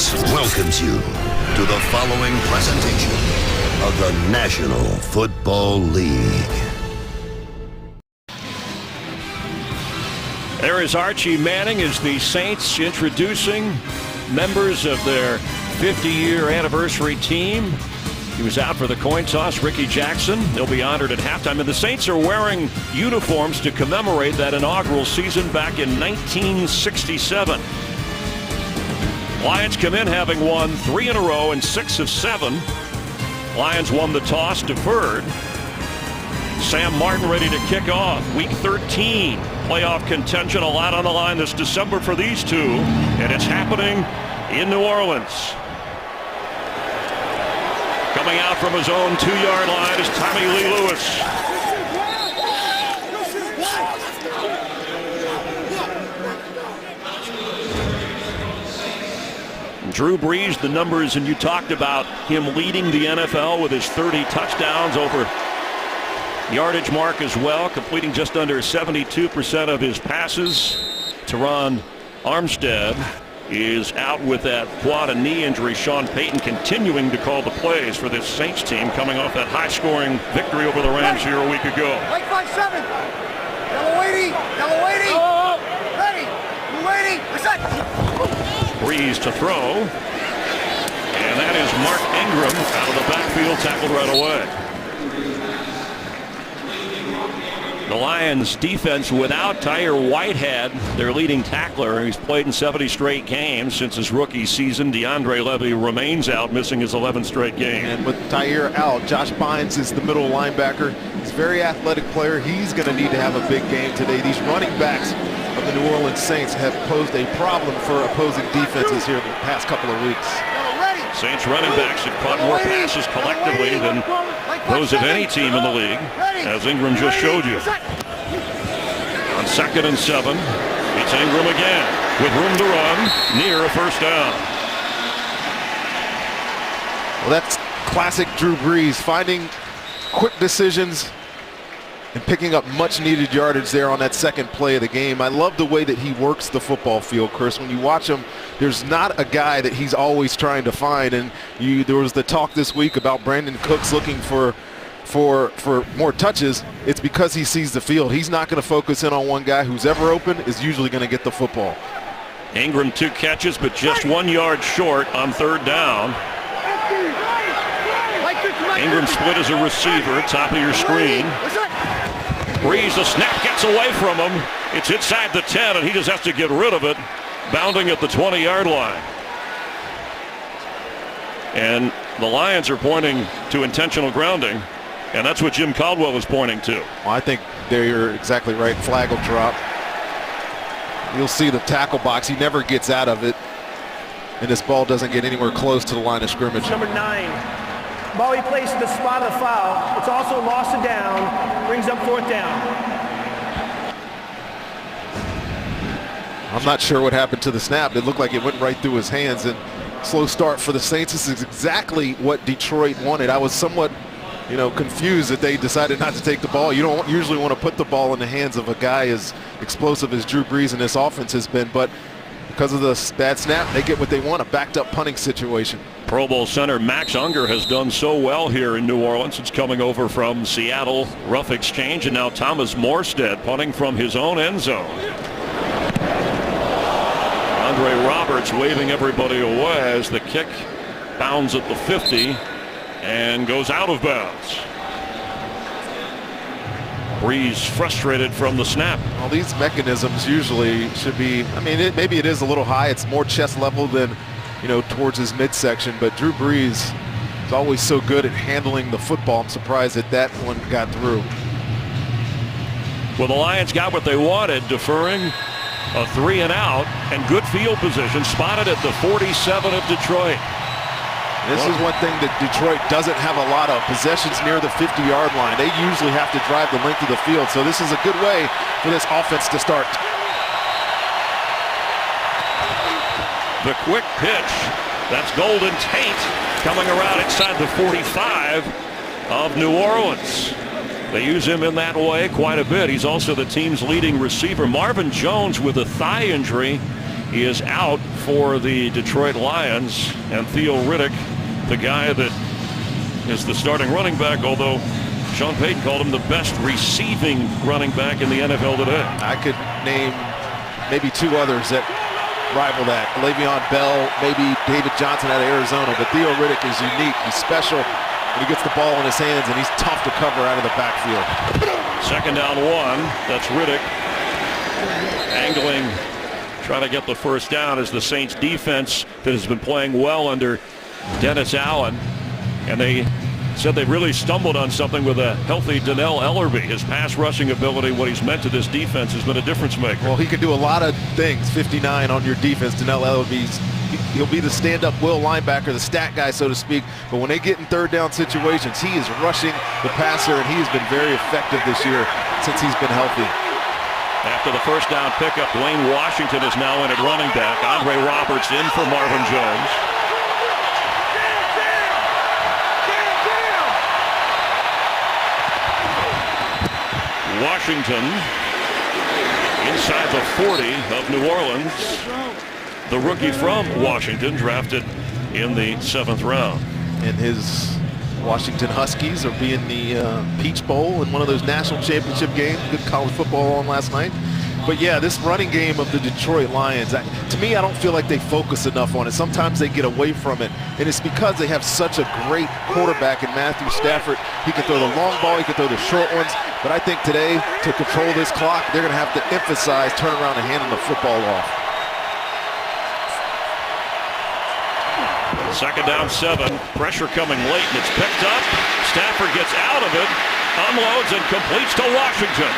Sports welcomes you to the following presentation of the National Football League. There is Archie Manning as the Saints introducing members of their 50-year anniversary team. He was out for the coin toss, Ricky Jackson. They'll be honored at halftime. And the Saints are wearing uniforms to commemorate that inaugural season back in 1967. Lions come in having won 3 in a row and 6 of 7. Lions won the toss, deferred. Sam Martin ready to kick off. Week 13, playoff contention, a lot on the line this December for these two. And it's happening in New Orleans. Coming out from his own 2-yard line is Tommy Lee Lewis. Drew Brees, the numbers, and you talked about him leading the NFL with his 30 touchdowns, over yardage mark as well, completing just under 72% of his passes. Teron Armstead is out with that quad and knee injury. Sean Payton continuing to call the plays for this Saints team, coming off that high-scoring victory over the Rams here a week ago. Like 5-7. Yellow 80. Yellow 80. Ready. Blue 80. Breeze to throw. And that is Mark Ingram out of the backfield, tackled right away. The Lions defense without Tyre Whitehead, their leading tackler. He's played in 70 straight games since his rookie season. DeAndre Levy remains out, missing his 11th straight game. And with Tyre out, Josh Bynes is the middle linebacker. He's a very athletic player. He's going to need to have a big game today. These running backs of the New Orleans Saints have posed a problem for opposing defenses here the past couple of weeks. Saints running backs have caught more passes collectively than those of any team in the league, as Ingram just showed you. On 2nd and 7, it's Ingram again with room to run near a first down. Well, that's classic Drew Brees, finding quick decisions and picking up much needed yardage there on that second play of the game. I love the way that he works the football field, Chris. When you watch him, there's not a guy that he's always trying to find. And there was the talk this week about Brandon Cooks looking for more touches. It's because he sees the field. He's not going to focus in on one guy. Who's ever open is usually going to get the football. Ingram 2 catches, but just 1 yard short on 3rd down. Ingram split as a receiver, top of your screen. Breeze, the snap gets away from him. It's inside the 10, and he just has to get rid of it, bounding at the 20-yard line. And the Lions are pointing to intentional grounding, and that's what Jim Caldwell is pointing to. Well, I think you're exactly right. Flag will drop. You'll see the tackle box. He never gets out of it, and this ball doesn't get anywhere close to the line of scrimmage. Number 9. Ball he placed at the spot of the foul. It's also lost it down. Brings up 4th down. I'm not sure what happened to the snap. It looked like it went right through his hands. And slow start for the Saints. This is exactly what Detroit wanted. I was somewhat, confused that they decided not to take the ball. You don't usually want to put the ball in the hands of a guy as explosive as Drew Brees and this offense has been. But because of the bad snap, they get what they want, a backed-up punting situation. Pro Bowl center Max Unger has done so well here in New Orleans. It's coming over from Seattle, rough exchange, and now Thomas Morstead punting from his own end zone. Andre Roberts waving everybody away as the kick bounds at the 50 and goes out of bounds. Breeze frustrated from the snap. Well, these mechanisms usually should be, maybe it is a little high. It's more chest level than, towards his midsection. But Drew Brees is always so good at handling the football. I'm surprised that one got through. Well, the Lions got what they wanted, deferring a 3 and out, and good field position, spotted at the 47 of Detroit. This is one thing that Detroit doesn't have a lot of, possessions near the 50-yard line. They usually have to drive the length of the field, so this is a good way for this offense to start. The quick pitch, that's Golden Tate coming around inside the 45 of New Orleans. They use him in that way quite a bit. He's also the team's leading receiver. Marvin Jones with a thigh injury He is out for the Detroit Lions, and Theo Riddick, the guy that is the starting running back, although Sean Payton called him the best receiving running back in the NFL today. I could name maybe two others that rival that. Le'Veon Bell, maybe David Johnson out of Arizona, but Theo Riddick is unique. He's special when he gets the ball in his hands, and he's tough to cover out of the backfield. Second down 1. That's Riddick angling, trying to get the first down as the Saints defense that has been playing well under Dennis Allen. And they said they really stumbled on something with a healthy Dannell Ellerbe. His pass rushing ability, what he's meant to this defense, has been a difference maker. Well, he can do a lot of things. 59 on your defense. Dannell Ellerbe, he'll be the stand-up will linebacker, the stat guy, so to speak. But when they get in third down situations, he is rushing the passer, and he has been very effective this year since he's been healthy. After the first down pickup, Dwayne Washington is now in at running back. Andre Roberts in for Marvin Jones. Washington inside the 40 of New Orleans. The rookie from Washington, drafted in the 7th round. And his Washington Huskies are being the Peach Bowl in one of those national championship games. Good college football on last night. But yeah, this running game of the Detroit Lions, to me, I don't feel like they focus enough on it. Sometimes they get away from it, and it's because they have such a great quarterback in Matthew Stafford. He can throw the long ball, he can throw the short ones, but I think today, to control this clock, they're going to have to emphasize turn around and handing the football off. Second down 7, pressure coming late, and it's picked up. Stafford gets out of it, unloads, and completes to Washington,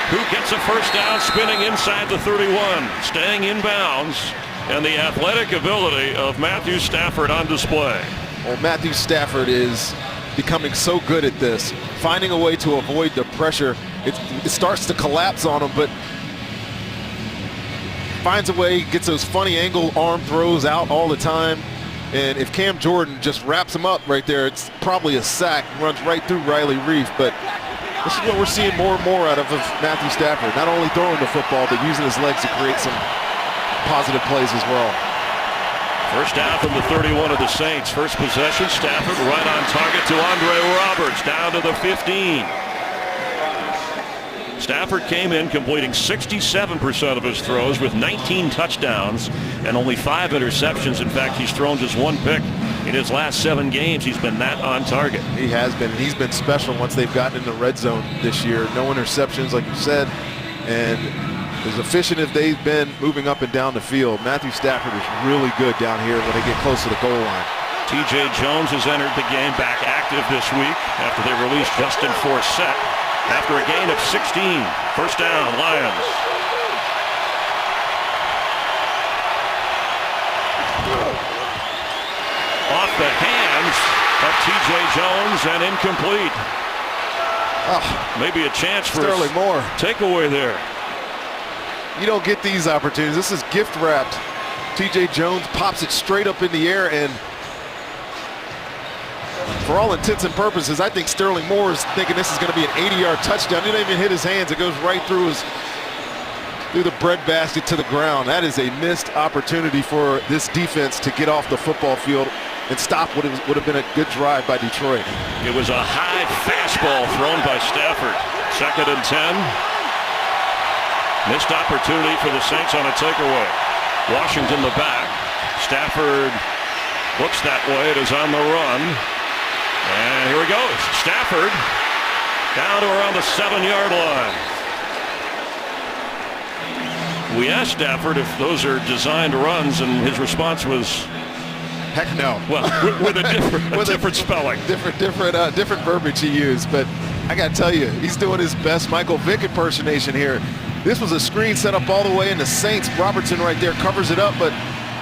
who gets a first down spinning inside the 31, staying in bounds, and the athletic ability of Matthew Stafford on display. Well, Matthew Stafford is becoming so good at this, finding a way to avoid the pressure. It starts to collapse on him, but finds a way, gets those funny angle arm throws out all the time. And if Cam Jordan just wraps him up right there, it's probably a sack, runs right through Riley Reef. But this is what we're seeing more and more out of Matthew Stafford. Not only throwing the football, but using his legs to create some positive plays as well. First down from the 31 of the Saints. First possession, Stafford right on target to Andre Roberts, down to the 15. Stafford came in completing 67% of his throws with 19 touchdowns and only 5 interceptions. In fact, he's thrown just 1 pick in his last 7 games. He's been that on target. He has been. He's been special once they've gotten in the red zone this year. No interceptions, like you said, and as efficient as they've been moving up and down the field. Matthew Stafford is really good down here when they get close to the goal line. T.J. Jones has entered the game back active this week after they released Justin Forsett after a gain of 16. First down, Lions. Off the hands of T.J. Jones and incomplete. Maybe a chance for Sterling Moore. Takeaway there. You don't get these opportunities. This is gift wrapped. T.J. Jones pops it straight up in the air, and for all intents and purposes, I think Sterling Moore is thinking this is going to be an 80-yard touchdown. He didn't even hit his hands. It goes right through the breadbasket to the ground. That is a missed opportunity for this defense to get off the football field and stop what would have been a good drive by Detroit. It was a high fastball thrown by Stafford. 2nd and 10. Missed opportunity for the Saints on a takeaway. Washington the back. Stafford looks that way. It is on the run. And here he goes. Stafford down to around the 7-yard line. We asked Stafford if those are designed runs, and his response was, heck no. Well, with a different spelling. Different verbiage he used. But I got to tell you, he's doing his best Michael Vick impersonation here. This was a screen set up all the way in the Saints. Robertson right there covers it up, but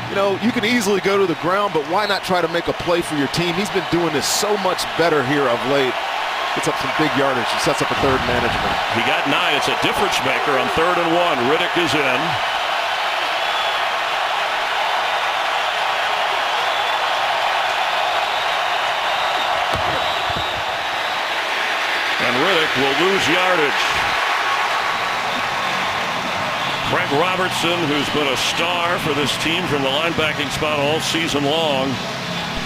you know, you can easily go to the ground, but why not try to make a play for your team? He's been doing this so much better here of late. Gets up some big yardage. He sets up a third management. He got 9. It's a difference maker on 3rd and 1. Riddick is in. And Riddick will lose yardage. Craig Robertson, who's been a star for this team from the linebacking spot all season long,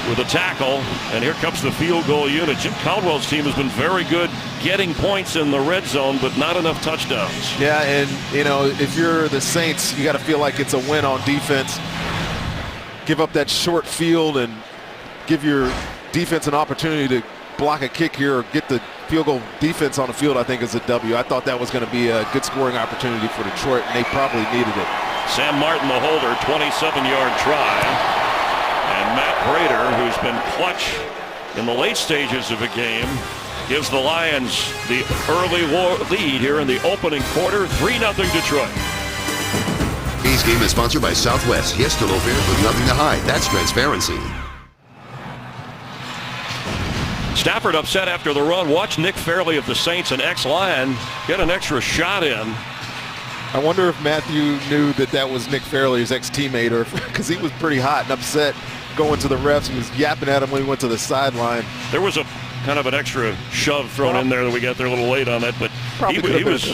with a tackle, and here comes the field goal unit. Jim Caldwell's team has been very good getting points in the red zone, but not enough touchdowns. Yeah, and if you're the Saints, you got to feel like it's a win on defense. Give up that short field and give your defense an opportunity to block a kick here or get the field goal defense on the field, I think is a W. I thought that was going to be a good scoring opportunity for Detroit, and they probably needed it. Sam Martin, the holder, 27-yard try. And Matt Prater, who's been clutch in the late stages of a game, gives the Lions the early lead here in the opening quarter, 3-0 Detroit. Today's game is sponsored by Southwest. Yes to low fares with nothing to hide. That's transparency. Stafford upset after the run. Watch Nick Fairley of the Saints, an ex-Lion, get an extra shot in. I wonder if Matthew knew that was Nick Fairley's ex-teammate, or because he was pretty hot and upset going to the refs. He was yapping at him when he went to the sideline. There was a kind of an extra shove thrown in there that we got there a little late on that, but probably he was.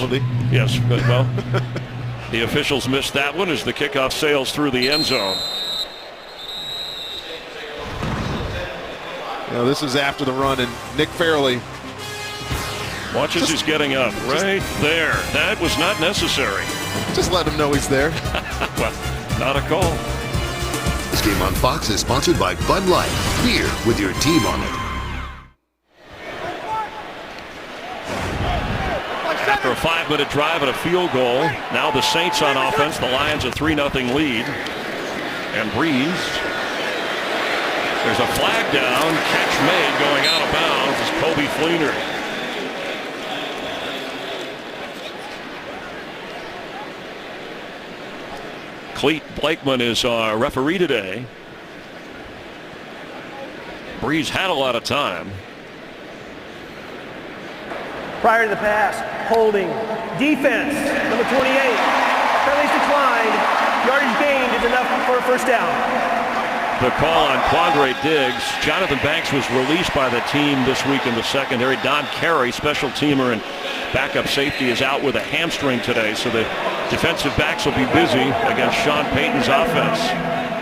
Yes, but, well, the officials missed that one as the kickoff sails through the end zone. This is after the run, and Nick Fairley. Watch as he's getting up. Right there. That was not necessary. Just let him know he's there. Well, not a call. This game on Fox is sponsored by Bud Light. Beer with your team on it. After a 5-minute drive and a field goal, now the Saints on offense. The Lions a 3-0 lead. And Breeze. There's a flag down. Catch made going out of bounds is Kobe Fleener. Cleet Blakeman is our referee today. Breeze had a lot of time. Prior to the pass, holding, defense, number 28. Penalties declined, yardage gained is enough for a first down. The call on Quandre Diggs. Jonathan Banks was released by the team this week in the secondary. Don Carey, special teamer and backup safety, is out with a hamstring today, so the defensive backs will be busy against Sean Payton's offense.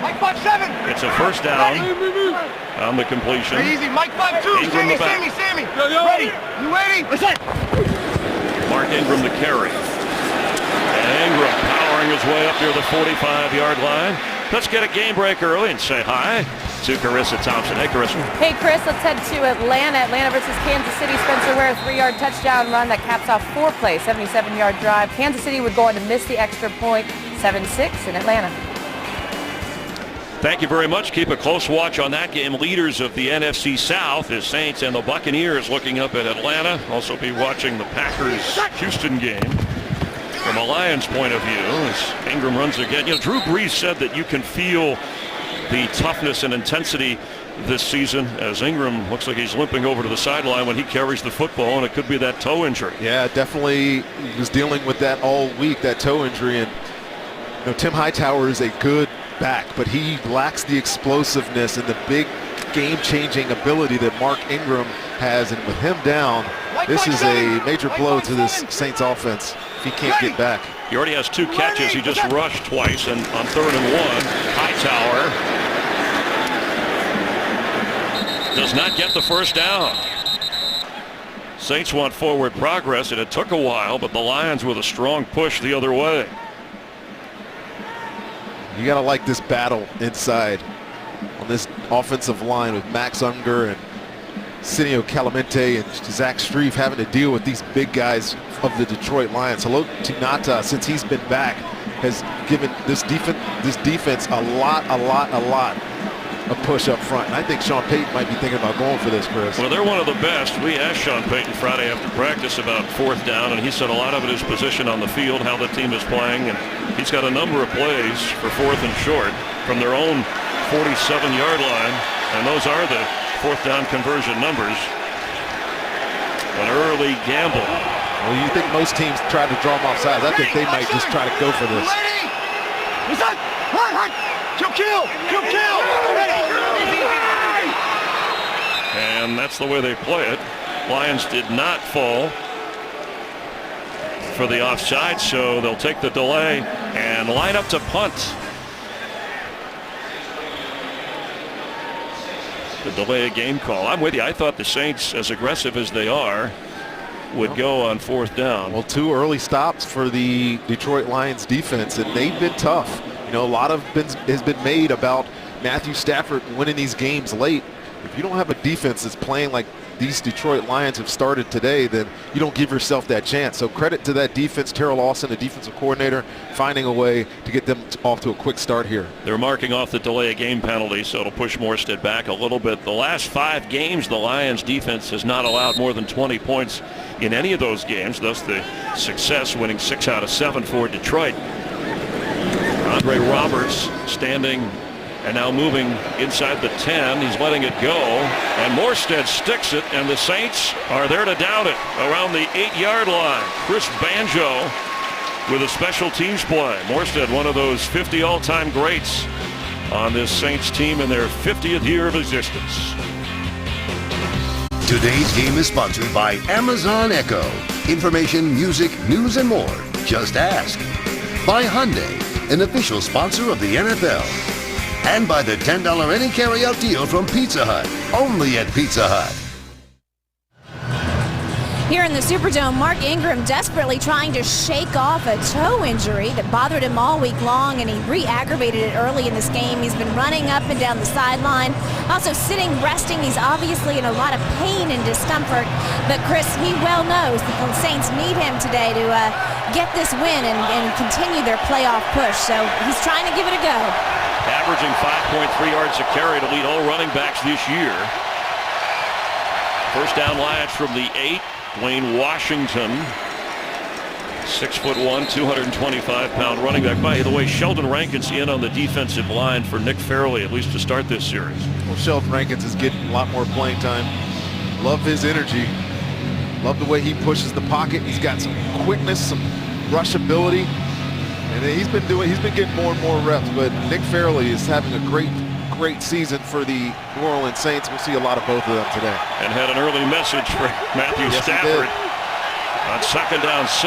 Mike 5-7. It's a first down on the completion. Easy, Mike 5-2. Ingram the back. Sammy. Ready? You ready? Let's set. Mark Ingram the carry. And Ingram powering his way up near the 45-yard line. Let's get a game break early and say hi to Carissa Thompson. Hey, Carissa. Hey, Chris, let's head to Atlanta. Atlanta versus Kansas City. Spencer Ware, 3-yard touchdown run that caps off 4-play, 77-yard drive. Kansas City would go on to miss the extra point, 7-6 in Atlanta. Thank you very much. Keep a close watch on that game. Leaders of the NFC South is Saints and the Buccaneers looking up at Atlanta. Also be watching the Packers-Houston game. From a Lions point of view, as Ingram runs again. Drew Brees said that you can feel the toughness and intensity this season as Ingram looks like he's limping over to the sideline when he carries the football, and it could be that toe injury. Yeah, definitely was dealing with that all week, that toe injury. And Tim Hightower is a good back, but he lacks the explosiveness and the big game-changing ability that Mark Ingram has. And with him down, this is a major blow to this Saints offense if he can't get back. He already has 2 catches. He just rushed twice, and on 3rd and 1, Hightower does not get the first down. Saints want forward progress, and it took a while, but the Lions with a strong push the other way. You got to like this battle inside on this offensive line with Max Unger and Cineo Calamente and Zach Strief having to deal with these big guys of the Detroit Lions. Haloti Ngata, since he's been back, has given this defense a lot of push up front. And I think Sean Payton might be thinking about going for this, Chris. Well, they're one of the best. We asked Sean Payton Friday after practice about 4th down, and he said a lot of it is position on the field, how the team is playing, and he's got a number of plays for 4th and short from their own 47-yard line, and those are the 4th down conversion numbers. An early gamble. Well, you think most teams try to draw them off sides. I think they might just try to go for this. Kill. And that's the way they play it. Lions did not fall for the offside, so they'll take the delay and line up to punt. The delay of game call. I'm with you. I thought the Saints, as aggressive as they are, would go on 4th down. Well, 2 early stops for the Detroit Lions defense, and they've been tough. You know, a lot has been made about Matthew Stafford winning these games late. If you don't have a defense that's playing like these Detroit Lions have started today, then you don't give yourself that chance. So credit to that defense, Terrell Lawson, the defensive coordinator, finding a way to get them off to a quick start here. They're marking off the delay of game penalty, so it'll push Morstead back a little bit. The last 5 games, the Lions defense has not allowed more than 20 points in any of those games, thus the success, winning 6 out of 7 for Detroit. Andre Roberts standing and now moving inside the 10. He's letting it go, and Morstead sticks it, and the Saints are there to down it around the 8-yard line. Chris Banjo with a special teams play. Morstead, one of those 50 all-time greats on this Saints team in their 50th year of existence. Today's game is sponsored by Amazon Echo. Information, music, news, and more. Just ask. By Hyundai, an official sponsor of the NFL. And by the $10 any carry-out deal from Pizza Hut. Only at Pizza Hut. Here in the Superdome, Mark Ingram desperately trying to shake off a toe injury that bothered him all week long, and he re-aggravated it early in this game. He's been running up and down the sideline, also sitting, resting. He's obviously in a lot of pain and discomfort, but Chris, he well knows that the Saints need him today to get this win and continue their playoff push, so he's trying to give it a go. Averaging 5.3 yards a carry to lead all running backs this year. First down, Lions from the 8. Dwayne Washington, 6'1", 225-pound running back. By the way, Sheldon Rankins in on the defensive line for Nick Fairley, at least to start this series. Well, Sheldon Rankins is getting a lot more playing time. Love his energy. Love the way he pushes the pocket. He's got some quickness, some rush ability, and he's been getting more and more reps. But Nick Fairley is having a great season for the New Orleans Saints. We'll see a lot of both of them today. And had an early message for Matthew Stafford on 2nd down 6.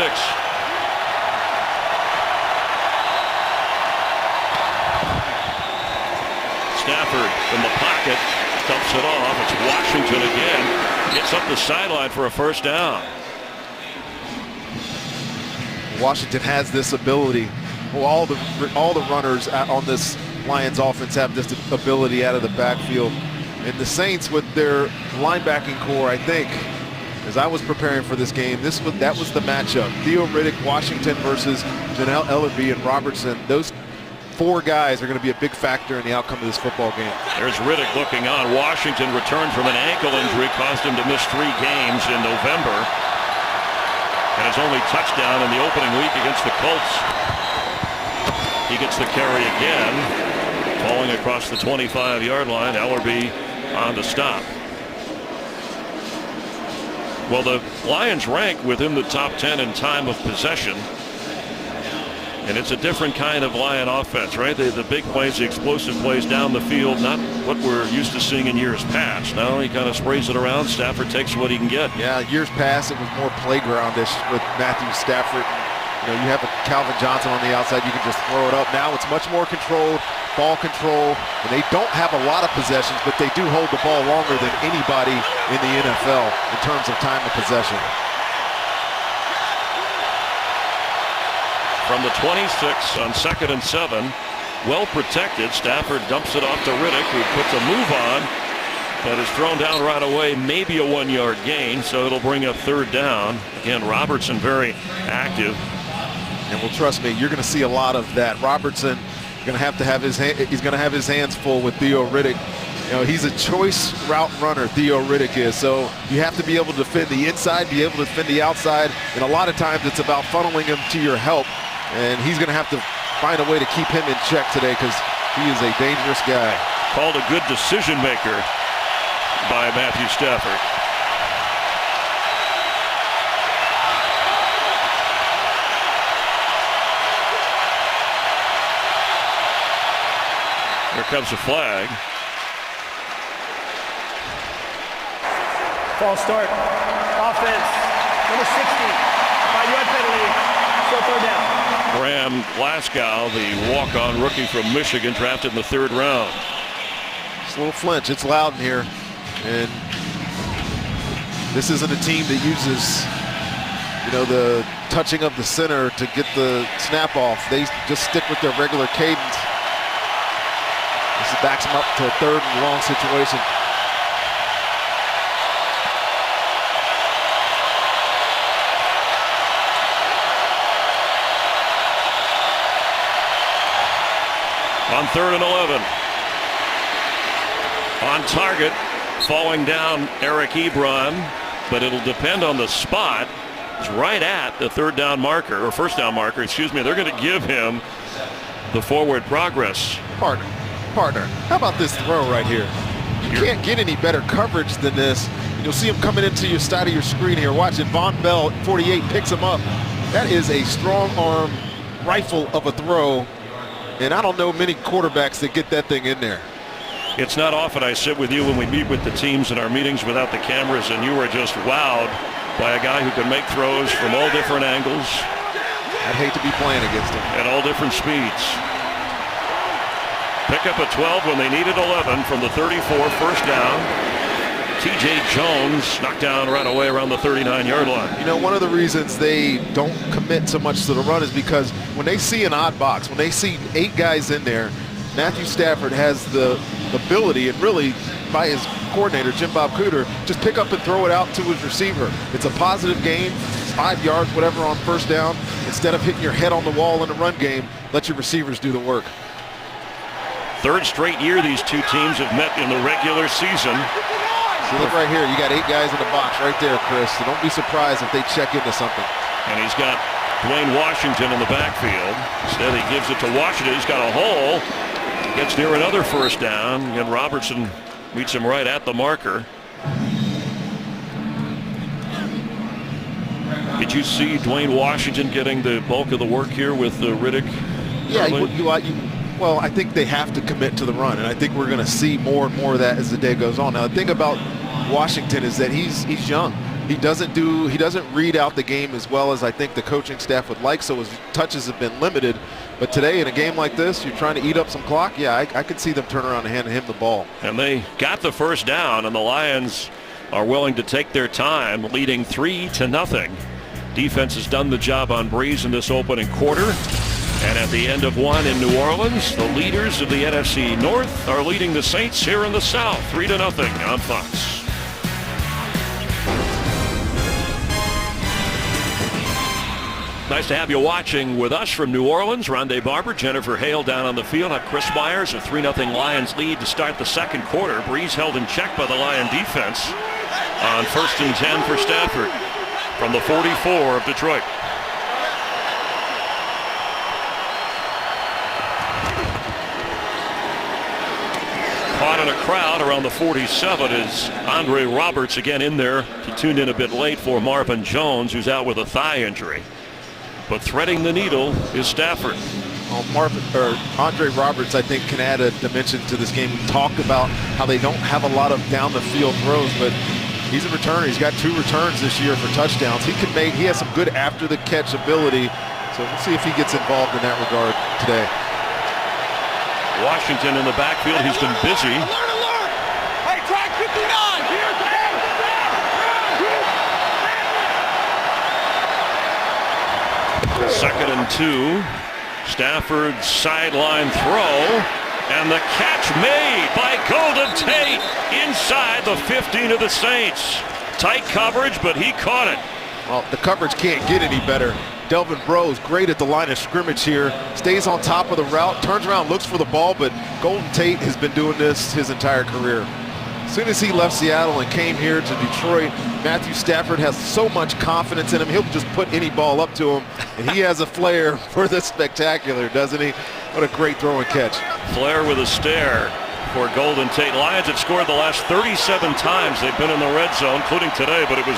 Stafford from the pocket dumps it off. It's Washington again. Gets up the sideline for a first down. Washington has this ability. Well, all the runners on this Lions offense have this ability out of the backfield. And the Saints, with their linebacking core, I think, as I was preparing for this game, that was the matchup. Theo Riddick, Washington versus Janelle Ellerbe and Robertson. Those 4 guys are going to be a big factor in the outcome of this football game. There's Riddick looking on. Washington returned from an ankle injury, caused him to miss 3 games in November. And his only touchdown in the opening week against the Colts. He gets the carry again. Falling across the 25-yard line. Ellerbe on the stop. Well, the Lions rank within the top 10 in time of possession. And it's a different kind of Lion offense, right? The big plays, the explosive plays down the field, not what we're used to seeing in years past. Now he kind of sprays it around. Stafford takes what he can get. Yeah, years past it was more playgroundish with Matthew Stafford. You know, you have a Calvin Johnson on the outside, you can just throw it up. Now it's much more controlled, ball control, and they don't have a lot of possessions, but they do hold the ball longer than anybody in the NFL in terms of time of possession. From the 26 on 2nd and 7, well protected. Stafford dumps it off to Riddick, who puts a move on, but is thrown down right away. Maybe a 1-yard gain, so it'll bring up 3rd down. Again, Robertson very active. And well, trust me, you're going to see a lot of that. Robertson going to have his hands full with Theo Riddick. You know, he's a choice route runner, Theo Riddick is. So you have to be able to defend the inside, be able to defend the outside, and a lot of times it's about funneling him to your help. And he's going to have to find a way to keep him in check today because he is a dangerous guy. Called a good decision maker by Matthew Stafford. Here comes a flag. False start. Offense. Number 60. 5-yard penalty. Braden Glasgow, the walk-on rookie from Michigan, drafted in the 3rd round. It's a little flinch. It's loud in here. And this isn't a team that uses, the touching of the center to get the snap off. They just stick with their regular cadence. This backs them up to a 3rd and long situation. On 3rd and 11. On target, falling down Eric Ebron, but it'll depend on the spot. It's right at the 1st down marker, excuse me. They're going to give him the forward progress. Partner, how about this throw right here? You can't get any better coverage than this. You'll see him coming into your side of your screen here. Watch it. Von Bell, 48, picks him up. That is a strong arm rifle of a throw. And I don't know many quarterbacks that get that thing in there. It's not often I sit with you when we meet with the teams in our meetings without the cameras, and you are just wowed by a guy who can make throws from all different angles. I'd hate to be playing against him. At all different speeds. Pick up a 12 when they needed 11 from the 34, 1st down. T.J. Jones knocked down right away around the 39-yard line. One of the reasons they don't commit so much to the run is because when they see an odd box, when they see 8 guys in there, Matthew Stafford has the ability, and really by his coordinator, Jim Bob Cooter, just pick up and throw it out to his receiver. It's a positive gain, 5 yards, whatever, on 1st down. Instead of hitting your head on the wall in the run game, let your receivers do the work. 3rd straight year these two teams have met in the regular season. So look right here, you got 8 guys in the box right there, Chris. So don't be surprised if they check into something. And he's got Dwayne Washington in the backfield. Instead he gives it to Washington. He's got a hole. Gets near another 1st down. And Robertson meets him right at the marker. Did you see Dwayne Washington getting the bulk of the work here with Riddick? Yeah, well, I think they have to commit to the run, and I think we're going to see more and more of that as the day goes on. Now, the thing about Washington is that he's young. He doesn't read out the game as well as I think the coaching staff would like, so his touches have been limited. But today, in a game like this, you're trying to eat up some clock. Yeah, I could see them turn around and hand him the ball. And they got the 1st down, and the Lions are willing to take their time, leading 3-0. Defense has done the job on Breeze in this opening quarter. And at the end of one in New Orleans, the leaders of the NFC North are leading the Saints here in the South, 3-0 on Fox. Nice to have you watching with us from New Orleans. Rondé Barber, Jennifer Hale down on the field. Have Chris Myers, a 3-0 Lions lead to start the 2nd quarter. Breeze held in check by the Lion defense on 1st and 10 for Stafford from the 44 of Detroit. Caught in a crowd around the 47 is Andre Roberts again in there. He tuned in a bit late for Marvin Jones, who's out with a thigh injury. But threading the needle is Stafford. Andre Roberts, I think, can add a dimension to this game. We talked about how they don't have a lot of down-the-field throws, but he's a returner. He's got 2 returns this year for touchdowns. He has some good after-the-catch ability, so we'll see if he gets involved in that regard today. Washington in the backfield. He's been busy. Alert! Hey, track 59! Second and 2. Stafford's sideline throw. And the catch made by Golden Tate inside the 15 of the Saints. Tight coverage, but he caught it. Well, the coverage can't get any better. Delvin Breaux great at the line of scrimmage here. Stays on top of the route, turns around, looks for the ball, but Golden Tate has been doing this his entire career. As soon as he left Seattle and came here to Detroit, Matthew Stafford has so much confidence in him, he'll just put any ball up to him, and he has a flair for the spectacular, doesn't he? What a great throw and catch. Flair with a stare for Golden Tate. Lions have scored the last 37 times they've been in the red zone, including today, but it was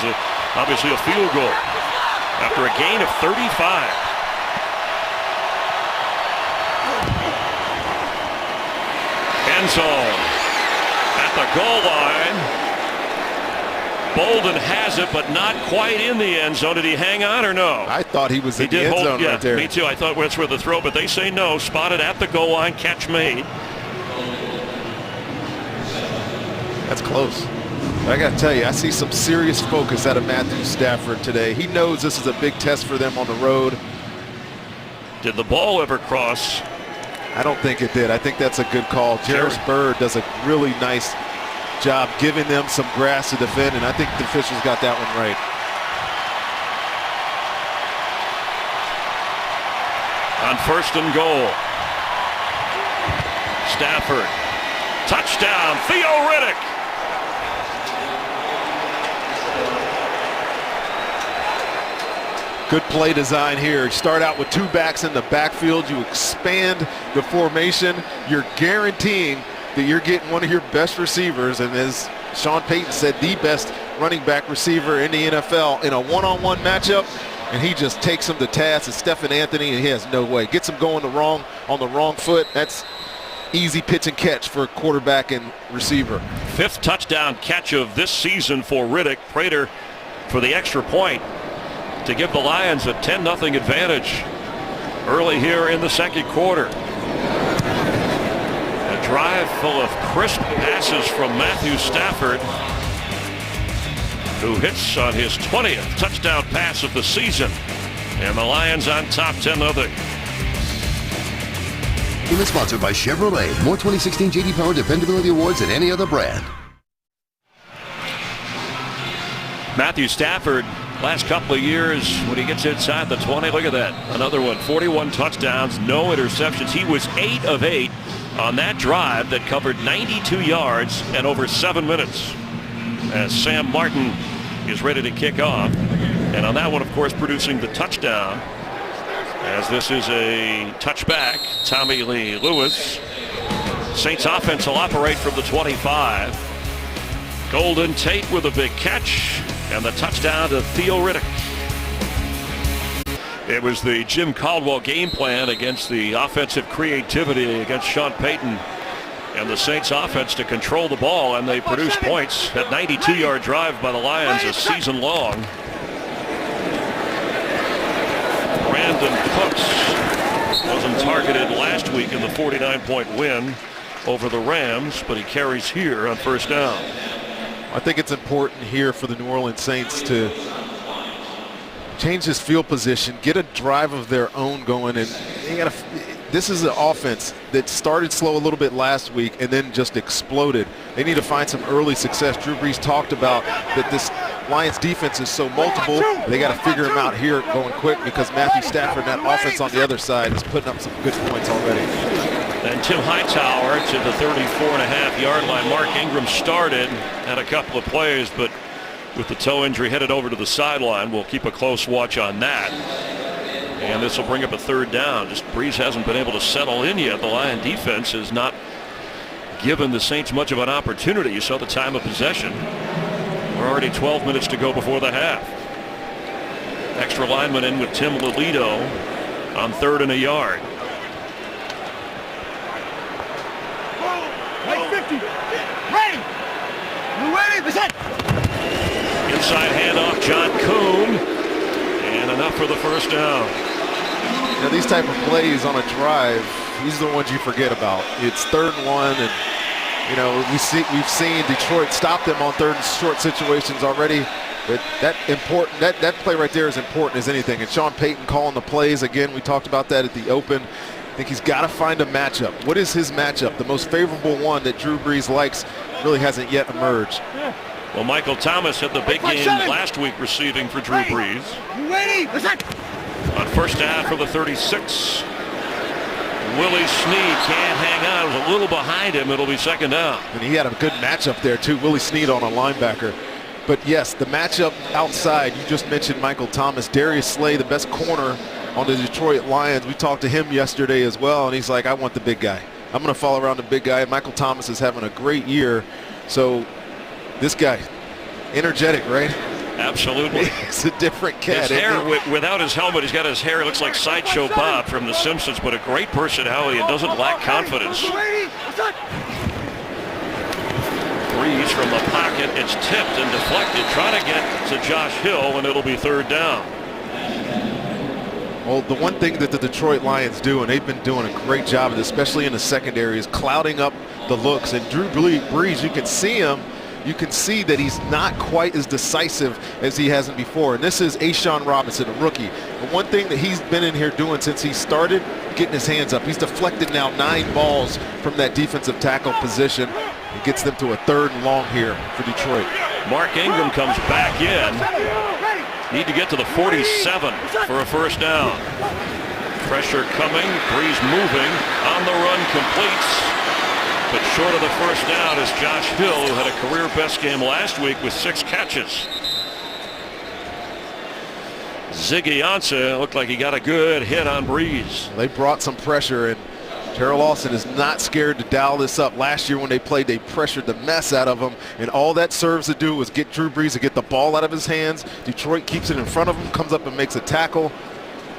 obviously a field goal after a gain of 35. End zone at the goal line. Bolden has it, but not quite in the end zone. Did he hang on or no? I thought he was He in the did end hold, zone yeah, right there. me too. I thought that's where the throw, but they say no. Spotted at the goal line, catch made. That's close. I got to tell you, I see some serious focus out of Matthew Stafford today. He knows this is a big test for them on the road. Did the ball ever cross? I don't think it did. I think that's a good call. Jarris Bird does a really nice job giving them some grass to defend, and I think the officials got that one right. On 1st and goal. Stafford. Touchdown, Theo Riddick. Good play design here. You start out with 2 backs in the backfield. You expand the formation. You're guaranteeing that you're getting one of your best receivers, and as Sean Payton said, the best running back receiver in the NFL in a one-on-one matchup, and he just takes him to task. It's Stephen Anthony, and he has no way. Gets him going on the wrong foot. That's easy pitch and catch for a quarterback and receiver. 5th touchdown catch of this season for Riddick. Prater for the extra point to give the Lions a 10-0 advantage early here in the 2nd quarter. A drive full of crisp passes from Matthew Stafford, who hits on his 20th touchdown pass of the season. And the Lions on top 10-0. Even sponsored by Chevrolet. More 2016 J.D. Power Dependability Awards than any other brand. Matthew Stafford, last couple of years, when he gets inside the 20, look at that. Another one, 41 touchdowns, no interceptions. He was 8 of 8 on that drive that covered 92 yards and over 7 minutes. As Sam Martin is ready to kick off. And on that one, of course, producing the touchdown. As this is a touchback, Tommy Lee Lewis. Saints offense will operate from the 25. Golden Tate with a big catch. And the touchdown to Theo Riddick. It was the Jim Caldwell game plan against the offensive creativity against Sean Payton and the Saints offense to control the ball, and they produced points. That 92-yard drive by the Lions is season long. Brandon Cooks wasn't targeted last week in the 49-point win over the Rams, but he carries here on 1st down. I think it's important here for the New Orleans Saints to change this field position, get a drive of their own going, and this is an offense that started slow a little bit last week and then just exploded. They need to find some early success. Drew Brees talked about that this Lions defense is so multiple. They got to figure them out here going quick because Matthew Stafford and that offense on the other side is putting up some good points already. And Tim Hightower to the 34.5-yard line. Mark Ingram started, had a couple of plays, but with the toe injury headed over to the sideline. We'll keep a close watch on that. And this will bring up a 3rd down. Just Brees hasn't been able to settle in yet. The Lion defense has not given the Saints much of an opportunity. You saw the time of possession. We're already 12 minutes to go before the half. Extra lineman in with Tim Lolito on 3rd and a yard. Inside handoff, John Kuhn, and enough for the 1st down. Now these type of plays on a drive, these are the ones you forget about. It's 3rd and 1, and we've seen Detroit stop them on 3rd and short situations already. But that play right there is important as anything. And Sean Payton calling the plays again. We talked about that at the open. I think he's got to find a matchup. What is his matchup? The most favorable one that Drew Brees likes really hasn't yet emerged. Well, Michael Thomas had the big game last week receiving for Drew Brees. On 1st down for the 36. Willie Snead can't hang on. It was a little behind him. It'll be 2nd down. And he had a good matchup there too. Willie Snead on a linebacker. But yes, the matchup outside, you just mentioned Michael Thomas. Darius Slay, the best corner on the Detroit Lions. We talked to him yesterday as well, and he's like, I want the big guy. I'm going to follow around the big guy. And Michael Thomas is having a great year. So this guy, energetic, right? Absolutely. He's a different cat. His hair, without his helmet, he's got his hair. It looks like Sideshow Bob from The Simpsons, but a great personality and doesn't lack confidence. Breeze from the pocket. It's tipped and deflected, trying to get to Josh Hill, and it'll be third down. Well, the one thing that the Detroit Lions do, and they've been doing a great job of it, especially in the secondary, is clouding up the looks. And Drew Brees, you can see him. You can see that he's not quite as decisive as he hasn't before. And this is A'Shawn Robinson, a rookie. The one thing that he's been in here doing since he started, getting his hands up. He's deflected now 9 balls from that defensive tackle position. It gets them to a 3rd and long here for Detroit. Mark Ingram comes back in. Need to get to the 47 for a first down. Pressure coming. Breeze moving. On the run, completes. But short of the first down is Josh Hill, who had a career best game last week with 6 catches. Ziggy Ansah looked like he got a good hit on Breeze. They brought some pressure, and Terrell Austin is not scared to dial this up. Last year when they played, they pressured the mess out of him, and all that serves to do is get Drew Brees to get the ball out of his hands. Detroit keeps it in front of him, comes up and makes a tackle,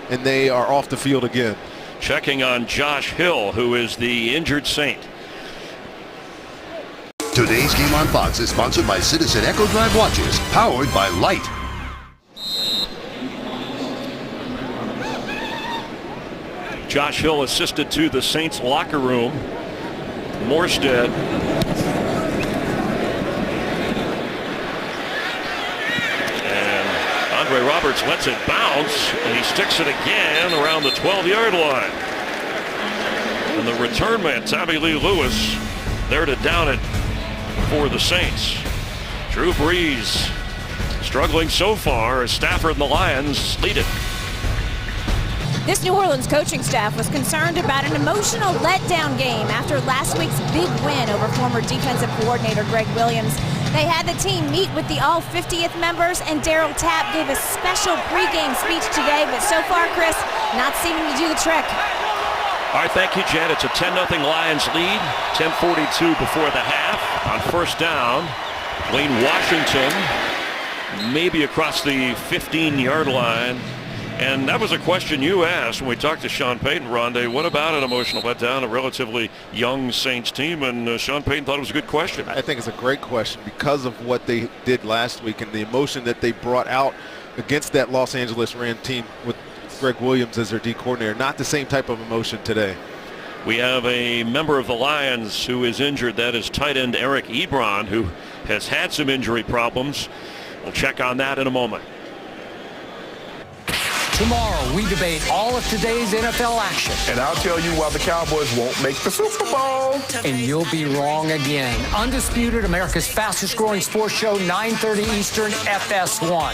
and they are off the field again. Checking on Josh Hill, who is the injured Saint. Today's Game on Fox is sponsored by Citizen Echo Drive watches, powered by Light. Josh Hill assisted to the Saints locker room. Morstead. And Andre Roberts lets it bounce, and he sticks it again around the 12-yard line. And the return man, Tommy Lee Lewis, there to down it for the Saints. Drew Brees struggling so far as Stafford and the Lions lead it. This New Orleans coaching staff was concerned about an emotional letdown game after last week's big win over former defensive coordinator Greg Williams. They had the team meet with the all 50th members, and Darryl Tapp gave a special pregame speech today, but so far, Chris, not seeming to do the trick. All right, thank you, Jen. It's a 10-0 Lions lead. 10:42 before the half. On first down, Wayne Washington, maybe across the 15-yard line. And that was a question you asked when we talked to Sean Payton, Rondé. What about an emotional letdown, a relatively young Saints team? And Sean Payton thought it was a good question. I think it's a great question because of what they did last week and the emotion that they brought out against that Los Angeles Rams team with Greg Williams as their D coordinator. Not the same type of emotion today. We have a member of the Lions who is injured. That is tight end Eric Ebron, who has had some injury problems. We'll check on that in a moment. Tomorrow, we debate all of today's NFL action. And I'll tell you why the Cowboys won't make the Super Bowl. And you'll be wrong again. Undisputed, America's fastest growing sports show, 9:30 Eastern, FS1.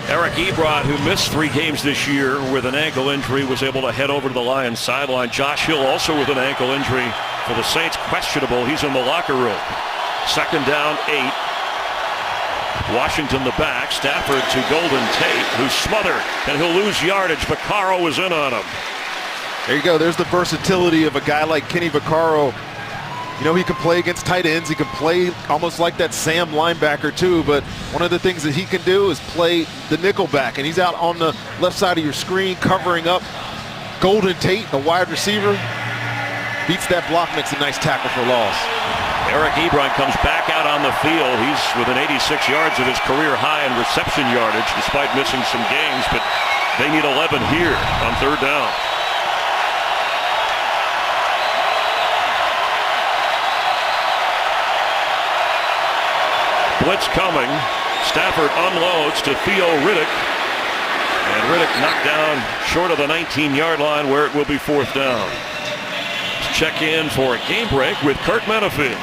Eric Ebron, who missed 3 games this year with an ankle injury, was able to head over to the Lions sideline. Josh Hill also with an ankle injury for the Saints, questionable. He's in the locker room. Second down, 8. Washington the back. Stafford to Golden Tate, who's smothered, and he'll lose yardage. Vaccaro was in on him. There you go. There's the versatility of a guy like Kenny Vaccaro. You know, he can play against tight ends. He can play almost like that Sam linebacker too, but one of the things that he can do is play the nickel back, and he's out on the left side of your screen covering up Golden Tate, the wide receiver. Beats that block, makes a nice tackle for loss. Eric Ebron comes back out on the field. He's within 86 yards of his career high in reception yardage despite missing some games, but they need 11 here on third down. Blitz coming. Stafford unloads to Theo Riddick. And Riddick knocked down short of the 19-yard line where it will be fourth down. Let's check in for a game break with Kurt Menefee.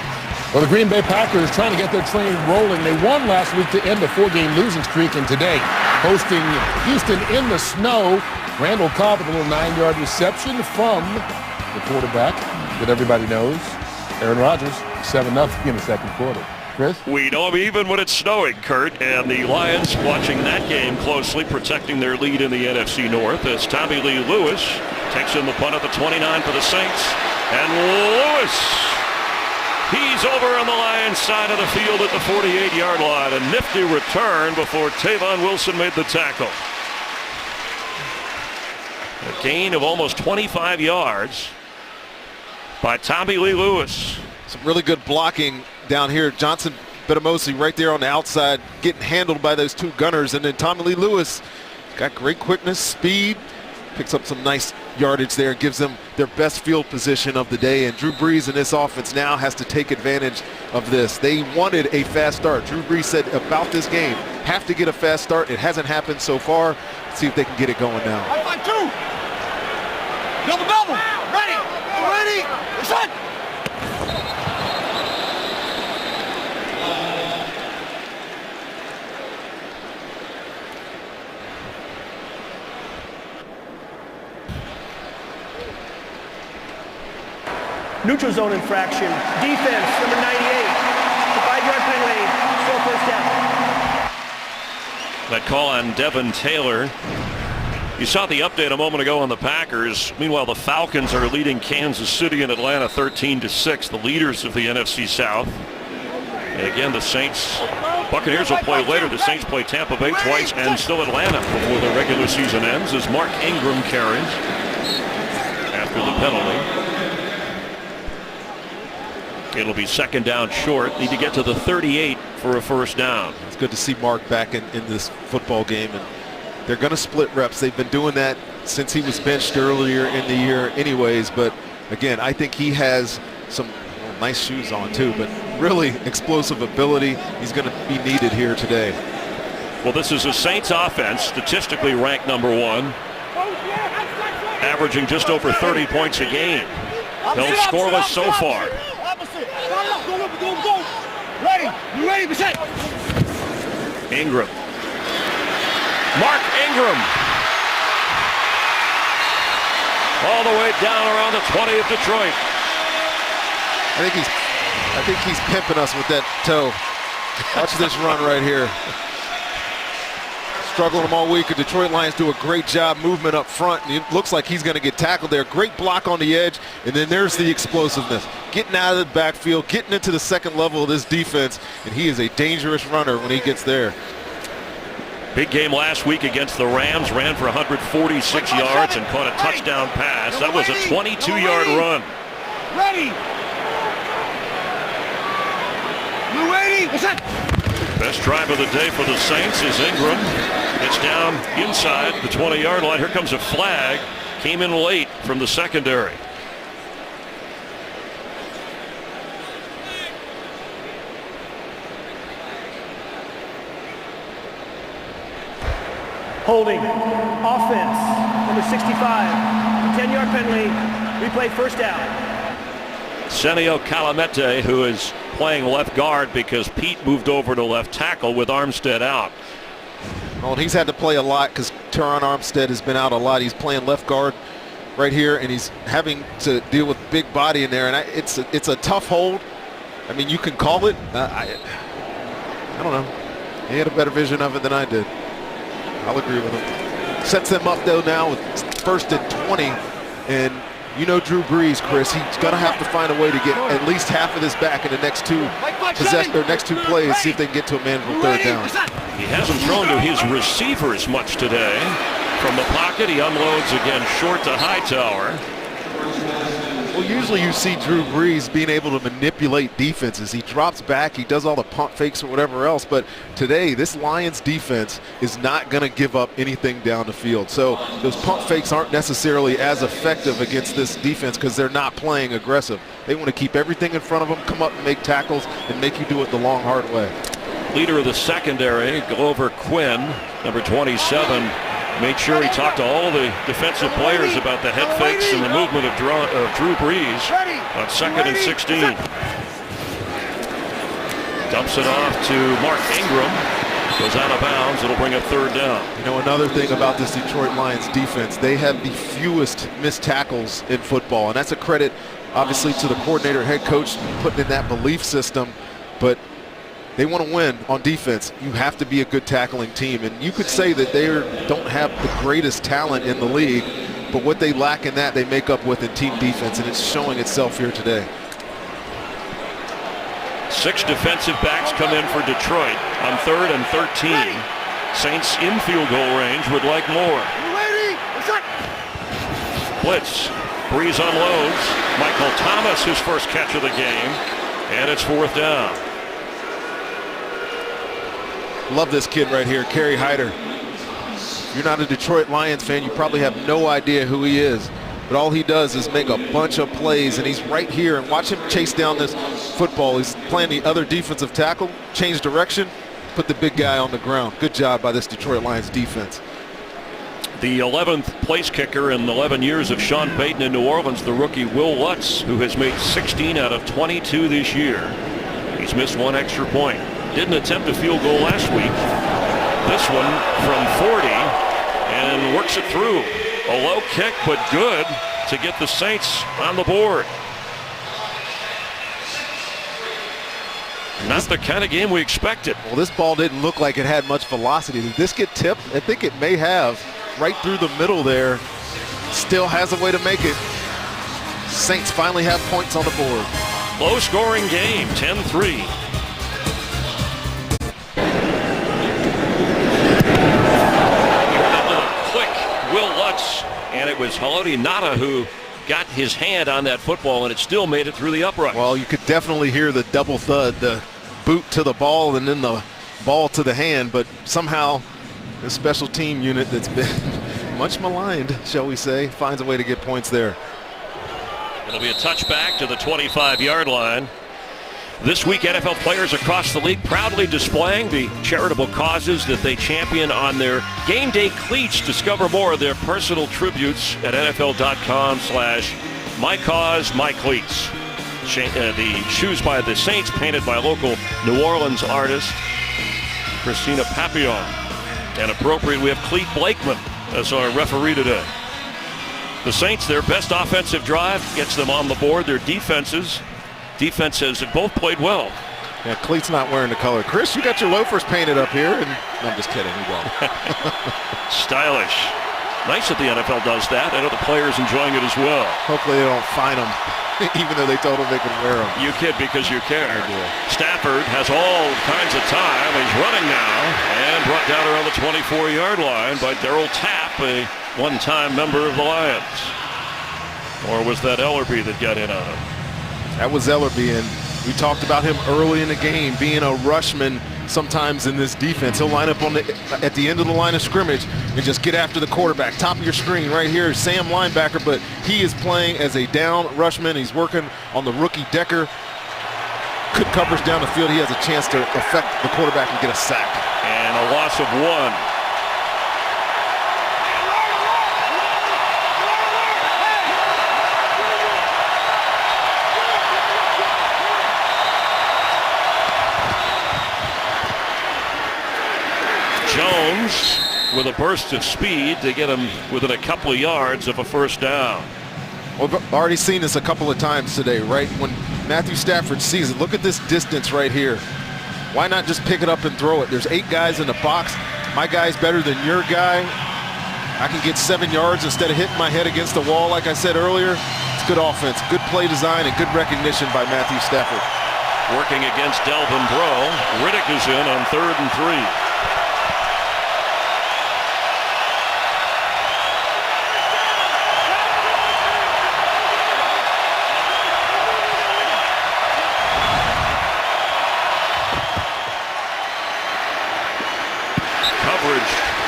Well, the Green Bay Packers trying to get their train rolling. They won last week to end a 4-game losing streak, and today hosting Houston in the snow. Randall Cobb with a little 9-yard reception from the quarterback that everybody knows, Aaron Rodgers, 7-0 in the second quarter. Chris? We know him even when it's snowing, Kurt, and the Lions watching that game closely, protecting their lead in the NFC North as Tommy Lee Lewis takes in the punt at the 29 for the Saints. And Lewis, he's over on the Lions side of the field at the 48-yard line. A nifty return before Tavon Wilson made the tackle. A gain of almost 25 yards. by Tommy Lee Lewis. Some really good blocking down here. Johnson Betamosi right there on the outside getting handled by those two gunners. And then Tommy Lee Lewis got great quickness, speed, picks up some nice yardage there, gives them their best field position of the day. And Drew Brees in this offense now has to take advantage of this. They wanted a fast start. Drew Brees said about this game, have to get a fast start. It hasn't happened so far. Let's see if they can get it going now. High five, two. Double. Ready. Set. Neutral zone infraction. Defense, number 98. It's a 5-yard penalty. Still first down. That call on Devin Taylor. You saw the update a moment ago on the Packers. Meanwhile, the Falcons are leading Kansas City and Atlanta 13-6, the leaders of the NFC South. And again, the Saints, Buccaneers will play later. The Saints play Tampa Bay twice and still Atlanta before the regular season ends as Mark Ingram carries after the penalty. It'll be second down short. Need to get to the 38 for a first down. It's good to see Mark back in this football game. And they're going to split reps. They've been doing that since he was benched earlier in the year anyways. But, again, I think he has some nice shoes on, too. But really explosive ability. He's going to be needed here today. Well, this is a Saints offense, statistically ranked number 1. Averaging just over 30 points a game. Held scoreless so far. Go. Ready. You ready? Set. Ingram. Mark Ingram. All the way down around the 20 of Detroit. I think he's pimping us with that toe. Watch this run right here. Struggling them all week. The Detroit Lions do a great job movement up front. And it looks like he's going to get tackled there. Great block on the edge. And then there's the explosiveness. Getting out of the backfield, getting into the second level of this defense. And he is a dangerous runner when he gets there. Big game last week against the Rams. Ran for 146 yards and caught a touchdown pass. That was a 22-yard run. Ready. You ready? What's that? Best drive of the day for the Saints is Ingram. It's down inside the 20-yard line. Here comes a flag. Came in late from the secondary. Holding. Offense, number 65. 10-yard penalty. Replay first down. Senio Calamete, who is playing left guard because Pete moved over to left tackle with Armstead out. Oh, and he's had to play a lot because Teron Armstead has been out a lot. He's playing left guard right here, and he's having to deal with big body in there. And it's a tough hold. I mean, you can call it. I don't know. He had a better vision of it than I did. I'll agree with him. Sets them up, though, now with 1st and 20. And you know Drew Brees, Chris, he's going to have to find a way to get at least half of this back in the next two plays, see if they can get to a manageable third down. He hasn't thrown to his receivers much today. From the pocket, he unloads again short to Hightower. Well, usually you see Drew Brees being able to manipulate defenses. He drops back, he does all the pump fakes or whatever else, but today this Lions defense is not going to give up anything down the field. So those pump fakes aren't necessarily as effective against this defense because they're not playing aggressive. They want to keep everything in front of them, come up and make tackles, and make you do it the long, hard way. Leader of the secondary, Glover Quinn, number 27, made sure he talked to all the defensive players about the head fakes and the movement of Drew Brees on 2nd and 16. Dumps it off to Mark Ingram. Goes out of bounds. It'll bring up third down. You know, another thing about this Detroit Lions defense, they have the fewest missed tackles in football. And that's a credit, obviously, to the coordinator, head coach, putting in that belief system. But they want to win on defense. You have to be a good tackling team. And you could say that they don't have the greatest talent in the league, but what they lack in that, they make up with in team defense, and it's showing itself here today. 6 defensive backs come in for Detroit on 3rd and 13. Saints in field goal range would like more. Blitz. Breeze unloads. Michael Thomas, his first catch of the game, and it's 4th down. Love this kid right here, Kerry Hyder. If you're not a Detroit Lions fan, you probably have no idea who he is. But all he does is make a bunch of plays, and he's right here. And watch him chase down this football. He's playing the other defensive tackle, change direction, put the big guy on the ground. Good job by this Detroit Lions defense. The 11th place kicker in 11 years of Sean Payton in New Orleans, the rookie Will Lutz, who has made 16 out of 22 this year. He's missed 1 extra point. Didn't attempt a field goal last week. This one from 40 and works it through. A low kick, but good to get the Saints on the board. Not the kind of game we expected. Well, this ball didn't look like it had much velocity. Did this get tipped? I think it may have. Right through the middle there. Still has a way to make it. Saints finally have points on the board. Low scoring game, 10-3. Will Lutz, and it was Haloti Ngata who got his hand on that football, and it still made it through the upright. Well, you could definitely hear the double thud, the boot to the ball and then the ball to the hand, but somehow the special team unit that's been much maligned, shall we say, finds a way to get points there. It'll be a touchback to the 25-yard line. This week, NFL players across the league proudly displaying the charitable causes that they champion on their game day cleats. Discover more of their personal tributes at NFL.com/MyCauseMyCleats. The shoes by the Saints, painted by local New Orleans artist Christina Papillon. And appropriate, we have Clete Blakeman as our referee today. The Saints, their best offensive drive gets them on the board. Their defenses have both played well. Yeah, Cleet's not wearing the color. Chris, you got your loafers painted up here. And no, I'm just kidding. He won't. Stylish. Nice that the NFL does that. I know the players enjoying it as well. Hopefully they don't fine them, even though they told them they could wear them. You kid because you care. Stafford has all kinds of time. He's running now and brought down around the 24-yard line by Darryl Tapp, a one-time member of the Lions. Or was that Ellerbe that got in on him? That was Ellerbe, and we talked about him early in the game being a rushman sometimes in this defense. He'll line up at the end of the line of scrimmage and just get after the quarterback. Top of your screen right here is Sam linebacker, but he is playing as a down rushman. He's working on the rookie Decker. Good coverage down the field. He has a chance to affect the quarterback and get a sack. And a loss of 1. Jones with a burst of speed to get him within a couple of yards of a first down. We've already seen this a couple of times today, right? When Matthew Stafford sees it, look at this distance right here. Why not just pick it up and throw it? There's 8 guys in the box. My guy's better than your guy. I can get 7 yards instead of hitting my head against the wall like I said earlier. It's good offense, good play design, and good recognition by Matthew Stafford. Working against Delvin Breaux. Riddick is in on 3rd and 3.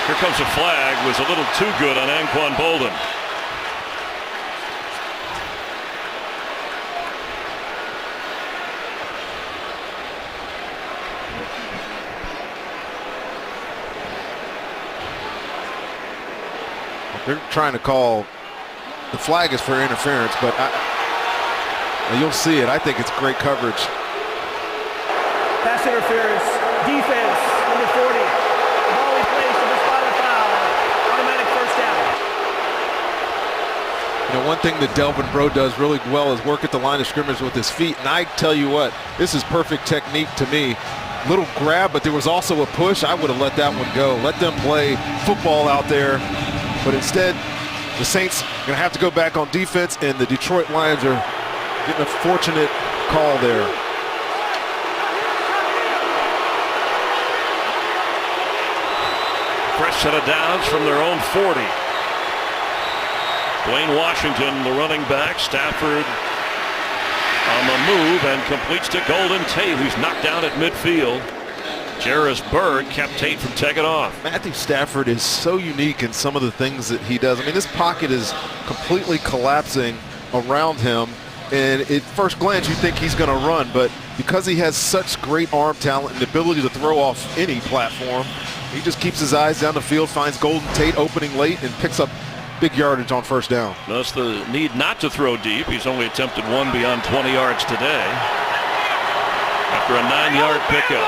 Here comes a flag, was a little too good on Anquan Boldin. They're trying to call, the flag is for interference, but you'll see it. I think it's great coverage. Pass interference, defense, number 40. Ball replaced with a spot of foul. Automatic first down. You know, one thing that Delvin Breaux does really well is work at the line of scrimmage with his feet. And I tell you what, this is perfect technique to me. Little grab, but there was also a push. I would have let that one go. Let them play football out there. But instead, the Saints are going to have to go back on defense, and the Detroit Lions are getting a fortunate call there. Fresh set of downs from their own 40. Dwayne Washington, the running back. Stafford on the move and completes to Golden Tate, who's knocked down at midfield. Jairus Byrd kept Tate from taking off. Matthew Stafford is so unique in some of the things that he does. I mean, this pocket is completely collapsing around him, and at first glance you think he's going to run, but because he has such great arm talent and the ability to throw off any platform, he just keeps his eyes down the field, finds Golden Tate opening late, and picks up big yardage on first down. Thus the need not to throw deep. He's only attempted one beyond 20 yards today after a 9-yard pickup.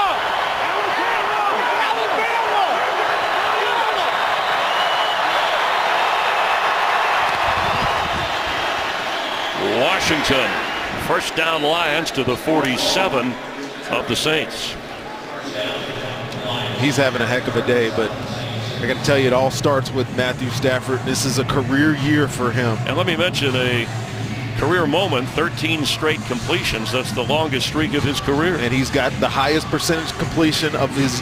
Washington, first down Lions to the 47 of the Saints. He's having a heck of a day, but I got to tell you, it all starts with Matthew Stafford. This is a career year for him. And let me mention a career moment, 13 straight completions. That's the longest streak of his career. And he's got the highest percentage completion of his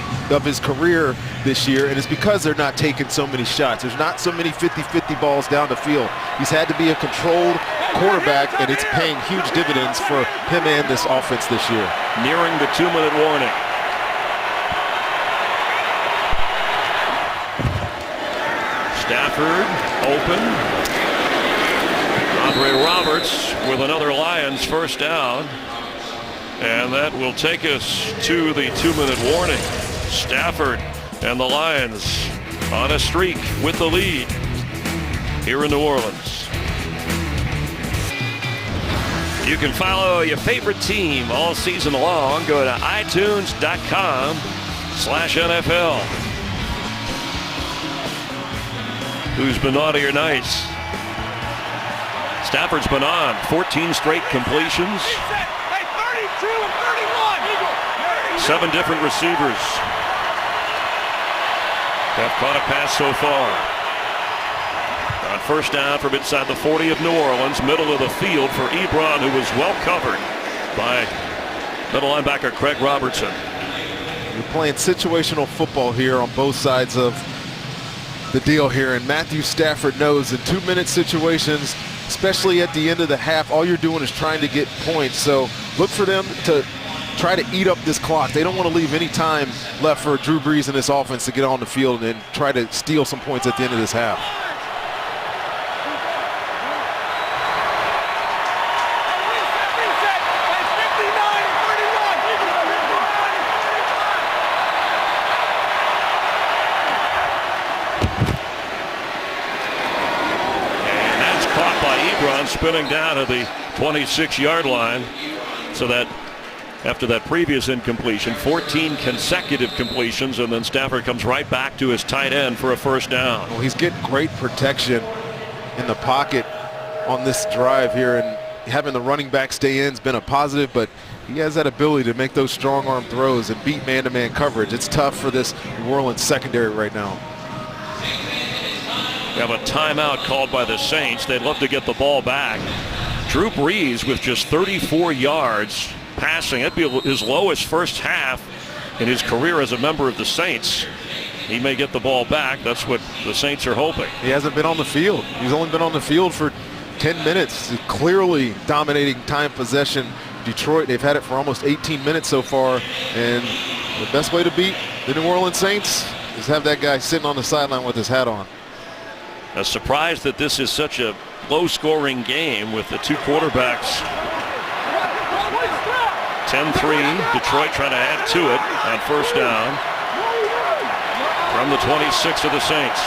career this year, and it's because they're not taking so many shots. There's not so many 50-50 balls down the field. He's had to be a controlled quarterback, and it's paying huge dividends for him and this offense this year. Nearing the 2-minute warning. Stafford open. Andre Roberts with another Lions first down. And that will take us to the 2-minute warning. Stafford and the Lions on a streak with the lead here in New Orleans. You can follow your favorite team all season long. Go to itunes.com/NFL. Who's been naughty or nice? Stafford's been on 14 straight completions. 7 different receivers have caught a pass so far. On first down from inside the 40 of New Orleans, middle of the field for Ebron, who was well covered by middle linebacker Craig Robertson. You're playing situational football here on both sides of the deal here, and Matthew Stafford knows in 2-minute situations, especially at the end of the half, all you're doing is trying to get points. So look for them to try to eat up this clock. They don't want to leave any time left for Drew Brees and this offense to get on the field and try to steal some points at the end of this half. Spinning down to the 26-yard line, so that after that previous incompletion, 14 consecutive completions, and then Stafford comes right back to his tight end for a first down. Well, he's getting great protection in the pocket on this drive here, and having the running back stay in has been a positive, but he has that ability to make those strong arm throws and beat man-to-man coverage. It's tough for this New Orleans secondary right now. We have a timeout called by the Saints. They'd love to get the ball back. Drew Brees with just 34 yards passing. It'd be his lowest first half in his career as a member of the Saints. He may get the ball back. That's what the Saints are hoping. He hasn't been on the field. He's only been on the field for 10 minutes. He's clearly dominating time possession. Detroit, they've had it for almost 18 minutes so far. And the best way to beat the New Orleans Saints is have that guy sitting on the sideline with his hat on. A surprise that this is such a low-scoring game with the two quarterbacks. 10-3, Detroit trying to add to it on first down from the 26 of the Saints.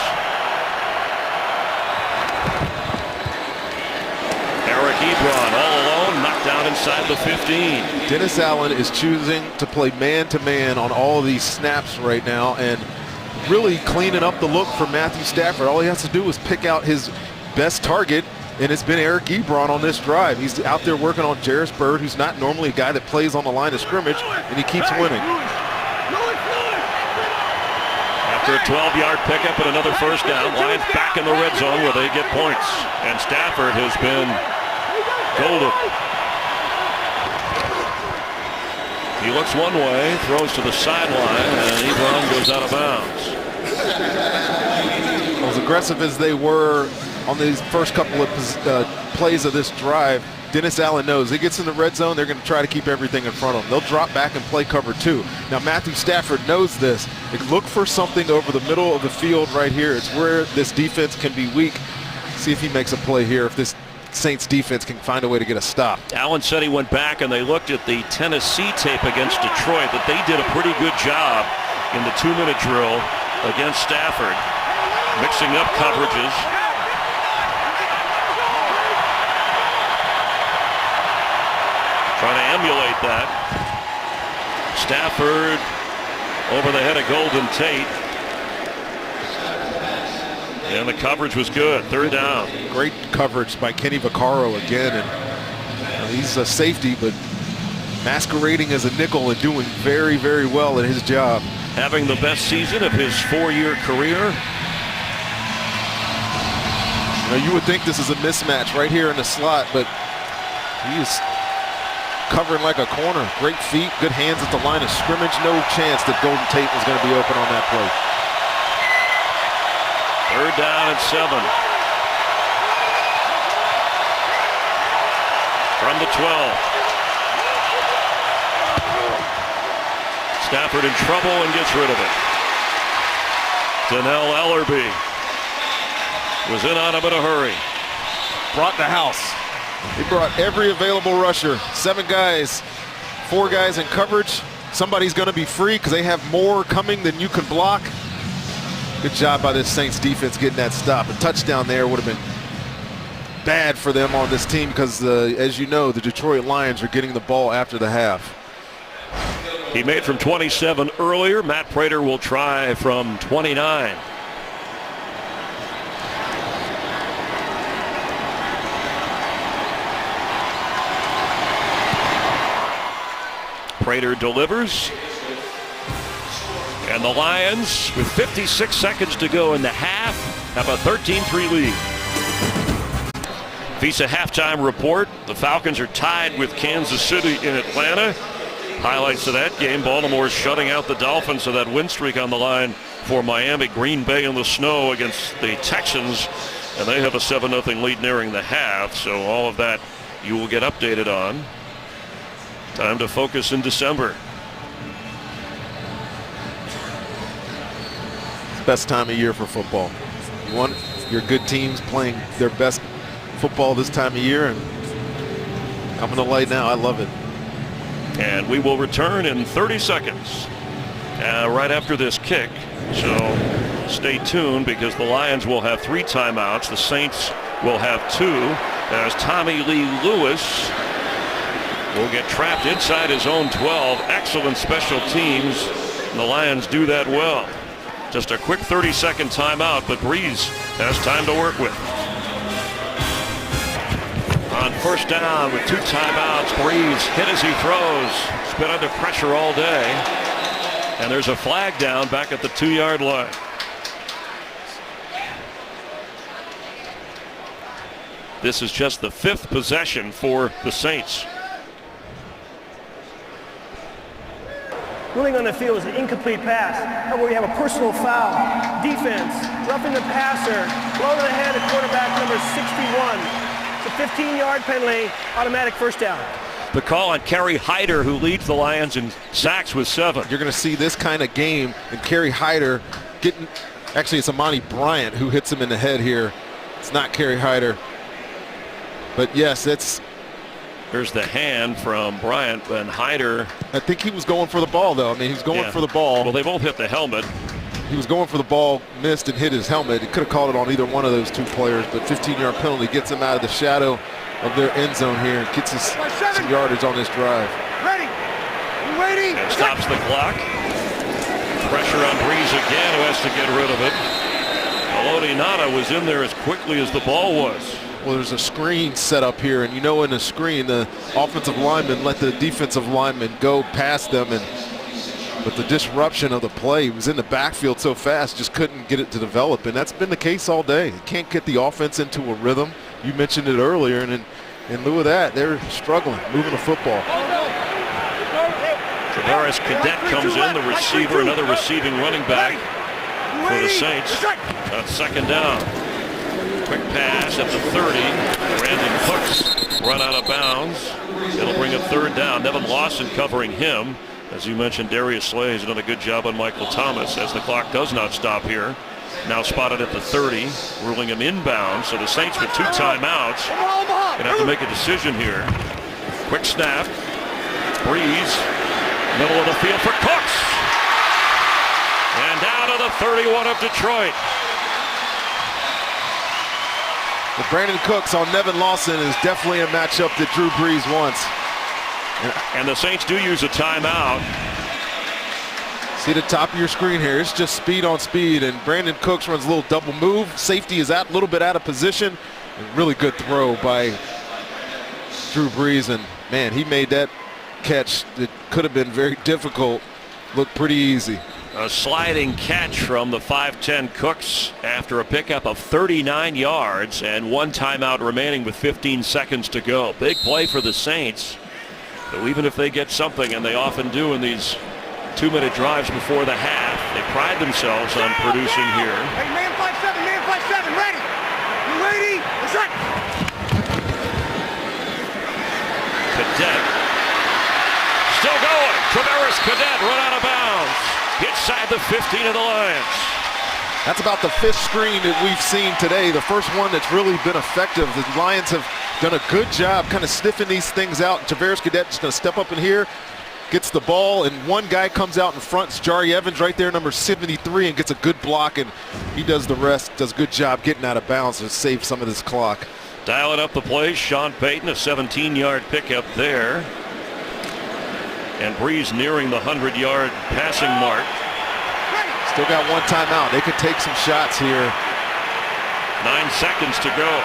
Eric Ebron all alone, knocked down inside the 15. Dennis Allen is choosing to play man-to-man on all of these snaps right now, and really cleaning up the look for Matthew Stafford. All he has to do is pick out his best target, and it's been Eric Ebron on this drive. He's out there working on Jairus Byrd, who's not normally a guy that plays on the line of scrimmage, and he keeps winning. After a 12-yard pickup and another first down, Lions back in the red zone where they get points. And Stafford has been golden. He looks one way, throws to the sideline, and Ebron goes out of bounds. As aggressive as they were on these first couple of plays of this drive, Dennis Allen knows he gets in the red zone, they're going to try to keep everything in front of them. They'll drop back and play cover 2. Now Matthew Stafford knows this. Look for something over the middle of the field right here. It's where this defense can be weak. See if he makes a play here, if this Saints defense can find a way to get a stop. Allen said he went back and they looked at the Tennessee tape against Detroit, that they did a pretty good job in the 2-minute drill against Stafford, mixing up coverages. Trying to emulate that. Stafford over the head of Golden Tate. And the coverage was good. 3rd down. Great coverage by Kenny Vaccaro again. And he's a safety, but masquerading as a nickel and doing very, very well at his job. Having the best season of his 4-year career. You would think this is a mismatch right here in the slot, but he is covering like a corner. Great feet, good hands at the line of scrimmage. No chance that Golden Tate was going to be open on that play. 3rd down and 7. From the 12. Stafford in trouble and gets rid of it. Donnell Ellerbe was in on him in a hurry. Brought the house. He brought every available rusher. 7 guys, 4 guys in coverage. Somebody's going to be free because they have more coming than you can block. Good job by this Saints defense getting that stop. A touchdown there would have been bad for them on this team because, as you know, the Detroit Lions are getting the ball after the half. He made from 27 earlier. Matt Prater will try from 29. Prater delivers. And the Lions, with 56 seconds to go in the half, have a 13-3 lead. Visa halftime report. The Falcons are tied with Kansas City in Atlanta. Highlights of that game: Baltimore shutting out the Dolphins, so that win streak on the line for Miami. Green Bay in the snow against the Texans, and they have a 7-0 lead nearing the half. So all of that you will get updated on. Time to focus in December. Best time of year for football. You want your good teams playing their best football this time of year, and coming to light now. I love it. And we will return in 30 seconds right after this kick. So stay tuned, because the Lions will have 3 timeouts. The Saints will have 2, as Tommy Lee Lewis will get trapped inside his own 12. Excellent special teams. And the Lions do that well. Just a quick 30-second timeout, but Breeze has time to work with. On 1st down with 2 timeouts, Breeze hit as he throws. He's been under pressure all day. And there's a flag down back at the 2-yard line. This is just the 5th possession for the Saints. Ruling on the field is an incomplete pass. However, we have a personal foul. Defense, roughing the passer, blow to the head of quarterback number 61. It's a 15-yard penalty, automatic 1st down. The call on Kerry Hyder, who leads the Lions in sacks with 7. You're going to see this kind of game, and Kerry Hyder getting, actually it's Amani Bryant who hits him in the head here. It's not Kerry Hyder. But yes, it's... There's the hand from Bryant, and Hyder. I think he was going for the ball, though. I mean, he was going for the ball. Well, they both hit the helmet. He was going for the ball, missed and hit his helmet. He could have called it on either one of those 2 players, but 15-yard penalty gets him out of the shadow of their end zone here and gets us some yardage on this drive. Ready? You waiting? And stops the clock. Pressure on Breeze again, who has to get rid of it. Haloti Ngata was in there as quickly as the ball was. Well, there's a screen set up here, and you know, in the screen, the offensive lineman let the defensive lineman go past them, but the disruption of the play, he was in the backfield so fast, just couldn't get it to develop, and that's been the case all day. You can't get the offense into a rhythm. You mentioned it earlier, and in lieu of that, they're struggling moving the football. Travaris Cadet comes in, the receiver, another receiving running back for the Saints. On 2nd down. Quick pass at the 30. Brandon Cooks run out of bounds. It'll bring a third down. Nevin Lawson covering him. As you mentioned, Darius Slay has done a good job on Michael Thomas as the clock does not stop here. Now spotted at the 30, ruling him inbound. So the Saints with 2 timeouts gonna have to make a decision here. Quick snap. Breeze, middle of the field for Cooks. And down to the 31 of Detroit. But Brandon Cooks on Nevin Lawson is definitely a matchup that Drew Brees wants. And the Saints do use a timeout. See the top of your screen here. It's just speed on speed, and Brandon Cooks runs a little double move. Safety is out, a little bit out of position. And really good throw by Drew Brees, and man, he made that catch that could have been very difficult look pretty easy. A sliding catch from the 5'10 Cooks after a pickup of 39 yards and 1 timeout remaining with 15 seconds to go. Big play for the Saints. So even if they get something, and they often do in these 2-minute drives before the half, they pride themselves on producing here. Hey, man 5-7, ready. You ready? That's right. Cadet. Still going. Travaris Cadet run out of bounds. Inside the 15 of the Lions. That's about the 5th screen that we've seen today. The first one that's really been effective. The Lions have done a good job kind of sniffing these things out. Travaris Cadet is going to step up in here, gets the ball, and one guy comes out in front. It's Jari Evans right there, number 73, and gets a good block, and he does the rest. Does a good job getting out of bounds to save some of this clock. Dialing up the plays, Sean Payton, a 17-yard pickup there. And Breeze nearing the 100-yard passing mark. Still got 1 timeout. They could take some shots here. 9 seconds to go.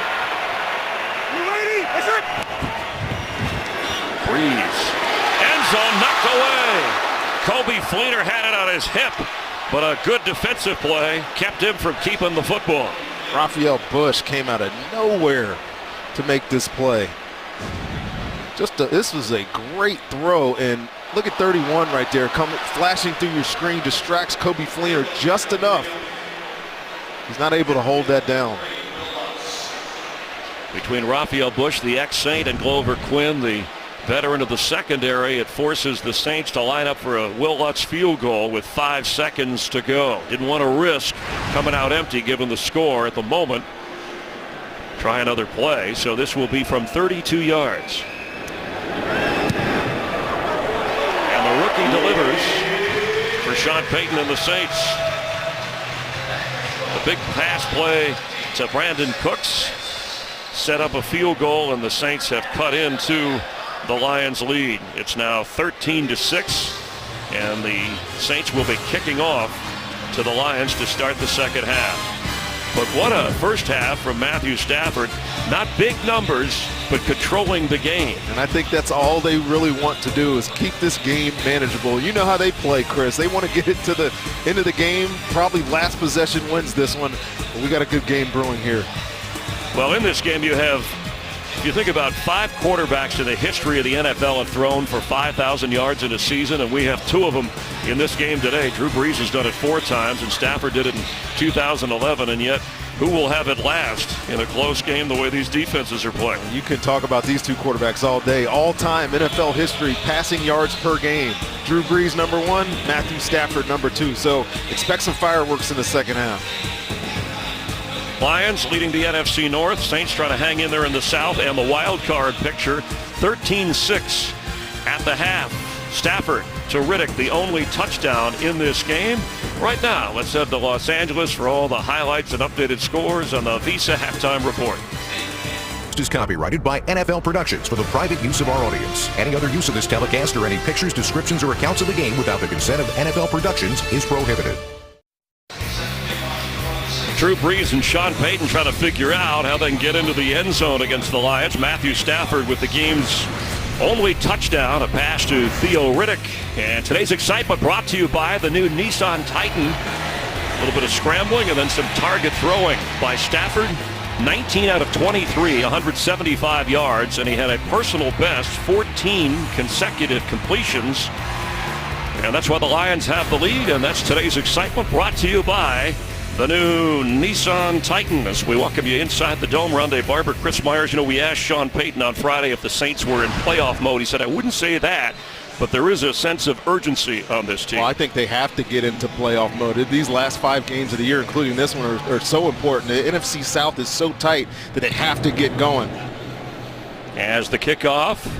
You ready? That's right. Breeze. End zone knocked away. Kobe Fleener had it on his hip, but a good defensive play kept him from keeping the football. Raphael Bush came out of nowhere to make this play. This was a great throw, and look at 31 right there, flashing through your screen, distracts Kobe Fleener just enough. He's not able to hold that down. Between Raphael Bush, the ex-Saint, and Glover Quinn, the veteran of the secondary, it forces the Saints to line up for a Will Lutz field goal with 5 seconds to go. Didn't want to risk coming out empty given the score at the moment. Try another play, so this will be from 32 yards. And the rookie delivers for Sean Payton and the Saints. A big pass play to Brandon Cooks set up a field goal, and the Saints have cut into the Lions lead. It's now 13-6, and the Saints will be kicking off to the Lions to start the second half. But what a first half from Matthew Stafford. Not big numbers, but controlling the game. And I think that's all they really want to do is keep this game manageable. You know how they play, Chris. They want to get it to the end of the game. Probably last possession wins this one. But we got a good game brewing here. Well, in this game you have, if you think about 5 quarterbacks in the history of the NFL have thrown for 5,000 yards in a season, and we have 2 of them in this game today. Drew Brees has done it 4 times, and Stafford did it in 2011, and yet who will have it last in a close game the way these defenses are playing? You can talk about these 2 quarterbacks all day. All-time NFL history passing yards per game. Drew Brees number 1, Matthew Stafford number 2. So expect some fireworks in the second half. Lions leading the NFC North. Saints trying to hang in there in the South, and the wild card picture 13-6 at the half. Stafford to Riddick, the only touchdown in this game. Right now, let's head to Los Angeles for all the highlights and updated scores on the Visa Halftime Report. Is copyrighted by NFL Productions for the private use of our audience. Any other use of this telecast or any pictures, descriptions, or accounts of the game without the consent of NFL Productions is prohibited. Drew Brees and Sean Payton trying to figure out how they can get into the end zone against the Lions. Matthew Stafford with the game's only touchdown, a pass to Theo Riddick. And today's excitement brought to you by the new Nissan Titan. A little bit of scrambling and then some target throwing by Stafford. 19 out of 23, 175 yards, and he had a personal best 14 consecutive completions. And that's why the Lions have the lead, and that's today's excitement brought to you by The new Nissan Titan, as we welcome you inside the Dome. Rondé Barber, Chris Myers. You know, we asked Sean Payton on Friday if the Saints were in playoff mode. He said, I wouldn't say that, but there is a sense of urgency on this team. Well, I think they have to get into playoff mode. These last 5 games of the year, including this one, are so important. The NFC South is so tight that they have to get going. As the kickoff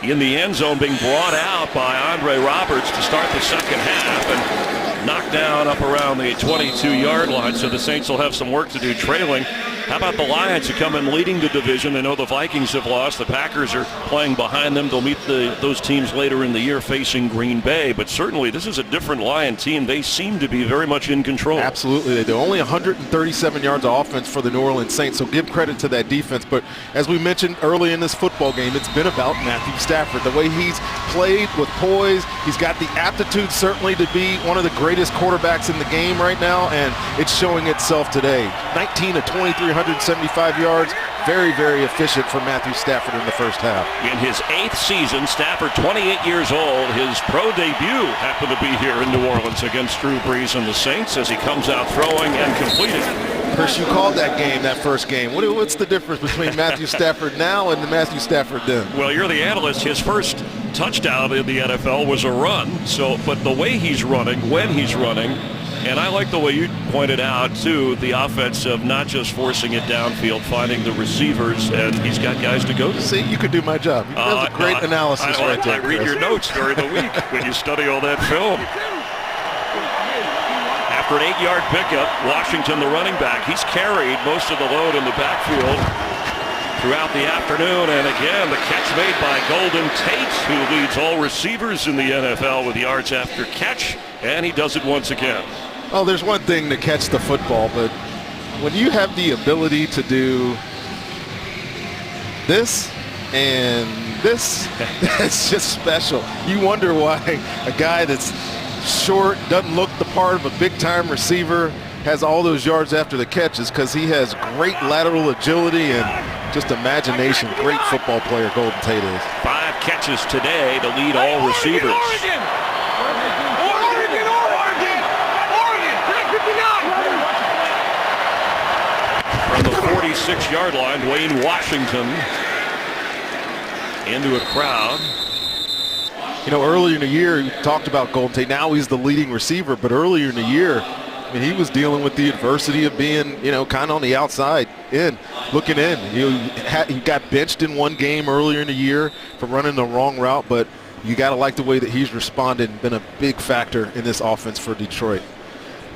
in the end zone being brought out by Andre Roberts to start the second half and knocked down up around the 22-yard line, so the Saints will have some work to do trailing. How about the Lions who come in leading the division? They know the Vikings have lost. The Packers are playing behind them. They'll meet those teams later in the year facing Green Bay, but certainly this is a different Lion team. They seem to be very much in control. Absolutely. They do. Only 137 yards of offense for the New Orleans Saints, so give credit to that defense. But as we mentioned early in this football game, it's been about Matthew Stafford. The way he's played with poise, he's got the aptitude certainly to be one of the greatest quarterbacks in the game right now, and it's showing itself today. 19 to 23, 175 yards. Very, very efficient for Matthew Stafford in the first half. In his 8th season, Stafford, 28 years old, his pro debut happened to be here in New Orleans against Drew Brees and the Saints as he comes out throwing and completing. Chris, you called that game, that first game. What's the difference between Matthew Stafford now and the Matthew Stafford then? Well, you're the analyst. His first touchdown in the NFL was a run. But the way he's running, when he's running, and I like the way you pointed out, too, the offense of not just forcing it downfield, finding the receivers, and he's got guys to go to. See, you could do my job. That's a great analysis right there, I read your notes during the week when you study all that film. After an 8-yard pickup, Washington, the running back, he's carried most of the load in the backfield throughout the afternoon. And again, the catch made by Golden Tate, who leads all receivers in the NFL with yards after catch, and he does it once again. Oh, there's one thing to catch the football, but when you have the ability to do this and this, it's just special. You wonder why a guy that's short, doesn't look the part of a big-time receiver, has all those yards after the catches, because he has great lateral agility and just imagination. Great football player Golden Tate is. 5 catches today to lead all receivers. From the 46-yard line, Dwayne Washington into a crowd. You know, earlier in the year, you talked about Golden Tate. Now he's the leading receiver, but earlier in the year, I mean, he was dealing with the adversity of being, you know, kind of on the outside looking in. He got benched in one game earlier in the year for running the wrong route, but you got to like the way that he's responded and been a big factor in this offense for Detroit.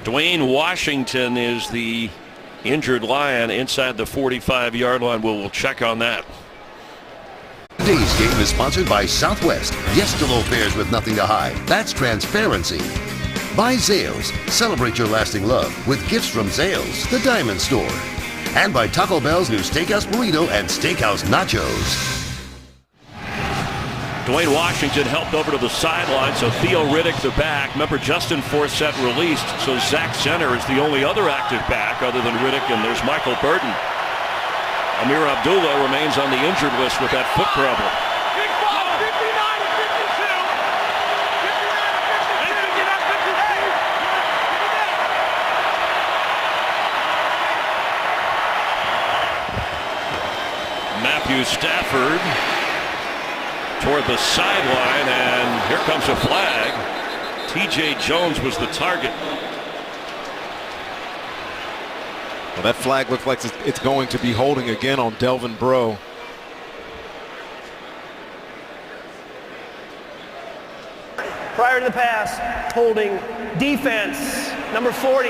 Dwayne Washington is the injured Lion inside the 45-yard line. We'll check on that. Today's game is sponsored by Southwest. Yes to low fares with nothing to hide. That's transparency. By Zales. Celebrate your lasting love with gifts from Zales, the Diamond Store. And by Taco Bell's new Steakhouse Burrito and Steakhouse Nachos. Dwayne Washington helped over to the sideline, so Theo Riddick the back. Remember, Justin Forsett released, so Zach Zenner is the only other active back other than Riddick, and there's Michael Burton. Amir Abdullah remains on the injured list with that foot problem. Matthew Stafford toward the sideline, and here comes a flag. TJ Jones was the target. Well, that flag looks like it's going to be holding again on Delvin Breaux. Prior to the pass, holding defense, number 40.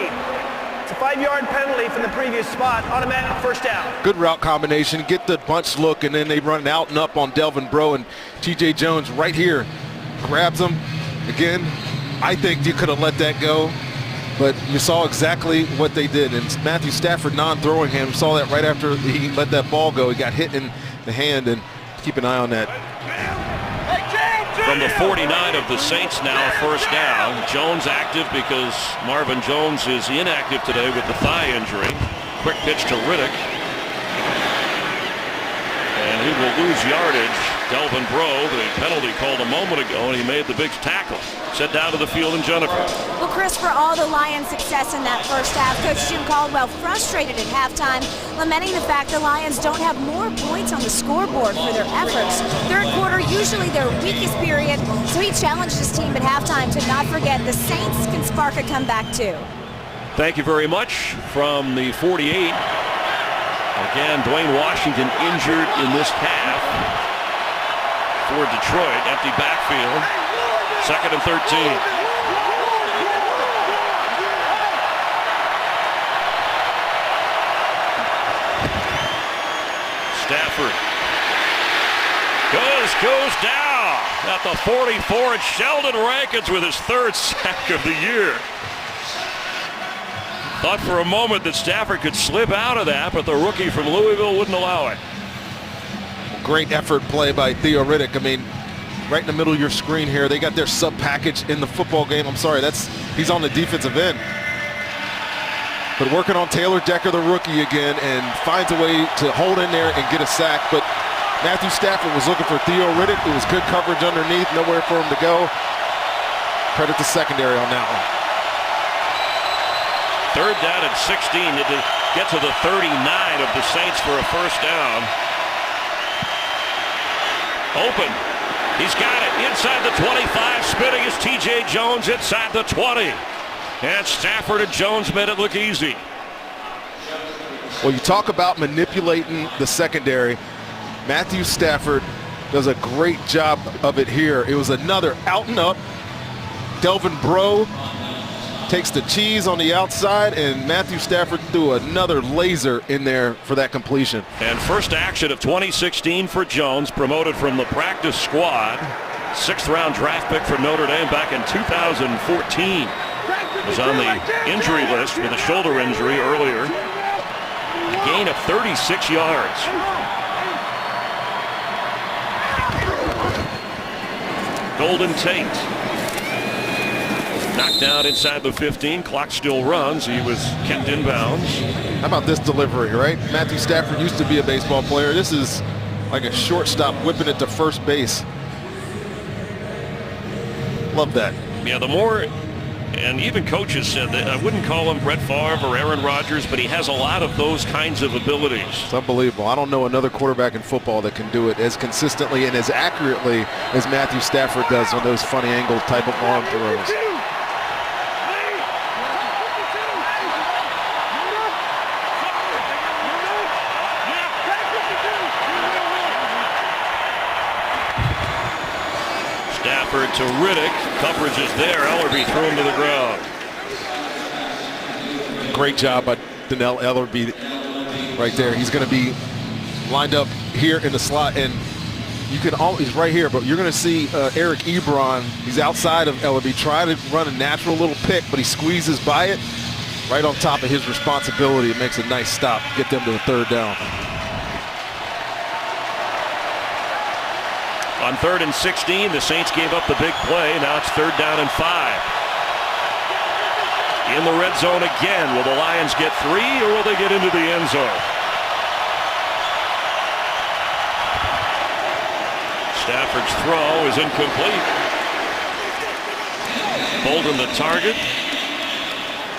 It's a 5-yard penalty from the previous spot, automatic first down. Good route combination, get the bunch look, and then they run out and up on Delvin Breaux, and TJ Jones right here grabs him. Again, I think you could have let that go, but you saw exactly what they did. And Matthew Stafford non-throwing him, saw that right after he let that ball go. He got hit in the hand, and keep an eye on that. From the 49 of the Saints now, first down. Jones active because Marvin Jones is inactive today with the thigh injury. Quick pitch to Riddick. And He will lose yardage. Delvin Breaux, the penalty called a moment ago, and he made the big tackle. Set down to the field, and Jennifer. Well, Chris, for all the Lions' success in that first half, Coach Jim Caldwell frustrated at halftime, lamenting the fact the Lions don't have more points on the scoreboard for their efforts. Third quarter, usually their weakest period, so he challenged his team at halftime to not forget the Saints can spark a comeback too. Thank you very much from the 48. Again, Dwayne Washington injured in this half for Detroit. Empty backfield. 2nd and 13. Stafford goes down at the 44. And Sheldon Rankins with his 3rd sack of the year. Thought for a moment that Stafford could slip out of that, but the rookie from Louisville wouldn't allow it. Great effort play by Theo Riddick. I mean, right in the middle of your screen here, they got their sub package in the football game. I'm sorry, he's on the defensive end. But working on Taylor Decker, the rookie again, and finds a way to hold in there and get a sack. But Matthew Stafford was looking for Theo Riddick. It was good coverage underneath, nowhere for him to go. Credit the secondary on that one. 3rd down and 16 to get to the 39 of the Saints for a first down. Open. He's got it inside the 25. Spinning is T.J. Jones inside the 20. And Stafford and Jones made it look easy. Well, you talk about manipulating the secondary. Matthew Stafford does a great job of it here. It was another out and up. Delvin Breaux takes the cheese on the outside, and Matthew Stafford threw another laser in there for that completion. And first action of 2016 for Jones, promoted from the practice squad. 6th round draft pick from Notre Dame back in 2014. Was on the injury list with a shoulder injury earlier. A gain of 36 yards. Golden Tate. Knocked down inside the 15. Clock still runs. He was kept in bounds. How about this delivery, right? Matthew Stafford used to be a baseball player. This is like a shortstop whipping it to first base. Love that. Yeah, the more, and even coaches said that I wouldn't call him Brett Favre or Aaron Rodgers, but he has a lot of those kinds of abilities. It's unbelievable. I don't know another quarterback in football that can do it as consistently and as accurately as Matthew Stafford does on those funny angle type of arm throws. To Riddick. Coverage is there. Ellerbe threw him to the ground. Great job by Dannell Ellerbe right there. He's going to be lined up here in the slot, and you can always right here, but you're going to see Eric Ebron. He's outside of Ellerbe, try to run a natural little pick, but he squeezes by it right on top of his responsibility. It makes a nice stop, get them to the 3rd down. On 3rd and 16, the Saints gave up the big play. Now it's 3rd down and 5. In the red zone again. Will the Lions get 3 or will they get into the end zone? Stafford's throw is incomplete. Bolden the target.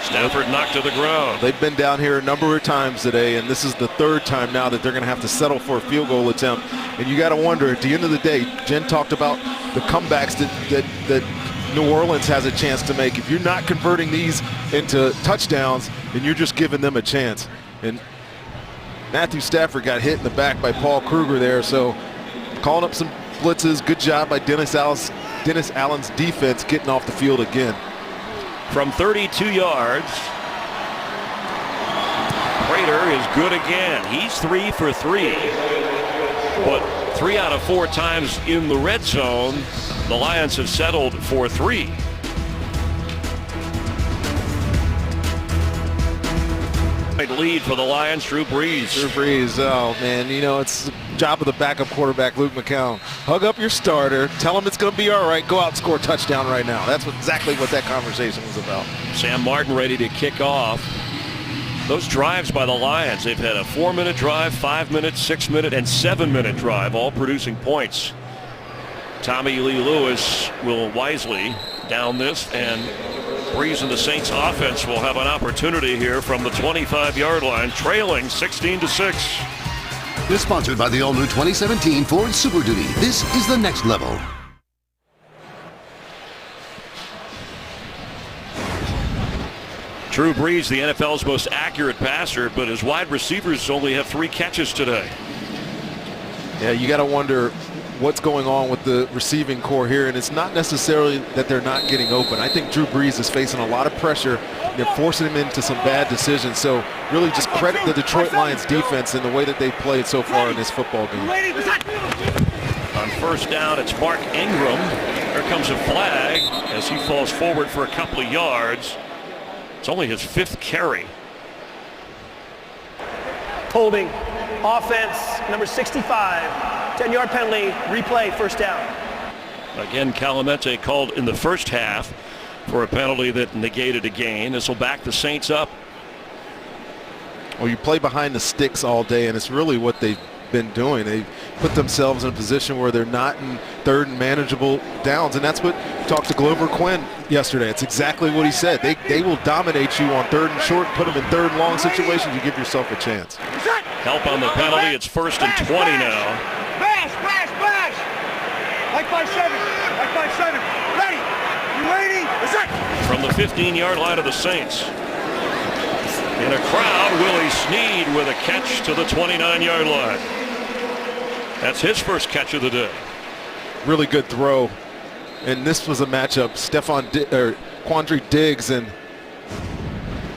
Stafford knocked to the ground. They've been down here a number of times today, and this is the 3rd time now that they're going to have to settle for a field goal attempt. And you got to wonder, at the end of the day, Jen talked about the comebacks that New Orleans has a chance to make. If you're not converting these into touchdowns, then you're just giving them a chance. And Matthew Stafford got hit in the back by Paul Kruger there, so calling up some blitzes. Good job by Dennis Allen's defense getting off the field again. From 32 yards, Prater is good again. He's 3 for 3. But 3 out of 4 times in the red zone, the Lions have settled for 3. Lead for the Lions, Drew Brees. Drew Brees, oh man, you know, it's the job of the backup quarterback, Luke McCown. Hug up your starter, tell him it's going to be all right, go out and score a touchdown right now. That's exactly what that conversation was about. Sam Martin ready to kick off. Those drives by the Lions, they've had a 4-minute drive, 5-minute, 6-minute, and 7-minute drive, all producing points. Tommy Lee Lewis will wisely down this, and Breeze and the Saints offense will have an opportunity here from the 25-yard line, trailing 16-6. Is sponsored by the all-new 2017 Ford Super Duty. This is the next level. Drew Brees, the NFL's most accurate passer, but his wide receivers only have 3 catches today. Yeah, you got to wonder what's going on with the receiving core here, and it's not necessarily that they're not getting open. I think Drew Brees is facing a lot of pressure. They're forcing him into some bad decisions. So really just credit the Detroit Lions defense in the way that they've played so far in this football game. On first down, it's Mark Ingram. Here comes a flag as he falls forward for a couple of yards. It's only his 5th carry. Holding. Offense, number 65. 10-yard penalty, replay, first down. Again, Calamente called in the first half for a penalty that negated a gain. This will back the Saints up. Well, you play behind the sticks all day, and it's really what they've been doing. They put themselves in a position where they're not in third and manageable downs, and that's what talked to Glover Quinn yesterday. It's exactly what he said. They will dominate you on third and short, put them in third and long situations. You give yourself a chance. Help on the penalty. It's 1st and 20 now. Bash, bash, bash. Like by 7. Like by 7. Ready. You waiting? From the 15-yard line of the Saints. In a crowd, Willie Snead with a catch to the 29-yard line. That's his first catch of the day. Really good throw. And this was a matchup. Quandre Diggs and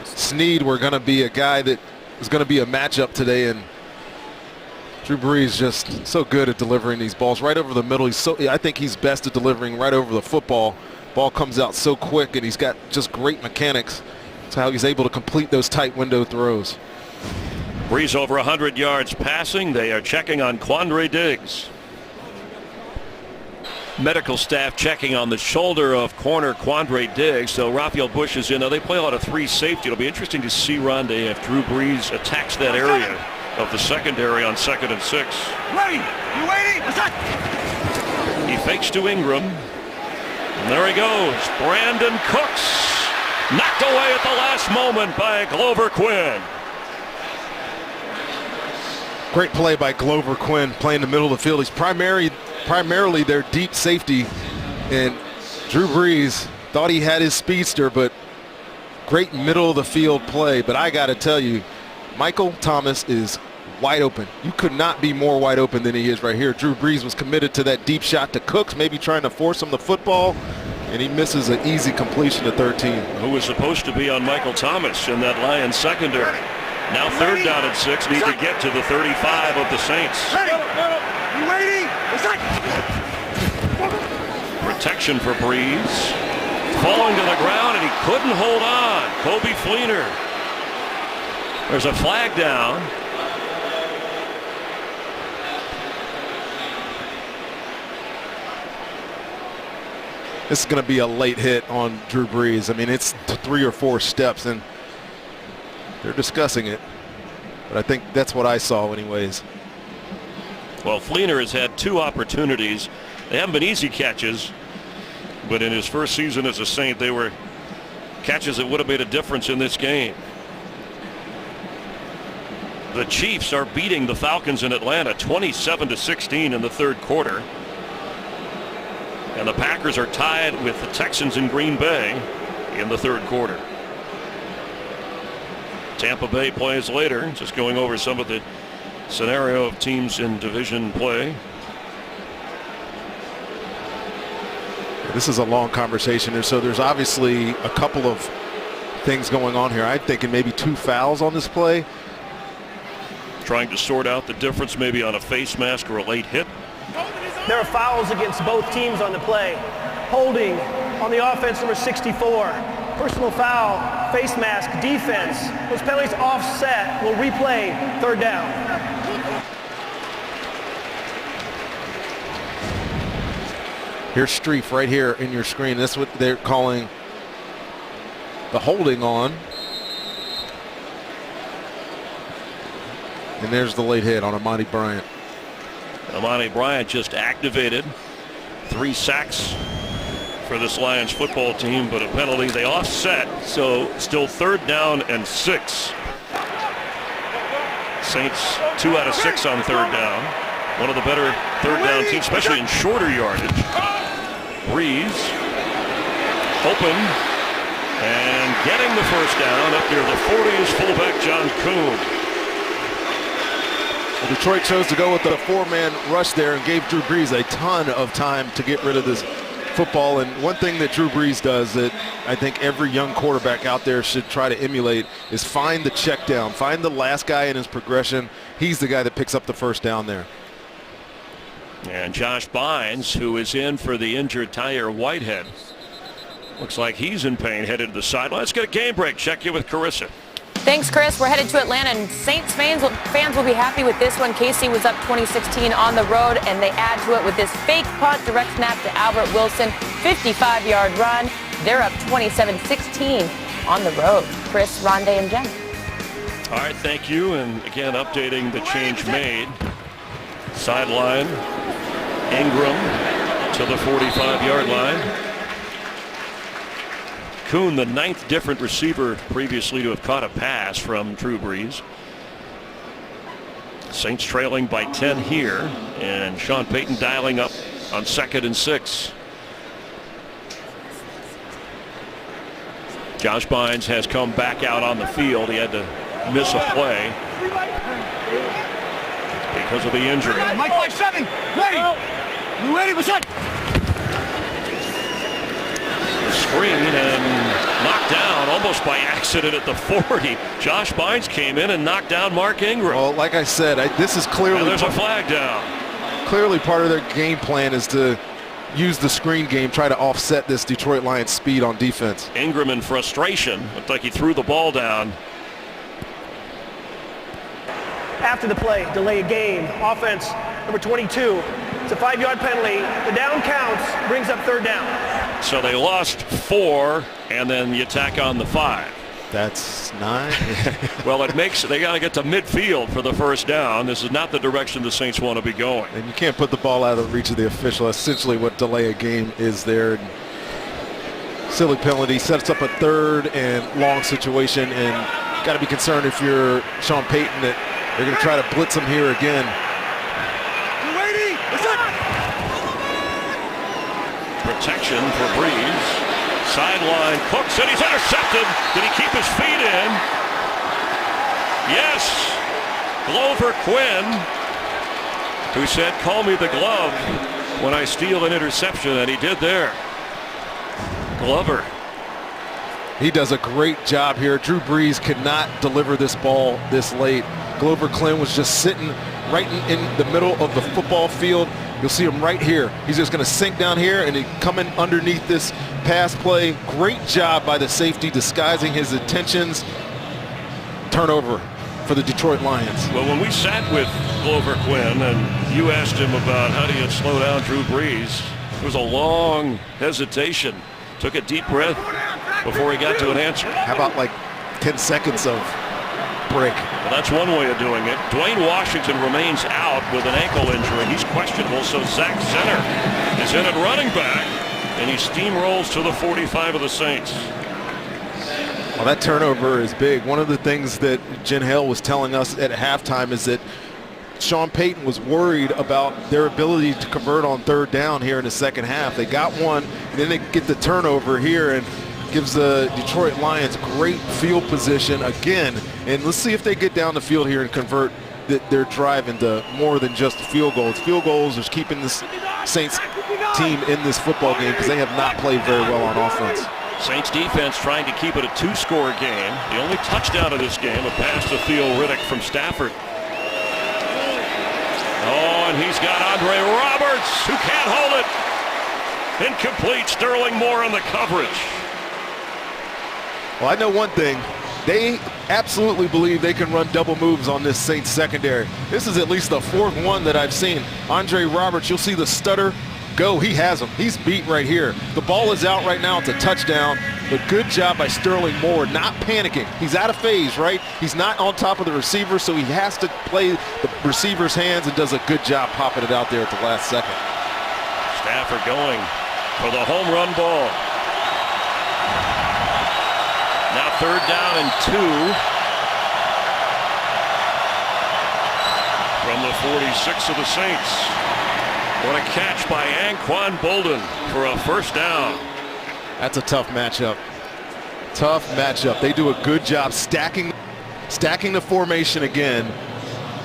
Snead were going to be a guy that was going to be a matchup today, and Drew Brees just so good at delivering these balls right over the middle. I think he's best at delivering right over the football. Ball comes out so quick, and he's got just great mechanics. That's how he's able to complete those tight window throws. Brees over 100 yards passing. They are checking on Quandre Diggs. Medical staff checking on the shoulder of corner Quandre Diggs. So Raphael Bush is in. Now they play a lot of 3 safety. It'll be interesting to see, Rondé, if Drew Brees attacks that area of the secondary on 2nd and 6. Ready. You waiting? He fakes to Ingram. And there he goes. Brandon Cooks. Knocked away at the last moment by Glover Quinn. Great play by Glover Quinn, playing the middle of the field. He's primarily their deep safety, and Drew Brees thought he had his speedster, but great middle of the field play. But I got to tell you, Michael Thomas is wide open. You could not be more wide open than he is right here. Drew Brees was committed to that deep shot to Cooks, maybe trying to force him the football, and he misses an easy completion to 13. Who was supposed to be on Michael Thomas in that Lions secondary. Now 3rd down and 6, need to get to the 35 of the Saints. You waiting? Protection for Brees. Falling to the ground, and he couldn't hold on. Kobe Fleener. There's a flag down. This is going to be a late hit on Drew Brees. I mean, it's 3 or 4 steps, and they're discussing it. But I think that's what I saw anyways. Well, Fleener has had 2 opportunities. They haven't been easy catches, but in his first season as a Saint, they were catches that would have made a difference in this game. The Chiefs are beating the Falcons in Atlanta 27-16 in the 3rd quarter. And the Packers are tied with the Texans in Green Bay in the 3rd quarter. Tampa Bay plays later, just going over some of the scenario of teams in division play. This is a long conversation here, so there's obviously a couple of things going on here. I'm thinking maybe 2 fouls on this play. Trying to sort out the difference maybe on a face mask or a late hit. There are fouls against both teams on the play. Holding on the offense, number 64. Personal foul, face mask, defense. Those penalties offset. Will replay, 3rd down. Here's Streif right here in your screen. That's what they're calling the holding on. And there's the late hit on Amani Bryant. Amani Bryant just activated. 3 sacks for this Lions football team, but a penalty. They offset, so still 3rd down and 6. Saints 2 out of 6 on 3rd down. One of the better 3rd down teams, especially in shorter yardage. Breeze open and getting the first down up near the 40 is fullback John Kuhn. Well, Detroit chose to go with the 4-man rush there and gave Drew Brees a ton of time to get rid of this football. And one thing that Drew Brees does that I think every young quarterback out there should try to emulate is find the check down, find the last guy in his progression. He's the guy that picks up the first down there. And Josh Bynes, who is in for the injured Tyre Whitehead. Looks like he's in pain, headed to the sideline. Let's get a game break. Check you with Carissa. Thanks, Chris. We're headed to Atlanta, and Saints fans will be happy with this one. KC was up 2016 on the road, and they add to it with this fake punt, direct snap to Albert Wilson, 55-yard run. They're up 27-16 on the road. Chris, Rondé, and Jen. All right, thank you. And again, updating the change made. Sideline, Ingram to the 45-yard line. Kuhn, the 9th different receiver previously to have caught a pass from Drew Brees. Saints trailing by 10 here, and Sean Payton dialing up on 2nd and 6. Josh Bynes has come back out on the field. He had to miss a play because of the injury. Mike 5-7, ready. You ready? What's up? Screen and knocked down almost by accident at the 40. Josh Bynes came in and knocked down Mark Ingram. Well, like I said, this is clearly... And there's a flag down. Clearly part of their game plan is to use the screen game, try to offset this Detroit Lions speed on defense. Ingram in frustration. Looked like he threw the ball down. After the play, delay a game. Offense, number 22. It's a 5-yard penalty. The down counts, brings up 3rd down. So they lost 4, and then the attack on the 5. That's 9. Well, it makes they got to get to midfield for the first down. This is not the direction the Saints want to be going. And you can't put the ball out of the reach of the official. That's essentially what delay a game is there. And silly penalty sets up a 3rd and long situation, and got to be concerned if you're Sean Payton that they're going to try to blitz him here again. Protection for Breeze. Sideline, Cooks, and he's intercepted. Did he keep his feet in? Yes. Glover Quinn, who said, "Call me the glove when I steal an interception," and he did there. Glover. He does a great job here. Drew Brees could not deliver this ball this late. Glover Quinn was just sitting right in the middle of the football field. You'll see him right here. He's just going to sink down here and he coming underneath this pass play. Great job by the safety disguising his intentions. Turnover for the Detroit Lions. Well, when we sat with Glover Quinn and you asked him about how do you slow down Drew Brees, there was a long hesitation. Took a deep breath before he got to an answer. How about like 10 seconds of break? Well, that's one way of doing it. Dwayne Washington remains out with an ankle injury. He's questionable, so Zach Zenner is in at running back, and he steamrolls to the 45 of the Saints. Well, that turnover is big. One of the things that Jen Hale was telling us at halftime is that Sean Payton was worried about their ability to convert on 3rd down here in the second half. They got one, and then they get the turnover here, and gives the Detroit Lions great field position again. And let's see if they get down the field here and convert their drive into more than just field goals. Field goals is keeping this Saints team in this football game because they have not played very well on offense. Saints defense trying to keep it a 2-score game. The only touchdown of this game, a pass to Theo Riddick from Stafford. Oh, and he's got Andre Roberts, who can't hold it. Incomplete. Sterling Moore on the coverage. Well, I know one thing. They absolutely believe they can run double moves on this Saints secondary. This is at least the 4th one that I've seen. Andre Roberts, you'll see the stutter go. He has him. He's beat right here. The ball is out right now. It's a touchdown. But good job by Sterling Moore, not panicking. He's out of phase, right? He's not on top of the receiver, so he has to play the receiver's hands and does a good job popping it out there at the last second. Stafford going for the home run ball. Now 3rd down and 2 from the 46 of the Saints. What a catch by Anquan Boldin for a 1st down. That's a tough matchup. Tough matchup. They do a good job stacking the formation again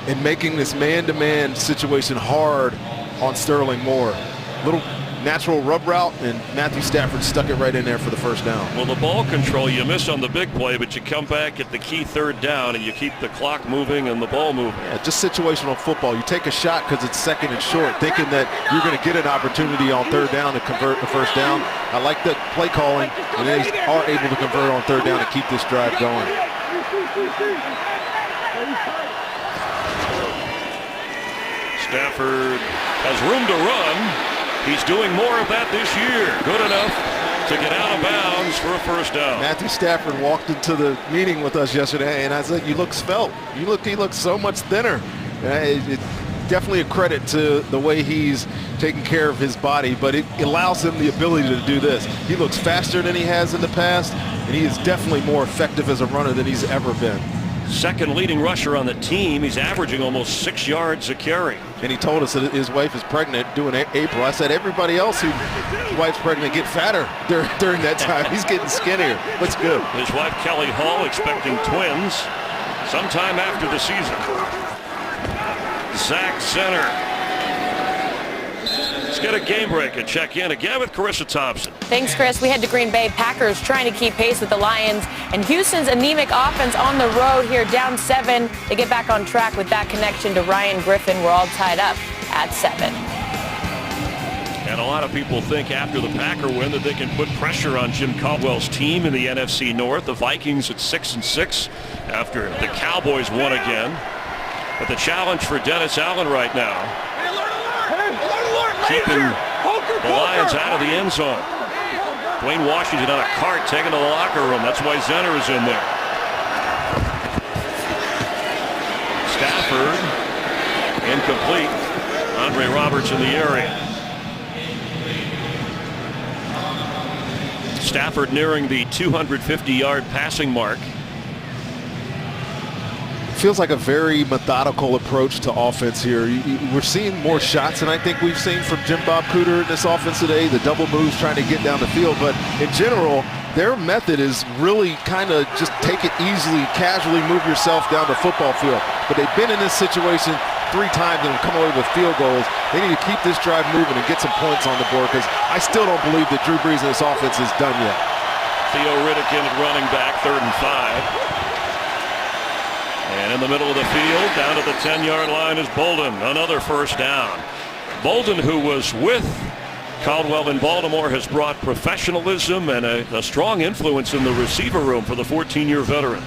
and making this man-to-man situation hard on Sterling Moore. Little natural rub route, and Matthew Stafford stuck it right in there for the 1st down. Well, the ball control, you miss on the big play, but you come back at the key 3rd down and you keep the clock moving and the ball moving. Yeah, just situational football. You take a shot because it's 2nd and short, thinking that you're going to get an opportunity on 3rd down to convert the 1st down. I like the play calling, and they are able to convert on 3rd down and keep this drive going. Stafford has room to run. He's doing more of that this year. Good enough to get out of bounds for a 1st down. Matthew Stafford walked into the meeting with us yesterday, and I said, "You look svelte. He looks so much thinner." It's definitely a credit to the way he's taking care of his body, but it allows him the ability to do this. He looks faster than he has in the past, and he is definitely more effective as a runner than he's ever been. 2nd leading rusher on the team. He's averaging almost 6 yards a carry. And he told us that his wife is pregnant doing April. I said, everybody else whose wife's pregnant get fatter during that time. He's getting skinnier. Looks good. His wife, Kelly Hall, expecting twins sometime after the season. Zach Center. Let's get a game break and check in again with Carissa Thompson. Thanks, Chris. We head to Green Bay. Packers trying to keep pace with the Lions. And Houston's anemic offense on the road here, down 7. They get back on track with that connection to Ryan Griffin. We're all tied up at 7. And a lot of people think after the Packer win that they can put pressure on Jim Caldwell's team in the NFC North. The Vikings at 6-6 after the Cowboys won again. But the challenge for Dennis Allen right now, keeping the Lions out of the end zone. Dwayne Washington on a cart taken to the locker room. That's why Zenner is in there. Stafford incomplete. Andre Roberts in the area. Stafford nearing the 250-yard passing mark. Feels like a very methodical approach to offense here. We're seeing more shots than I think we've seen from Jim Bob Cooter in this offense today. The double moves trying to get down the field, but in general, their method is really kind of just take it easily, casually move yourself down the football field. But they've been in this situation 3 times and come away with field goals. They need to keep this drive moving and get some points on the board, because I still don't believe that Drew Brees and this offense is done yet. Theo Riddick in at running back, 3rd and 5. And in the middle of the field, down to the 10-yard line is Bolden. Another 1st down. Bolden, who was with Caldwell in Baltimore, has brought professionalism and a strong influence in the receiver room for the 14-year veteran.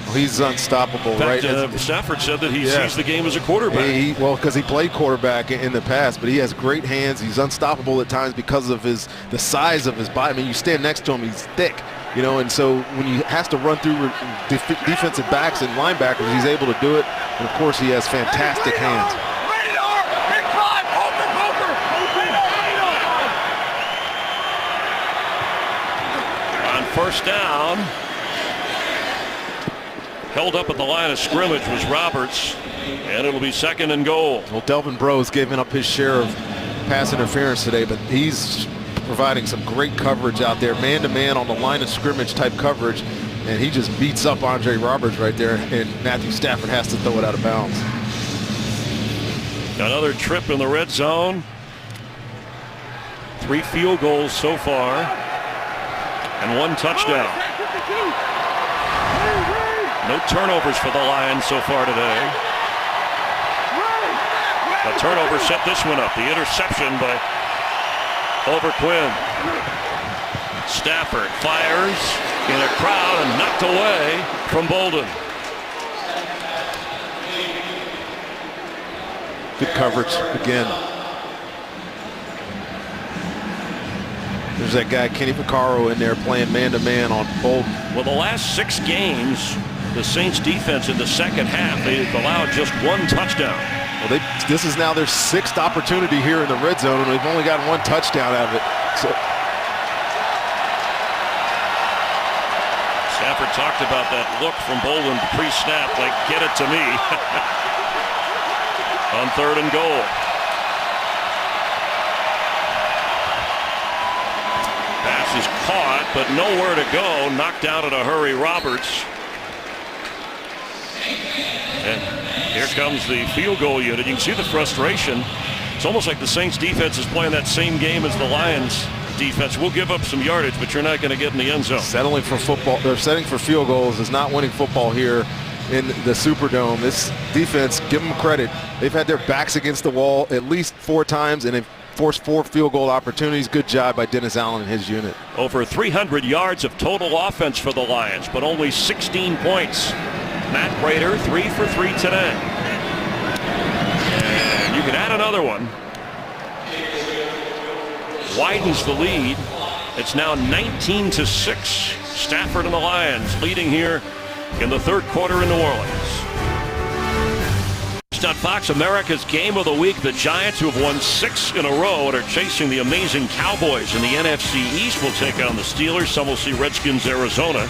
Well, he's unstoppable, in fact, right? Stafford said that he sees the game as a quarterback. Well, because he played quarterback in the past, but he has great hands. He's unstoppable at times because of the size of his body. I mean, you stand next to him, he's thick. You know, and so when he has to run through defensive backs and linebackers, he's able to do it. And of course, he has fantastic hands. On 1st down, held up at the line of scrimmage was Roberts, and it'll be 2nd and goal. Well, Delvin Breaux's giving up his share of pass interference today, but he's providing some great coverage out there, man-to-man on the line of scrimmage type coverage, and he just beats up Andre Roberts right there, and Matthew Stafford has to throw it out of bounds. Another trip in the red zone. 3 field goals so far, and 1 touchdown. No turnovers for the Lions so far today. A turnover set this one up. The interception by Overquinn. Stafford fires in a crowd and knocked away from Bolden. Good coverage again. There's that guy, Kenny Vaccaro, in there playing man-to-man on Bolden. Well, the last 6 games, the Saints defense in the second half, they've allowed just 1 touchdown. Well, this is now their 6th opportunity here in the red zone, and they've only gotten 1 touchdown out of it. So Stafford talked about that look from Bolden pre-snap, like, get it to me. On 3rd and goal. Pass is caught, but nowhere to go. Knocked out in a hurry, Roberts. And here comes the field goal unit. You can see the frustration. It's almost like the Saints defense is playing that same game as the Lions defense. We'll give up some yardage, but you're not going to get in the end zone. Settling for football, they're setting for field goals is not winning football here in the Superdome. This defense, give them credit. They've had their backs against the wall at least 4 times, and they've forced 4 field goal opportunities. Good job by Dennis Allen and his unit. Over 300 yards of total offense for the Lions, but only 16 points. Matt Prater, 3 for 3 today. And you can add another one. Widens the lead. It's now 19-6. Stafford and the Lions leading here in the 3rd quarter in New Orleans. On Fox, America's Game of the Week, the Giants, who have won 6 in a row and are chasing the amazing Cowboys in the NFC East, will take on the Steelers. Some will see Redskins, Arizona.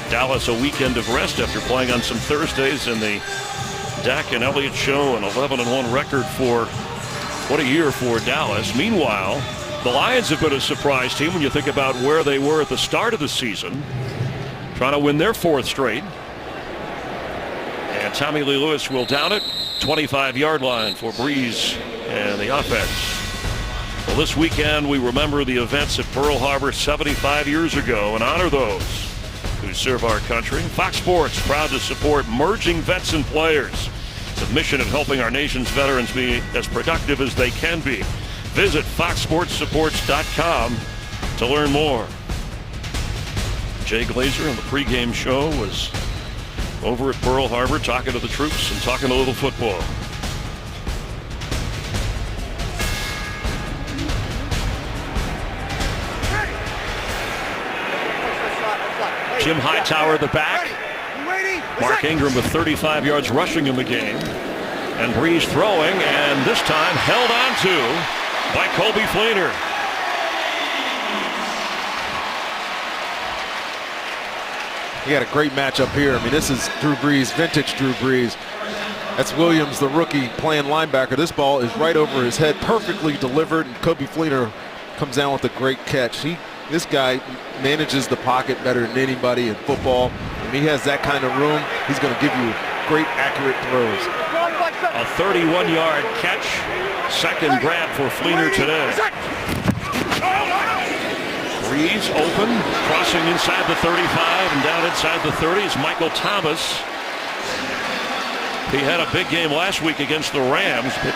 Dallas a weekend of rest after playing on some Thursdays in the Dak and Elliott show. An 11-1 record for what a year for Dallas. Meanwhile, the Lions have been a surprise team when you think about where they were at the start of the season, trying to win their 4th straight. And Tommy Lee Lewis will down it. 25-yard line for Breeze and the offense. Well, this weekend we remember the events at Pearl Harbor 75 years ago and honor those who serve our country. Fox Sports proud to support merging vets and players. The mission of helping our nation's veterans be as productive as they can be. Visit foxsportssupports.com to learn more. Jay Glazer on the pregame show was over at Pearl Harbor talking to the troops and talking a little football. Jim Hightower, the back. Mark Ingram with 35 yards rushing in the game. And Breeze throwing, and this time held on to by Coby Fleener. He had a great matchup here. I mean, this is Drew Brees, vintage Drew Brees. That's Williams, the rookie, playing linebacker. This ball is right over his head, perfectly delivered, and Coby Fleener comes down with a great catch. This guy manages the pocket better than anybody in football. When he has that kind of room, he's going to give you great, accurate throws. A 31-yard catch, 2nd grab for Fleener today. Breeze open, crossing inside the 35 and down inside the 30 is Michael Thomas. He had a big game last week against the Rams, but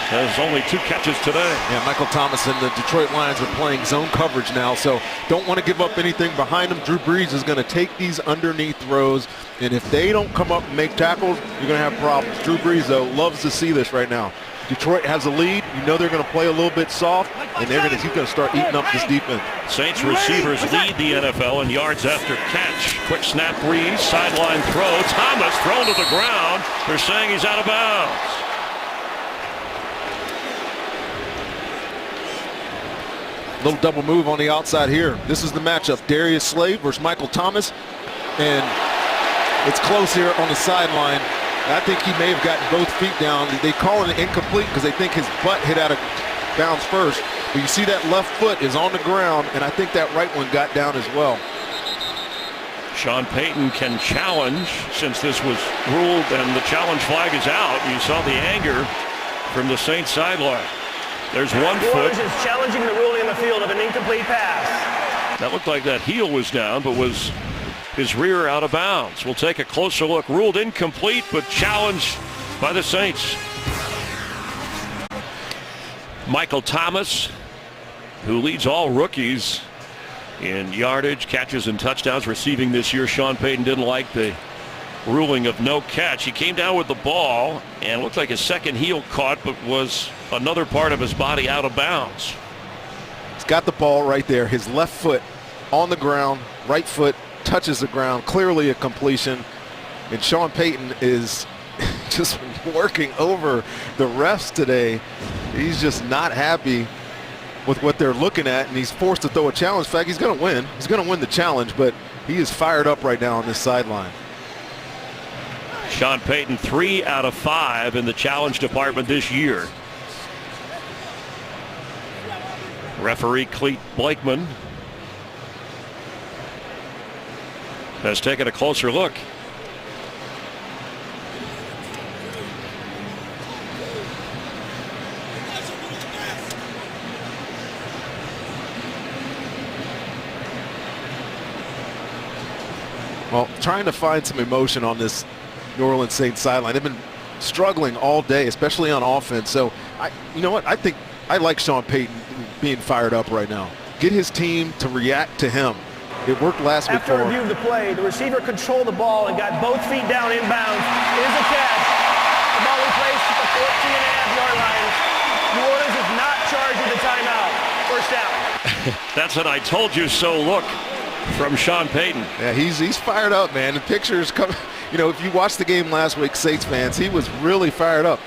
has only 2 catches today. Yeah, Michael Thomas and the Detroit Lions are playing zone coverage now, so don't want to give up anything behind them. Drew Brees is going to take these underneath throws, and if they don't come up and make tackles, you're going to have problems. Drew Brees, though, loves to see this right now. Detroit has a lead. You know they're going to play a little bit soft, and he's going to start eating up this defense. Saints receivers lead the NFL in yards after catch. Quick snap, Breeze, sideline throw. Thomas thrown to the ground. They're saying he's out of bounds. Little double move on the outside here. This is the matchup. Darius Slade versus Michael Thomas, and it's close here on the sideline. I think he may have gotten both feet down. They call it incomplete because they think his butt hit out of bounds first. But you see that left foot is on the ground, and I think that right one got down as well. Sean Payton can challenge since this was ruled and the challenge flag is out. You saw the anger from the Saints sideline. There's 1 foot. Is challenging the ruling in the field of an incomplete pass. That looked like that heel was down, but was his rear out of bounds. We'll take a closer look. Ruled incomplete, but challenged by the Saints. Michael Thomas, who leads all rookies in yardage, catches, and touchdowns receiving this year. Sean Payton didn't like the ruling of no catch. He came down with the ball and looked like his second heel caught, but was another part of his body out of bounds. got the ball right there. His left foot on the ground, right foot touches the ground, clearly a completion. And Sean Payton is just working over the refs today. He's just not happy with what they're looking at, and he's forced to throw a challenge. In fact, he's going to win. He's going to win the challenge, but he is fired up right now on this sideline. Sean Payton 3 out of 5 in the challenge department this year. Referee Clete Blakeman has taken a closer look. Well, trying to find some emotion on this New Orleans Saints sideline. They've been struggling all day, especially on offense. So, you know what? I think I like Sean Payton being fired up right now. Get his team to react to him. It worked last week for him. After review of the play, the receiver controlled the ball and got both feet down inbounds. Here's a catch. The ball replaced at the 14.5-yard line. New Orleans is not charged with a timeout. First down. That's an I told you so look from Sean Payton. Yeah, he's fired up, man. The pictures come. You know, if you watched the game last week, Saints fans, he was really fired up.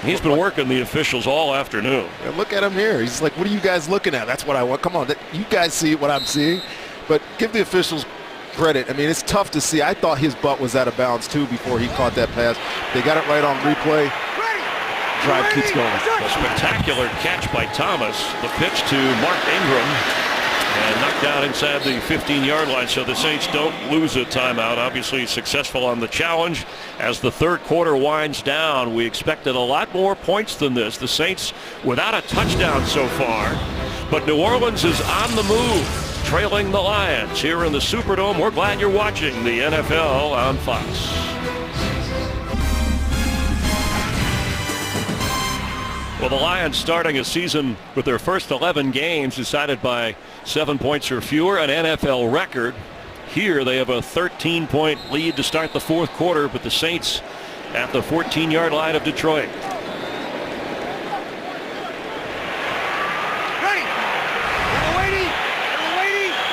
He's been working the officials all afternoon. Yeah, look at him here. He's like, what are you guys looking at? That's what I want. Come on, you guys see what I'm seeing. But give the officials credit. I mean, it's tough to see. I thought his butt was out of bounds, too, before he caught that pass. They got it right on replay. Drive keeps going. A spectacular catch by Thomas. The pitch to Mark Ingram. And knocked out inside the 15-yard line, so the Saints don't lose a timeout. Obviously successful on the challenge. As the third quarter winds down, we expected a lot more points than this. The Saints without a touchdown so far, but New Orleans is on the move, trailing the Lions here in the Superdome. We're glad you're watching the NFL on Fox. Well, the Lions starting a season with their first 11 games decided by 7 points or fewer, an NFL record. Here they have a 13-point lead to start the fourth quarter, but the Saints at the 14-yard line of Detroit. Ready. Little lady.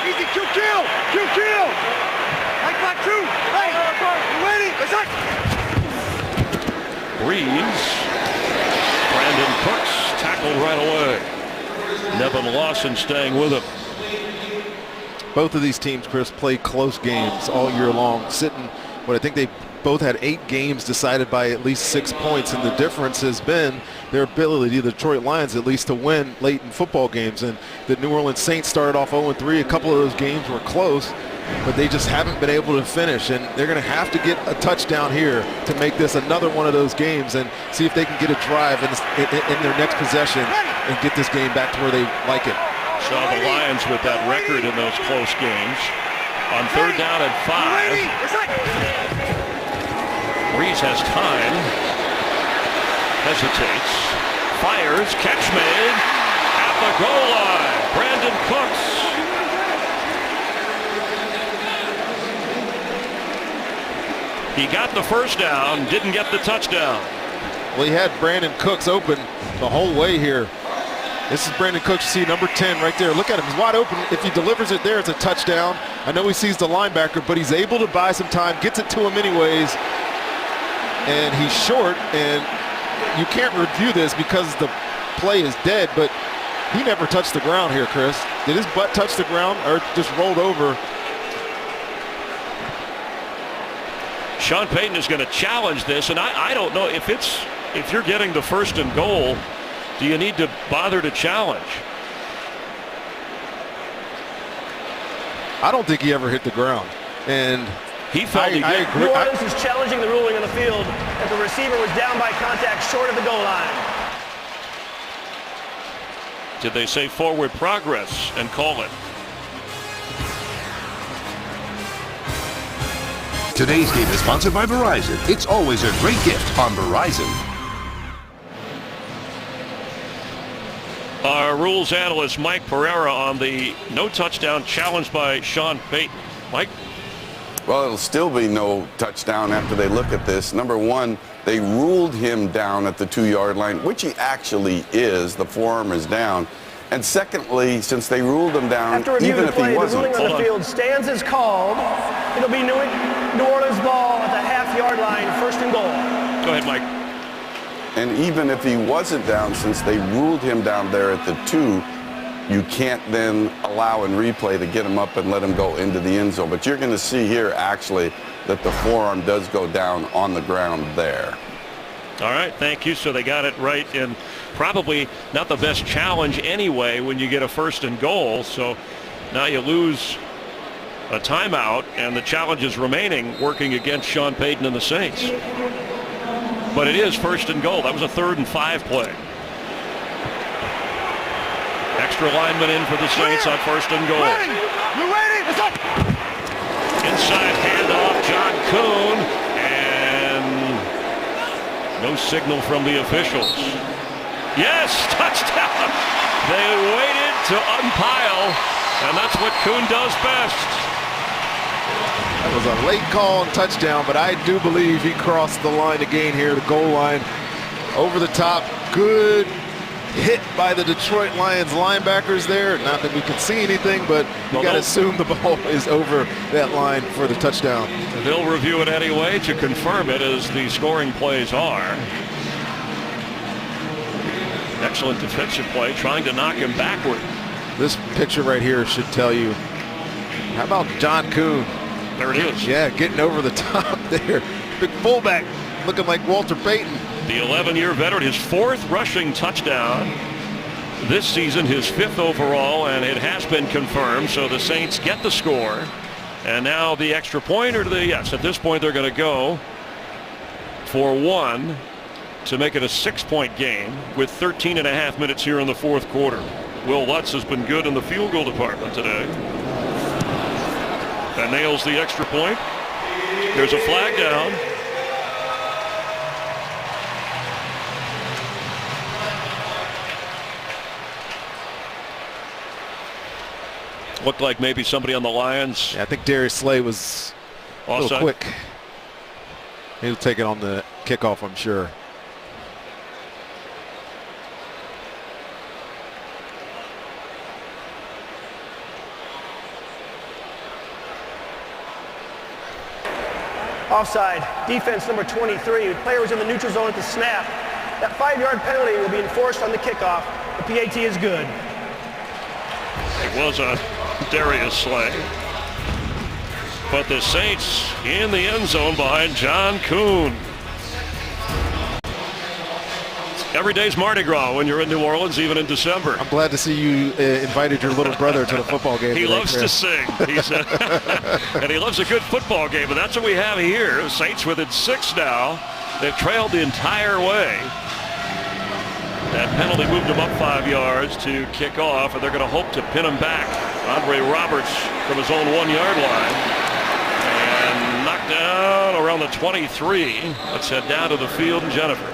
Easy. Kill. Like my two. Ready. Let's go. Breeze. Brandon Cooks tackled right away. Nevin Lawson staying with him. Both of these teams, Chris, play close games all year long, sitting, but I think they both had 8 games decided by at least 6 points, and the difference has been their ability, the Detroit Lions at least, to win late in football games. And the New Orleans Saints started off 0-3. A couple of those games were close, but they just haven't been able to finish, and they're going to have to get a touchdown here to make this another one of those games and see if they can get a drive in their next possession and get this game back to where they like it. Saw the Lions with that record in those close games. On third down and 5. Breeze has time. Hesitates. Fires. Catch made. At the goal line. Brandon Cooks. He got the first down. Didn't get the touchdown. Well, he had Brandon Cooks open the whole way here. This is Brandon Cooks. You see number 10 right there. Look at him. He's wide open. If he delivers it there, it's a touchdown. I know he sees the linebacker, but he's able to buy some time, gets it to him anyways. And he's short, and you can't review this because the play is dead, but he never touched the ground here, Chris. Did his butt touch the ground or just rolled over? Sean Payton is going to challenge this, and I don't know if you're getting the first and goal, do you need to bother to challenge? I don't think he ever hit the ground, and he felt he did. I agree. New Orleans is challenging the ruling on the field that the receiver was down by contact short of the goal line. Did they say forward progress and call it? Today's game is sponsored by Verizon. It's always a great gift on Verizon. Our rules analyst Mike Pereira on the no touchdown challenge by Sean Payton. Mike? Well, it'll still be no touchdown after they look at this. Number one, they ruled him down at the 2-yard line, which he actually is. The forearm is down. And secondly, since they ruled him down, After reviewing even the if play, he the wasn't. ruling on the field stands as called. It'll be New Orleans ball at the half-yard line, 1st and goal. Go ahead, Mike. And even if he wasn't down, since they ruled him down there at the 2, you can't then allow in replay to get him up and let him go into the end zone. But you're going to see here, actually, that the forearm does go down on the ground there. All right, thank you. So they got it right, and probably not the best challenge anyway when you get a 1st and goal. So now you lose a timeout, and the challenge is remaining, working against Sean Payton and the Saints. But it is 1st and goal. That was a 3rd and 5 play. Extra lineman in for the Saints on 1st and goal. You ready? Inside handoff, John Kuhn, and no signal from the officials. Yes, touchdown. They waited to unpile, and that's what Kuhn does best. That was a late call and touchdown, but I do believe he crossed the line again here, the goal line. Over the top, good hit by the Detroit Lions linebackers there. Not that we can see anything, but you got to assume the ball is over that line for the touchdown. They'll review it anyway to confirm it, as the scoring plays are. Excellent defensive play, trying to knock him backward. This picture right here should tell you. How about John Kuhn? There it is. Yeah, getting over the top there. Big fullback, looking like Walter Payton. The 11-year veteran, his 4th rushing touchdown this season, his 5th overall, and it has been confirmed. So the Saints get the score. And now the extra point, or yes, at this point they're going to go for 1 to make it a 6-point game with 13.5 minutes here in the 4th quarter. Will Lutz has been good in the field goal department today. That nails the extra point. There's a flag down. Looked like maybe somebody on the Lions. Yeah, I think Darius Slay was a little quick. He'll take it on the kickoff, I'm sure. Offside. Defense number 23. The player was in the neutral zone at the snap. That 5-yard penalty will be enforced on the kickoff. The PAT is good. It was a Darius Slay. But the Saints in the end zone behind John Kuhn. Every day's Mardi Gras when you're in New Orleans, even in December. I'm glad to see you invited your little brother to the football game. He loves to sing. And he loves a good football game, and that's what we have here. The Saints within 6 now. They've trailed the entire way. That penalty moved him up 5 yards to kick off, and they're going to hope to pin him back. Andre Roberts from his own 1-yard line. And knocked down around the 23. Let's head down to the field, and Jennifer.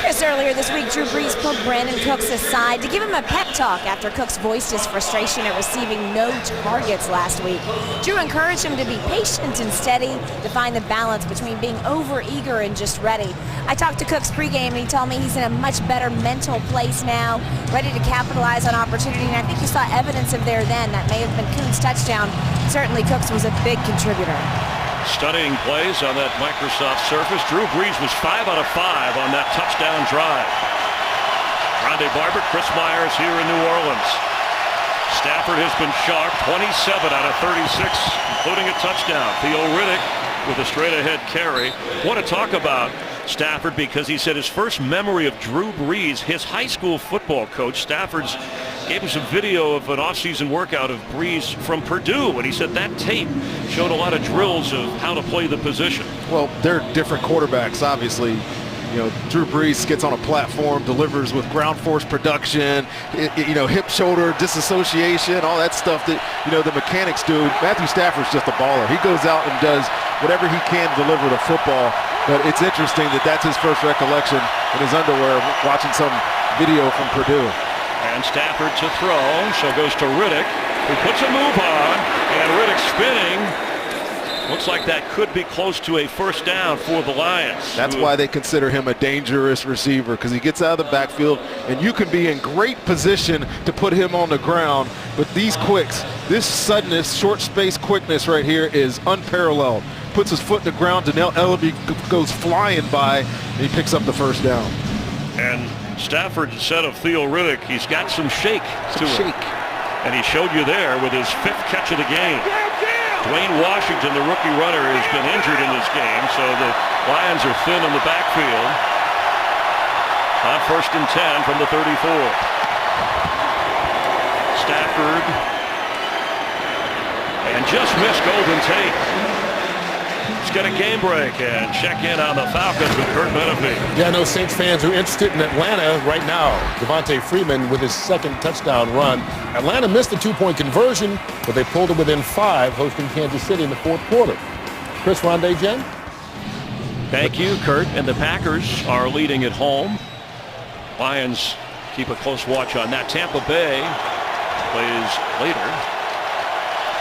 Chris, earlier this week, Drew Brees pulled Brandon Cooks aside to give him a pep talk after Cooks voiced his frustration at receiving no targets last week. Drew encouraged him to be patient and steady, to find the balance between being over-eager and just ready. I talked to Cooks pregame, and he told me he's in a much better mental place now, ready to capitalize on opportunity, and I think you saw evidence of there then. That may have been Kuhn's touchdown. Certainly, Cooks was a big contributor. Studying plays on that Microsoft Surface. Drew Brees was 5 out of 5 on that touchdown drive. Rondé Barber, Chris Myers here in New Orleans. Stafford has been sharp, 27 out of 36, including a touchdown. Theo Riddick with a straight-ahead carry. Want to talk about Stafford because he said his first memory of Drew Brees, his high school football coach, Stafford's, gave him some video of an off-season workout of Brees from Purdue, and he said that tape showed a lot of drills of how to play the position. Well, they're different quarterbacks, obviously. You know, Drew Brees gets on a platform, delivers with ground force production, hip shoulder disassociation, all that stuff that, the mechanics do. Matthew Stafford's just a baller. He goes out and does whatever he can to deliver the football. But it's interesting that that's his first recollection in his underwear, watching some video from Purdue. And Stafford to throw, so goes to Riddick, who puts a move on, and Riddick spinning Looks like that could be close to a first down for the Lions. That's why they consider him a dangerous receiver, because he gets out of the backfield and you can be in great position to put him on the ground. But these quicks, this suddenness, short space quickness right here is unparalleled. Puts his foot in the ground, Dannell Ellerbe goes flying by, and he picks up the first down. And Stafford said of Theo Riddick, he's got some shake to him. And he showed you there with his 5th catch of the game. Dwayne Washington, the rookie runner, has been injured in this game, so the Lions are thin in the backfield. On 1st and 10 from the 34. Stafford. And just missed Golden Tate. Let's get a game break and check in on the Falcons with Kurt Menefee. Yeah, I know Saints fans are interested in Atlanta right now. Devontae Freeman with his 2nd touchdown run. Atlanta missed the 2-point conversion, but they pulled it within 5, hosting Kansas City in the 4th quarter. Chris Rondé, Jen? Thank you, Kurt. And the Packers are leading at home. Lions keep a close watch on that. Tampa Bay plays later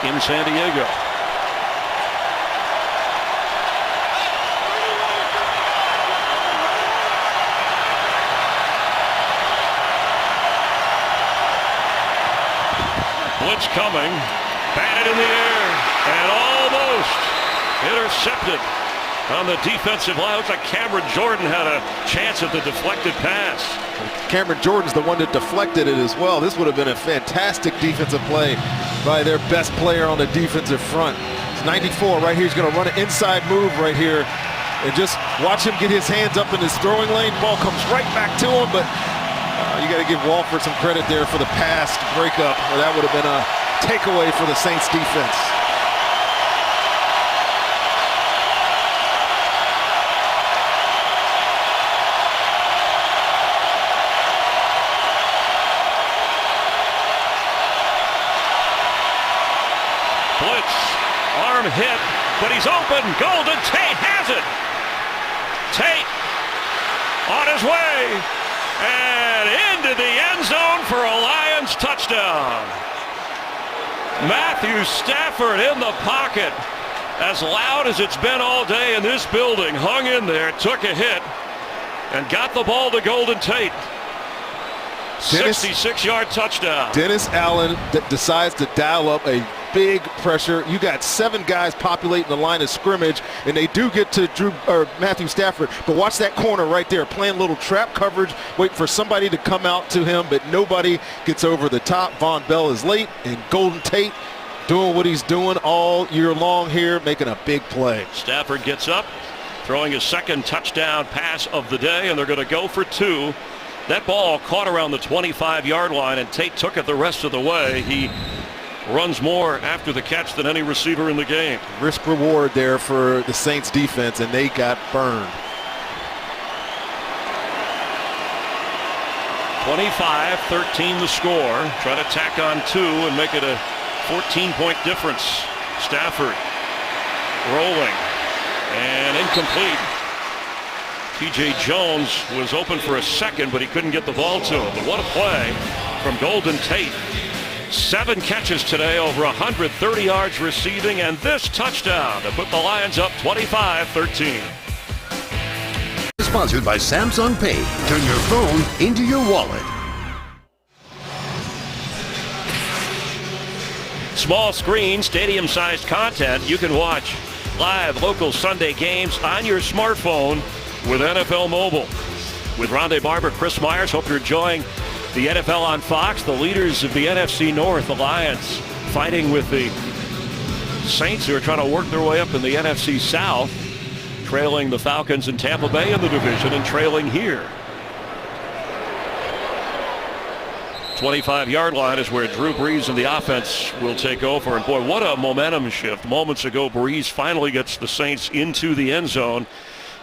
in San Diego. Blitz coming, batted in the air, and almost intercepted on the defensive line. Looks like Cameron Jordan had a chance at the deflected pass. Cameron Jordan's the one that deflected it as well. This would have been a fantastic defensive play by their best player on the defensive front. It's 94 right here. He's going to run an inside move right here. And just watch him get his hands up in his throwing lane. Ball comes right back to him, but you got to give Walford some credit there for the pass breakup, or that would have been a takeaway for the Saints defense. Blitz, arm hit, but he's open. Golden Tate has it. Tate on his way. And into the end zone for a Lions touchdown. Matthew Stafford in the pocket, as loud as it's been all day in this building, hung in there, took a hit, and got the ball to Golden Tate. 66-yard touchdown. Dennis Allen decides to dial up a big pressure. You got 7 guys populating the line of scrimmage, and they do get to Matthew Stafford. But watch that corner right there, playing a little trap coverage, wait for somebody to come out to him, but nobody gets over the top. Von Bell is late, and Golden Tate doing what he's doing all year long here, making a big play. Stafford gets up, throwing his 2nd touchdown pass of the day, and they're going to go for 2. That ball caught around the 25-yard line, and Tate took it the rest of the way. He runs more after the catch than any receiver in the game. Risk reward there for the Saints defense, and they got burned. 25-13 the score. Try to tack on 2 and make it a 14-point difference. Stafford rolling and incomplete. P.J. Jones was open for a second, but he couldn't get the ball to him. But what a play from Golden Tate. 7 catches today, over 130 yards receiving, and this touchdown to put the Lions up 25-13. Sponsored by Samsung Pay. Turn your phone into your wallet. Small screen, stadium-sized content. You can watch live local Sunday games on your smartphone with NFL Mobile. With Rondé Barber, Chris Myers, hope you're enjoying the NFL on Fox. The leaders of the NFC North, the Lions, fighting with the Saints, who are trying to work their way up in the NFC South, trailing the Falcons and Tampa Bay in the division and trailing here. 25-yard line is where Drew Brees and the offense will take over. And boy, what a momentum shift. Moments ago, Brees finally gets the Saints into the end zone.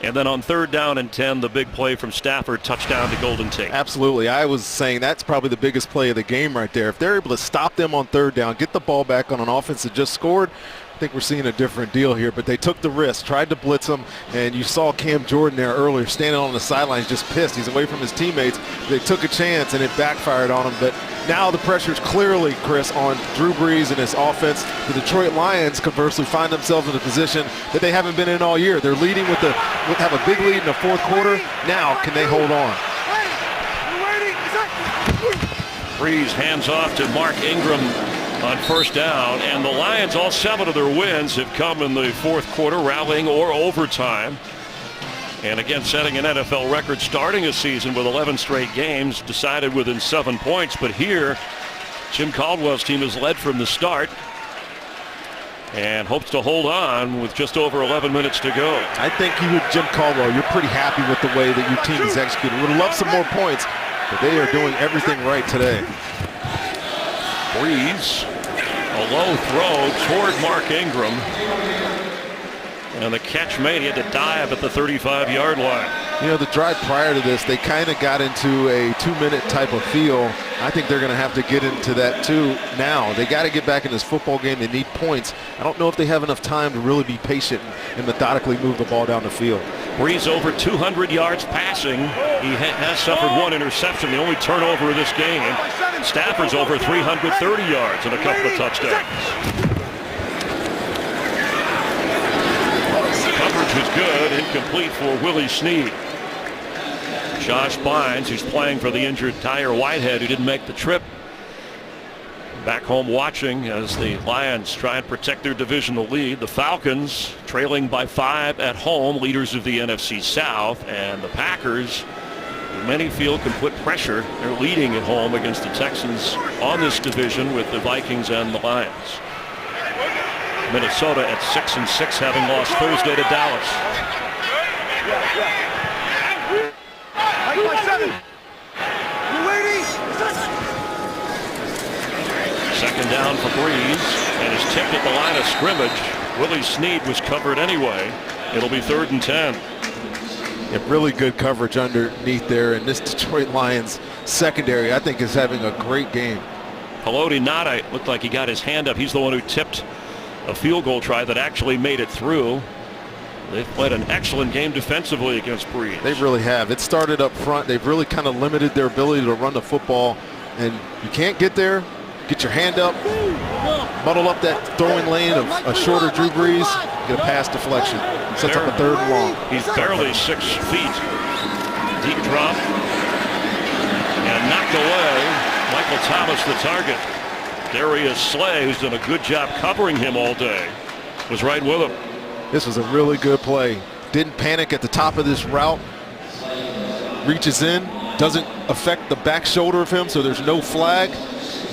And then on 3rd down and 10, the big play from Stafford, touchdown to Golden Tate. Absolutely. I was saying that's probably the biggest play of the game right there. If they're able to stop them on 3rd down, get the ball back on an offense that just scored, I think we're seeing a different deal here. But they took the risk, tried to blitz them, and you saw Cam Jordan there earlier standing on the sidelines just pissed. He's away from his teammates. They took a chance, and it backfired on him. But Now the pressure is clearly, Chris, on Drew Brees and his offense. The Detroit Lions, conversely, find themselves in a position that they haven't been in all year. They're leading have a big lead in the fourth quarter. Now, can they hold on? Brees hands off to Mark Ingram on first down, and the Lions, all 7 of their wins have come in the fourth quarter, rallying or overtime. And again, setting an NFL record, starting a season with 11 straight games, decided within 7 points. But here, Jim Caldwell's team has led from the start and hopes to hold on with just over 11 minutes to go. I think you, with Jim Caldwell, you're pretty happy with the way that your team is executing. Would have loved some more points, but they are doing everything right today. Brees, a low throw toward Mark Ingram. And the catch made. He had to dive at the 35-yard line. You know, the drive prior to this, they kind of got into a 2-minute type of feel. I think they're going to have to get into that too now. They got to get back in this football game. They need points. I don't know if they have enough time to really be patient and methodically move the ball down the field. Brees over 200 yards passing. He has suffered 1 interception, the only turnover of this game. Stafford's over 330 yards and a couple of touchdowns. Coverage was good, incomplete for Willie Snead. Josh Bynes, who's playing for the injured Tyre Whitehead, who didn't make the trip, back home watching as the Lions try and protect their divisional lead. The Falcons trailing by 5 at home, leaders of the NFC South, and the Packers, who many feel can put pressure. They're leading at home against the Texans on this division with the Vikings and the Lions. Minnesota at 6-6, having lost Thursday to Dallas. Second down for Brees, and is tipped at the line of scrimmage. Willie Snead was covered anyway. It'll be 3rd and 10. Yeah, really good coverage underneath there, and this Detroit Lions secondary, I think, is having a great game. Haloti Ngata looked like he got his hand up. He's the one who tipped a field goal try that actually made it through. They've played an excellent game defensively against Brees. They really have. It started up front. They've really kind of limited their ability to run the football, and you can't get there. Get your hand up, muddle up that throwing lane of a shorter Drew Brees, get a pass deflection. Sets up a 3rd and long. He's barely 6 feet. Deep drop and knocked away. Michael Thomas the target. Darius Slay, who's done a good job covering him all day, was right with him. This was a really good play. Didn't panic at the top of this route. Reaches in, doesn't affect the back shoulder of him, so there's no flag.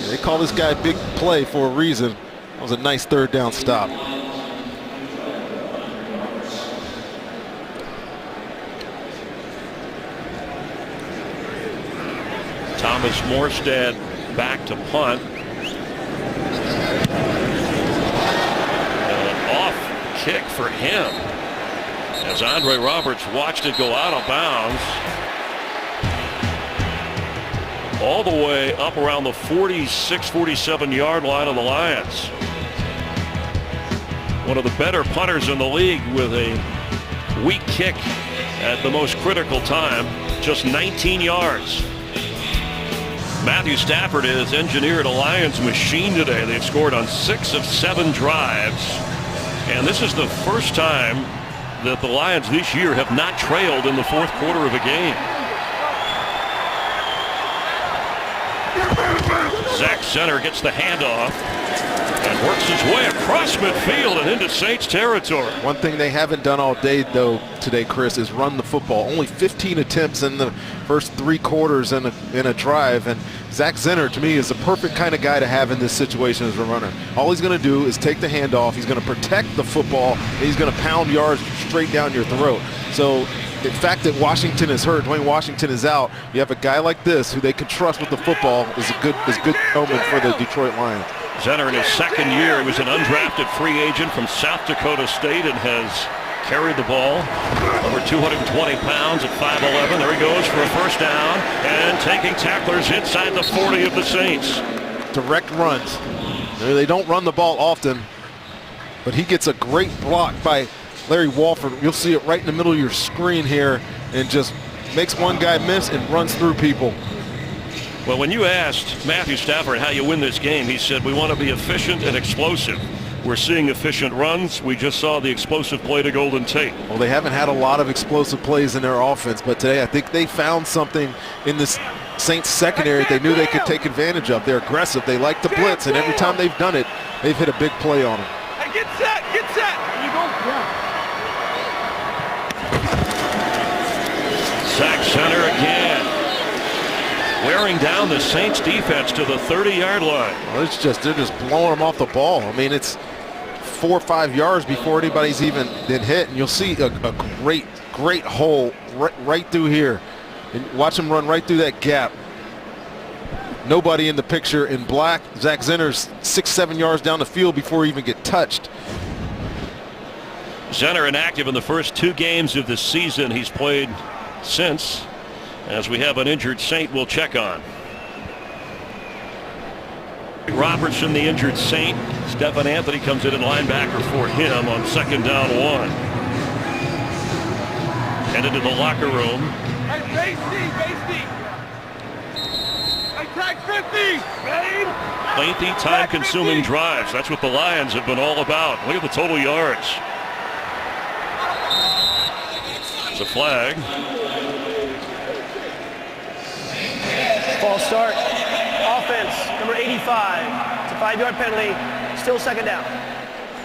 They call this guy big play for a reason. That was a nice 3rd down stop. Thomas Morstead back to punt. An off kick for him as Andre Roberts watched it go out of bounds all the way up around the 46, 47-yard line of the Lions. One of the better punters in the league with a weak kick at the most critical time, just 19 yards. Matthew Stafford has engineered a Lions machine today. They've scored on 6 of 7 drives. And this is the first time that the Lions this year have not trailed in the fourth quarter of a game. Zach Zenner gets the handoff and works his way across midfield and into Saints territory. One thing they haven't done all day, though, today, Chris, is run the football. Only 15 attempts in the first 3 quarters in a drive. And Zach Zenner, to me, is the perfect kind of guy to have in this situation as a runner. All he's going to do is take the handoff. He's going to protect the football, and he's going to pound yards straight down your throat. So the fact that Washington is hurt, Dwayne Washington is out, you have a guy like this who they can trust with the football is good omen for the Detroit Lions. Zenner in his second year, he was an undrafted free agent from South Dakota State and has carried the ball over 220 pounds at 5'11". There he goes for a first down and taking tacklers inside the 40 of the Saints. Direct runs. They don't run the ball often, but he gets a great block by Larry Walford. You'll see it right in the middle of your screen here and just makes one guy miss and runs through people. Well, when you asked Matthew Stafford how you win this game, he said, we want to be efficient and explosive. We're seeing efficient runs. We just saw the explosive play to Golden Tate. Well, they haven't had a lot of explosive plays in their offense, but today I think they found something in this Saints secondary they knew they could take advantage of. They're aggressive. They like to blitz, and every time they've done it, they've hit a big play on them. Hey, get set, get set. There you go. Sack center again. Wearing down the Saints defense to the 30-yard line. Well, they're just blowing them off the ball. I mean, it's 4 or 5 yards before anybody's even been hit, and you'll see a great hole right through here. And watch them run right through that gap. Nobody in the picture in black. Zach Zenner's 6-7 yards down the field before he even get touched. Zenner inactive in the first 2 games of the season. He's played since, as we have an injured Saint we'll check on. Robertson, the injured Saint. Stephen Anthony comes in linebacker for him on 2nd down 1. Headed to the locker room. Hey, Basty. Hey, tag 50. Lengthy, time-consuming drives. That's what the Lions have been all about. Look at the total yards. It's a flag. False start. Offense, number 85. It's a 5-yard penalty. Still 2nd down.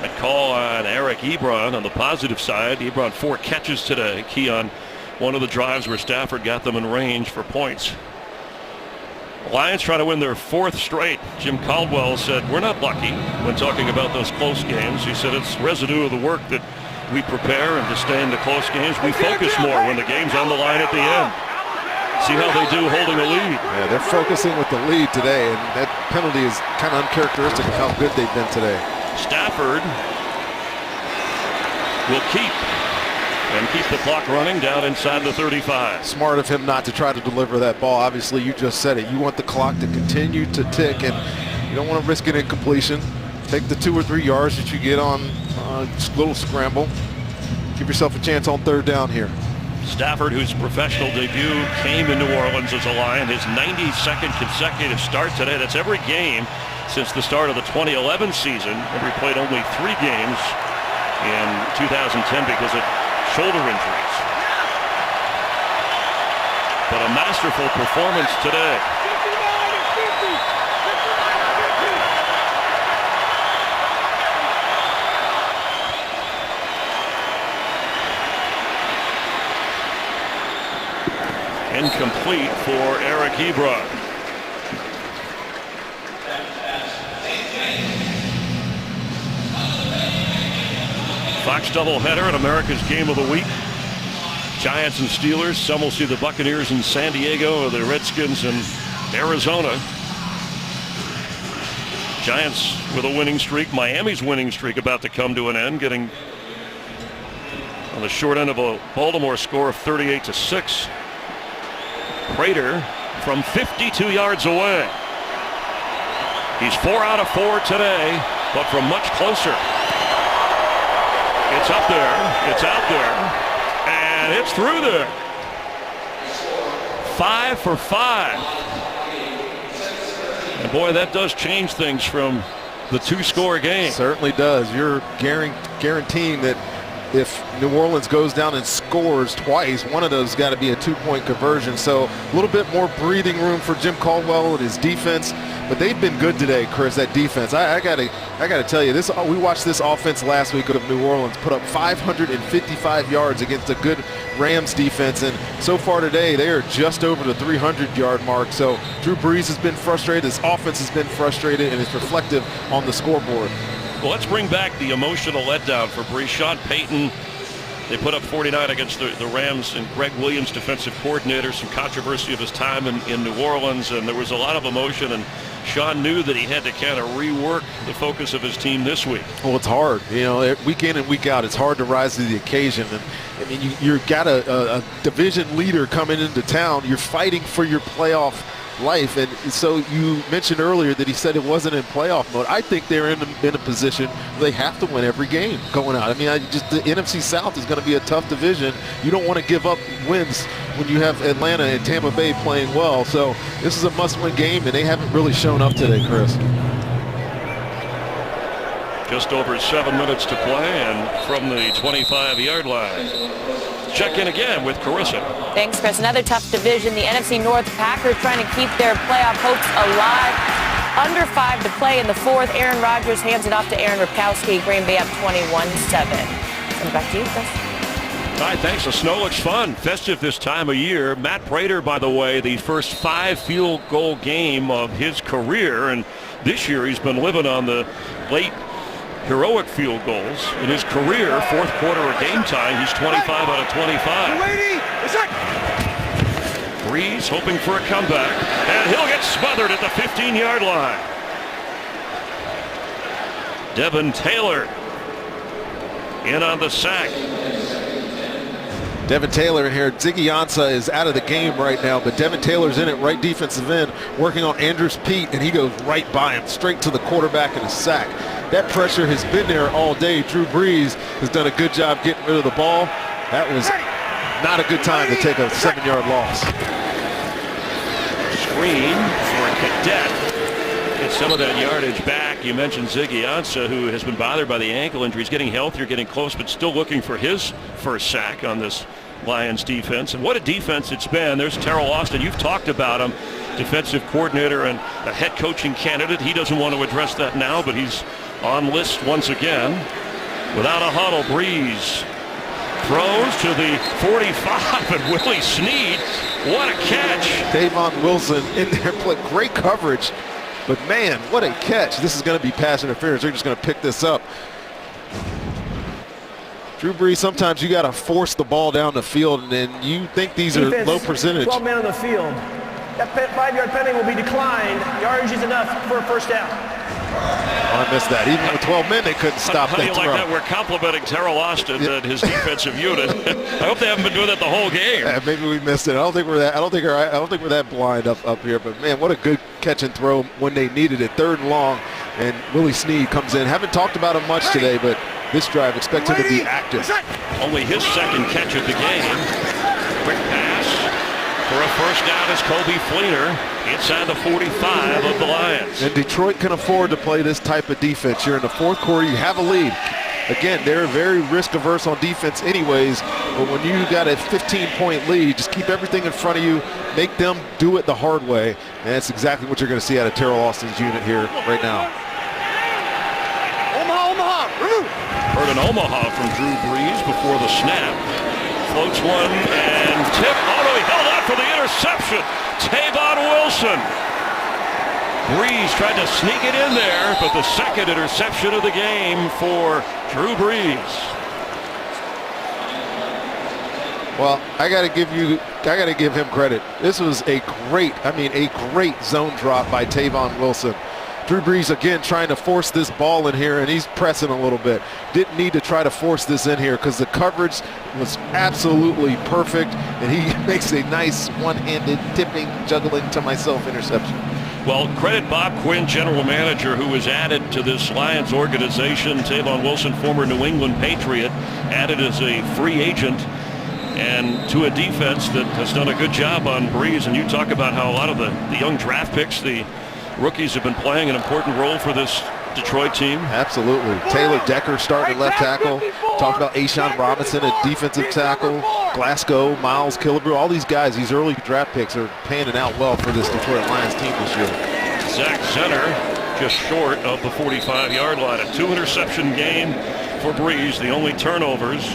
A call on Eric Ebron on the positive side. Ebron 4 catches today. Key on one of the drives where Stafford got them in range for points. The Lions trying to win their 4th straight. Jim Caldwell said, we're not lucky when talking about those close games. He said it's residue of the work that we prepare, and to stay in the close games, we focus more when the game's on the line at the end. See how they do holding a lead. Yeah, they're focusing with the lead today, and that penalty is kind of uncharacteristic of how good they've been today. Stafford will keep the clock running down inside the 35. Smart of him not to try to deliver that ball. Obviously, you just said it. You want the clock to continue to tick, and you don't want to risk an incompletion. Take the 2 or 3 yards that you get on a little scramble. Give yourself a chance on 3rd down here. Stafford, whose professional debut came in New Orleans as a Lion, his 92nd consecutive start today. That's every game since the start of the 2011 season, and we played only 3 games in 2010 because of shoulder injuries. But a masterful performance today. Incomplete for Eric Ebron. Fox doubleheader in America's Game of the Week. Giants and Steelers. Some will see the Buccaneers in San Diego or the Redskins in Arizona. Giants with a winning streak. Miami's winning streak about to come to an end, getting on the short end of a Baltimore score of 38-6. Prater from 52 yards away. He's 4 out of 4 today, but from much closer. It's up there, it's out there, and it's through there. 5 for 5. And boy, that does change things from the 2-score game. Certainly does. You're guaranteeing that if New Orleans goes down and scores twice, one of those got to be a 2-point conversion. So a little bit more breathing room for Jim Caldwell and his defense. But they've been good today, Chris, that defense. I gotta tell you, we watched this offense last week of New Orleans put up 555 yards against a good Rams defense. And so far today, they are just over the 300-yard mark. So Drew Brees has been frustrated. This offense has been frustrated, and it's reflective on the scoreboard. Well, let's bring back the emotional letdown for Brees. Sean Payton, they put up 49 against the Rams, and Greg Williams, defensive coordinator, some controversy of his time in New Orleans, and there was a lot of emotion, and Sean knew that he had to kind of rework the focus of his team this week. Well, it's hard. You know, week in and week out, it's hard to rise to the occasion. And I mean, you've got a division leader coming into town. You're fighting for your playoff life. And so you mentioned earlier that he said it wasn't in playoff mode. I think they're in a position where they have to win every game going out. I mean, the NFC South is going to be a tough division. You don't want to give up wins when you have Atlanta and Tampa Bay playing well. So this is a must-win game, and they haven't really shown up today, Chris. Just over 7 minutes to play, and from the 25-yard line. Check in again with Carissa. Thanks, Chris. Another tough division. The NFC North Packers trying to keep their playoff hopes alive. Under 5 to play in the fourth. Aaron Rodgers hands it off to Aaron Ripkowski. Green Bay up 21-7. And back to you, Chris. All right, thanks. The snow looks fun. Festive this time of year. Matt Prater, by the way, the first 5 field goal game of his career. And this year he's been living on the late heroic field goals in his career. Fourth quarter of game time, he's 25 out of 25. Breeze hoping for a comeback, and he'll get smothered at the 15-yard line. Devin Taylor in on the sack. Devin Taylor in here. Ziggy Ansah is out of the game right now, but Devin Taylor's in it, right defensive end, working on Andrews Pete, and he goes right by him, straight to the quarterback and a sack. That pressure has been there all day. Drew Brees has done a good job getting rid of the ball. That was not a good time to take a 7-yard loss. Screen for Cadet. Get some of that yardage back. You mentioned Ziggy Ansah, who has been bothered by the ankle injury. He's getting healthier, getting close, but still looking for his first sack on this Lions defense. And what a defense it's been. There's Terrell Austin. You've talked about him, defensive coordinator and a head coaching candidate. He doesn't want to address that now, but he's on list once again. Without a huddle, Breeze throws to the 45, and Willie Snead, what a catch. Tavon Wilson in there, great coverage. But man, what a catch. This is going to be pass interference. They're just going to pick this up. Drew Brees, sometimes you got to force the ball down the field, and then you think these are low percentage. 12 men on the field. That 5-yard penalty will be declined. Yardage is enough for a first down. Oh, I missed that. Even with 12 men, they couldn't stop that throw. How do you like that? We're complimenting Terrell Austin and his defensive unit. I hope they haven't been doing that the whole game. Yeah, maybe we missed it. I don't think we're that blind up here. But man, what a good catch and throw when they needed it. 3rd and long, and Willie Snead comes in. Haven't talked about him much today, but this drive, expect him to be active. Only his second catch of the game. Quick pass for a first down is Kobe Fleener inside the 45 of the Lions. And Detroit can afford to play this type of defense. You're in the 4th quarter, you have a lead. Again, they're very risk-averse on defense anyways, but when you got a 15-point lead, just keep everything in front of you, make them do it the hard way, and that's exactly what you're going to see out of Terrell Austin's unit here right now. Omaha. Heard an Omaha from Drew Brees before the snap. Floats one and tip. Oh no, he held out for the interception. Tavon Wilson. Brees tried to sneak it in there, but the second interception of the game for Drew Brees. Well, I got to give him credit. This was a great zone drop by Tavon Wilson. Drew Brees again trying to force this ball in here, and he's pressing a little bit. Didn't need to try to force this in here because the coverage was absolutely perfect, and he makes a nice one-handed tipping, juggling to myself interception. Well, credit Bob Quinn, general manager, who was added to this Lions organization. Tavon Wilson, former New England Patriot, added as a free agent, and to a defense that has done a good job on Brees. And you talk about how a lot of the young draft picks, the rookies, have been playing an important role for this Detroit team. Absolutely. Taylor Decker starting at left tackle. Talked about Ashawn Robinson at defensive tackle. Glasgow, Miles Killebrew, all these guys, these early draft picks are panning out well for this Detroit Lions team this year. Zach Zenner just short of the 45-yard line. A 2-interception game for Brees, the only turnovers.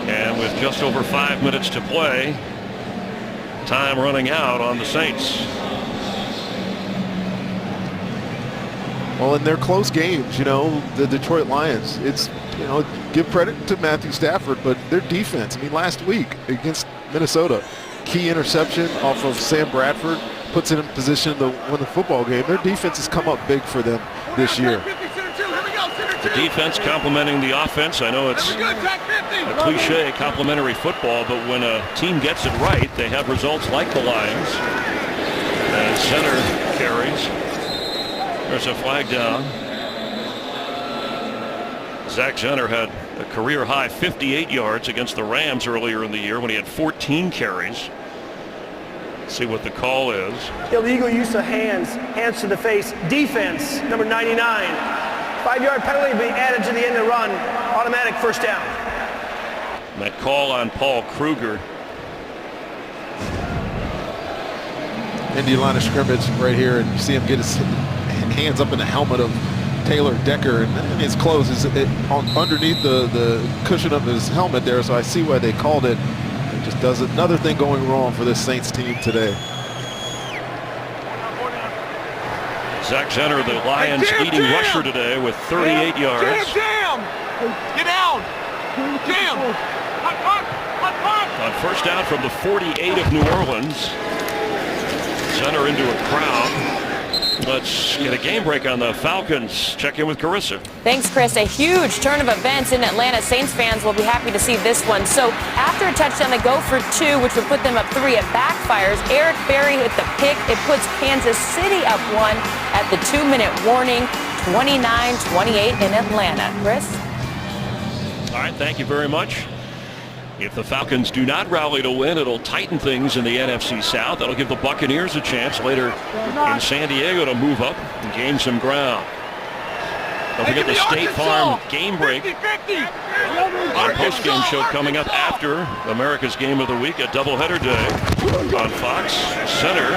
And with just over 5 minutes to play, time running out on the Saints. Well, in their close games, the Detroit Lions, it's, give credit to Matthew Stafford, but their defense, last week against Minnesota, key interception off of Sam Bradford, puts it in position to win the football game. Their defense has come up big for them this year. The defense complementing the offense. I know it's a cliche, complementary football, but when a team gets it right, they have results like the Lions. And center carries. There's a flag down. Zach Zenner had a career high 58 yards against the Rams earlier in the year when he had 14 carries. Let's see what the call is. Illegal use of hands to the face. Defense, number 99. 5-yard penalty being added to the end of the run. Automatic first down. And that call on Paul Kruger. Indy line of scrimmage right here, and you see him get his hands up in the helmet of Taylor Decker, and his clothes is underneath the cushion of his helmet there, so I see why they called it. It just does another thing going wrong for this Saints team today. Zach Zenner, the Lions' leading rusher today with 38 yards. Jam! Get down! Jam! On first down from the 48 of New Orleans. Zenner into a crowd. Let's get a game break on the Falcons. Check in with Carissa. Thanks, Chris. A huge turn of events in Atlanta. Saints fans will be happy to see this one. So after a touchdown, they go for 2, which would put them up 3. It backfires. Eric Berry hit the pick. It puts Kansas City up 1 at the 2-minute warning. 29-28 in Atlanta. Chris? All right, thank you very much. If the Falcons do not rally to win, it'll tighten things in the NFC South. That'll give the Buccaneers a chance later in San Diego to move up and gain some ground. Don't forget the State Farm game break. Our post-game show coming up after America's Game of the Week, a doubleheader day on Fox. Center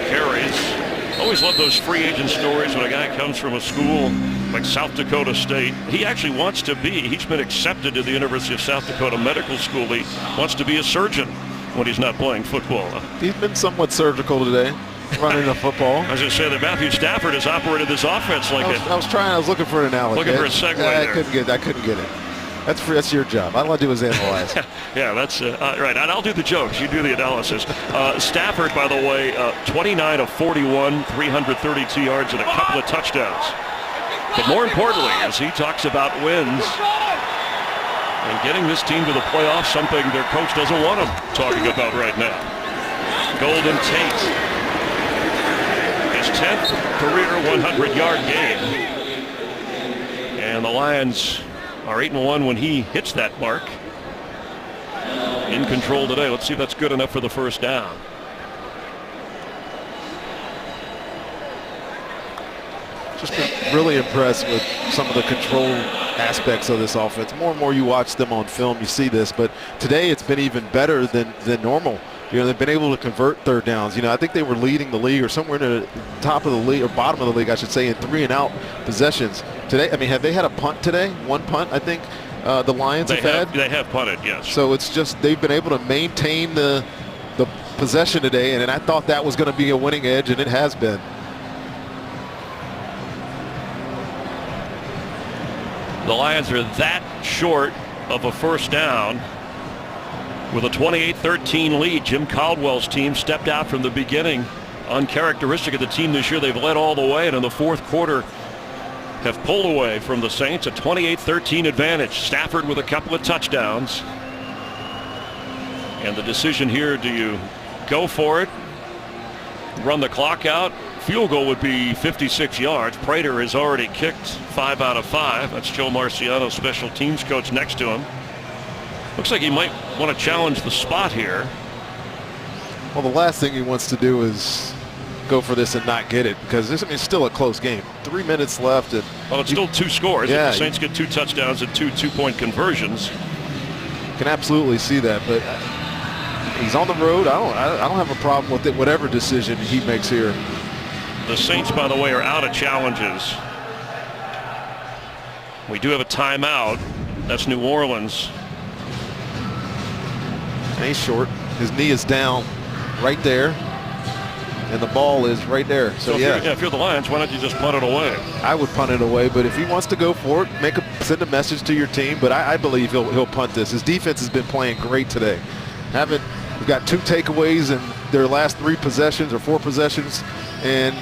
carries. Always love those free agent stories when a guy comes from a school like South Dakota State. He actually wants to be, he's been accepted to the University of South Dakota Medical School. He wants to be a surgeon when he's not playing football. He's been somewhat surgical today, running the football. I was going to say that Matthew Stafford has operated this offense like I was looking for an analogy. Looking for a segue there. I couldn't get it. That's your job. All I do is analyze. Yeah, that's right. And I'll do the jokes. You do the analysis. Stafford, by the way, 29 of 41, 332 yards and a couple of touchdowns. But more importantly, as he talks about wins and getting this team to the playoffs, something their coach doesn't want them talking about right now. Golden Tate, his 10th career 100-yard game. And the Lions are 8-1 when he hits that mark. In control today. Let's see if that's good enough for the first down. Just been really impressed with some of the control aspects of this offense. More and more you watch them on film, you see this, but today it's been even better than normal. You know, they've been able to convert third downs. You know, I think they were leading the league or somewhere in the top of the league or bottom of the league, I should say, in 3-and-out possessions. Today, I mean, have they had a punt today? One punt, I think, the Lions have had? They have punted, yes. So it's just they've been able to maintain the possession today, and I thought that was going to be a winning edge, and it has been. The Lions are that short of a first down. With a 28-13 lead, Jim Caldwell's team stepped out from the beginning. Uncharacteristic of the team this year, they've led all the way, and in the fourth quarter have pulled away from the Saints. A 28-13 advantage. Stafford with a couple of touchdowns. And the decision here, do you go for it, run the clock out? Field goal would be 56 yards. Prater has already kicked 5 out of 5. That's Joe Marciano, special teams coach, next to him. Looks like he might want to challenge the spot here. Well, the last thing he wants to do is go for this and not get it, because this, I mean, it's still a close game. 3 minutes left. And well, it's still 2 scores. Yeah, the Saints get 2 touchdowns and 2 two-point conversions. Can absolutely see that, but he's on the road. I don't have a problem with it, whatever decision he makes here. The Saints, by the way, are out of challenges. We do have a timeout. That's New Orleans. And he's short. His knee is down right there, and the ball is right there. So yeah, if you're the Lions, why don't you just punt it away? I would punt it away, but if he wants to go for it, send a message to your team. But I believe he'll punt this. His defense has been playing great today. We've got 2 takeaways in their last 3 possessions or 4 possessions, and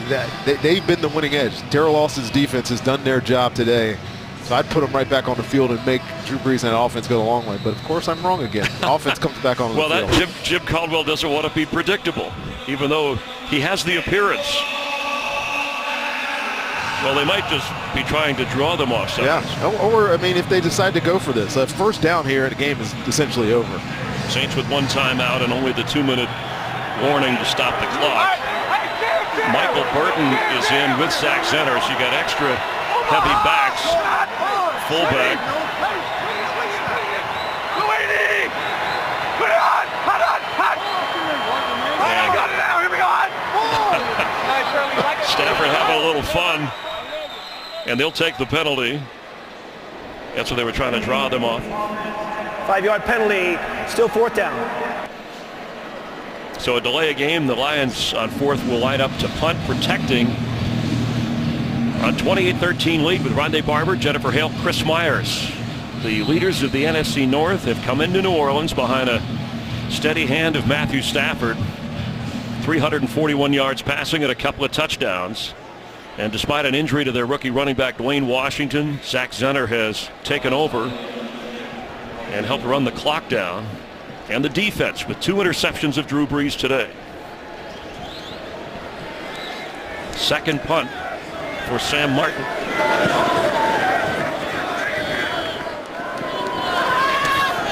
they've been the winning edge. Darrell Austin's defense has done their job today. So I'd put them right back on the field and make Drew Brees and that offense go the long way. But, of course, I'm wrong again. The offense comes back on the field. Well, Jim Caldwell doesn't want to be predictable. Even though He has the appearance. Well, they might just be trying to draw them off sides. Yeah, or I mean, if they decide to go for this, a first down here, the game is essentially over. Saints with 1 timeout and only the 2-minute warning to stop the clock. Michael Burton is in with Zach Zenner, so you got extra heavy backs. Fullback. Stafford having a little fun, and they'll take the penalty. That's what they were trying to draw them off. 5-yard penalty, still 4th down. So a delay of game. The Lions on 4th will line up to punt, protecting on 28-13 lead with Rondé Barber, Jennifer Hale, Chris Myers. The leaders of the NFC North have come into New Orleans behind a steady hand of Matthew Stafford. 341 yards passing and a couple of touchdowns. And despite an injury to their rookie running back Dwayne Washington, Zach Zenner has taken over and helped run the clock down. And the defense with 2 interceptions of Drew Brees today. Second punt for Sam Martin.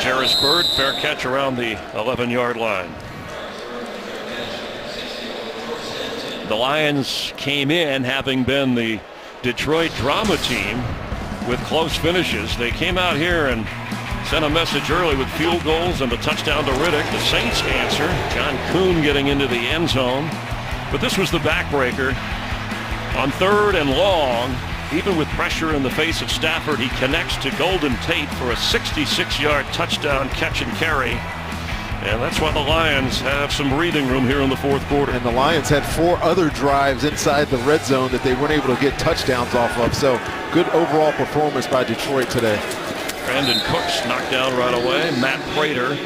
Jarris Byrd, fair catch around the 11-yard line. The Lions came in having been the Detroit drama team with close finishes. They came out here and sent a message early with field goals and the touchdown to Riddick. The Saints answer. John Kuhn getting into the end zone. But this was the backbreaker. On 3rd and long, even with pressure in the face of Stafford, he connects to Golden Tate for a 66-yard touchdown catch and carry. And that's why the Lions have some breathing room here in the 4th quarter. And the Lions had 4 other drives inside the red zone that they weren't able to get touchdowns off of. So good overall performance by Detroit today. Brandon Cooks knocked down right away. Matt Prater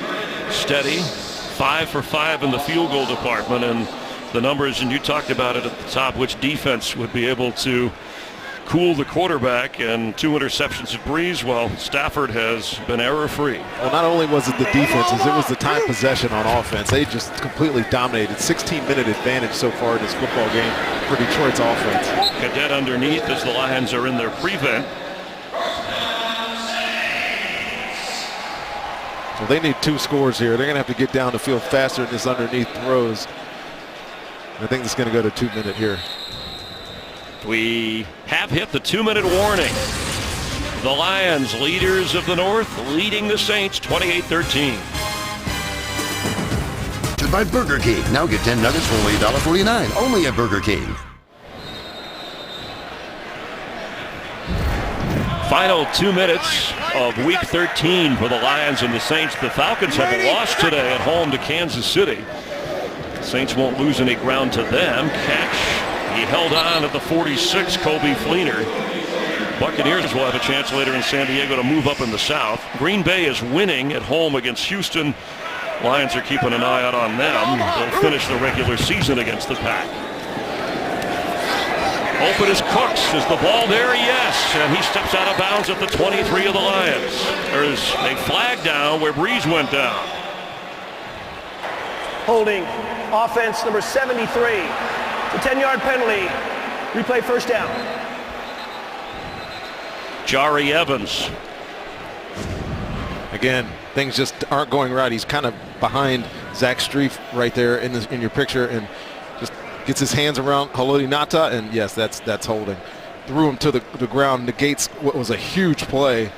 steady. 5 for 5 in the field goal department. And the numbers, and you talked about it at the top, which defense would be able to cool the quarterback, and 2 interceptions of Brees, while Stafford has been error-free. Well, not only was it the defenses, it was the time possession on offense. They just completely dominated. 16-minute advantage so far in this football game for Detroit's offense. Cadet underneath as the Lions are in their prevent. Well, they need 2 scores here. They're going to have to get down the field faster in this underneath throws. I think it's going to go to 2-minute here. We have hit the 2-minute warning. The Lions, leaders of the North, leading the Saints 28-13. By Burger King. Now get 10 nuggets for only $1.49. Only at Burger King. Final 2 minutes of Week 13 for the Lions and the Saints. The Falcons have lost today at home to Kansas City. The Saints won't lose any ground to them. Catch. He held on at the 46, Kobe Fleener. Buccaneers will have a chance later in San Diego to move up in the South. Green Bay is winning at home against Houston. Lions are keeping an eye out on them. They'll finish the regular season against the Pack. Open is Cooks. Is the ball there? Yes. And he steps out of bounds at the 23 of the Lions. There's a flag down where Brees went down. Holding offense number 73. The 10-yard penalty. Replay first down. Jari Evans. Again, things just aren't going right. He's kind of behind Zach Strief right there in your picture, and just gets his hands around Haloti Ngata, and yes, that's holding. Threw him to the ground, negates what was a huge play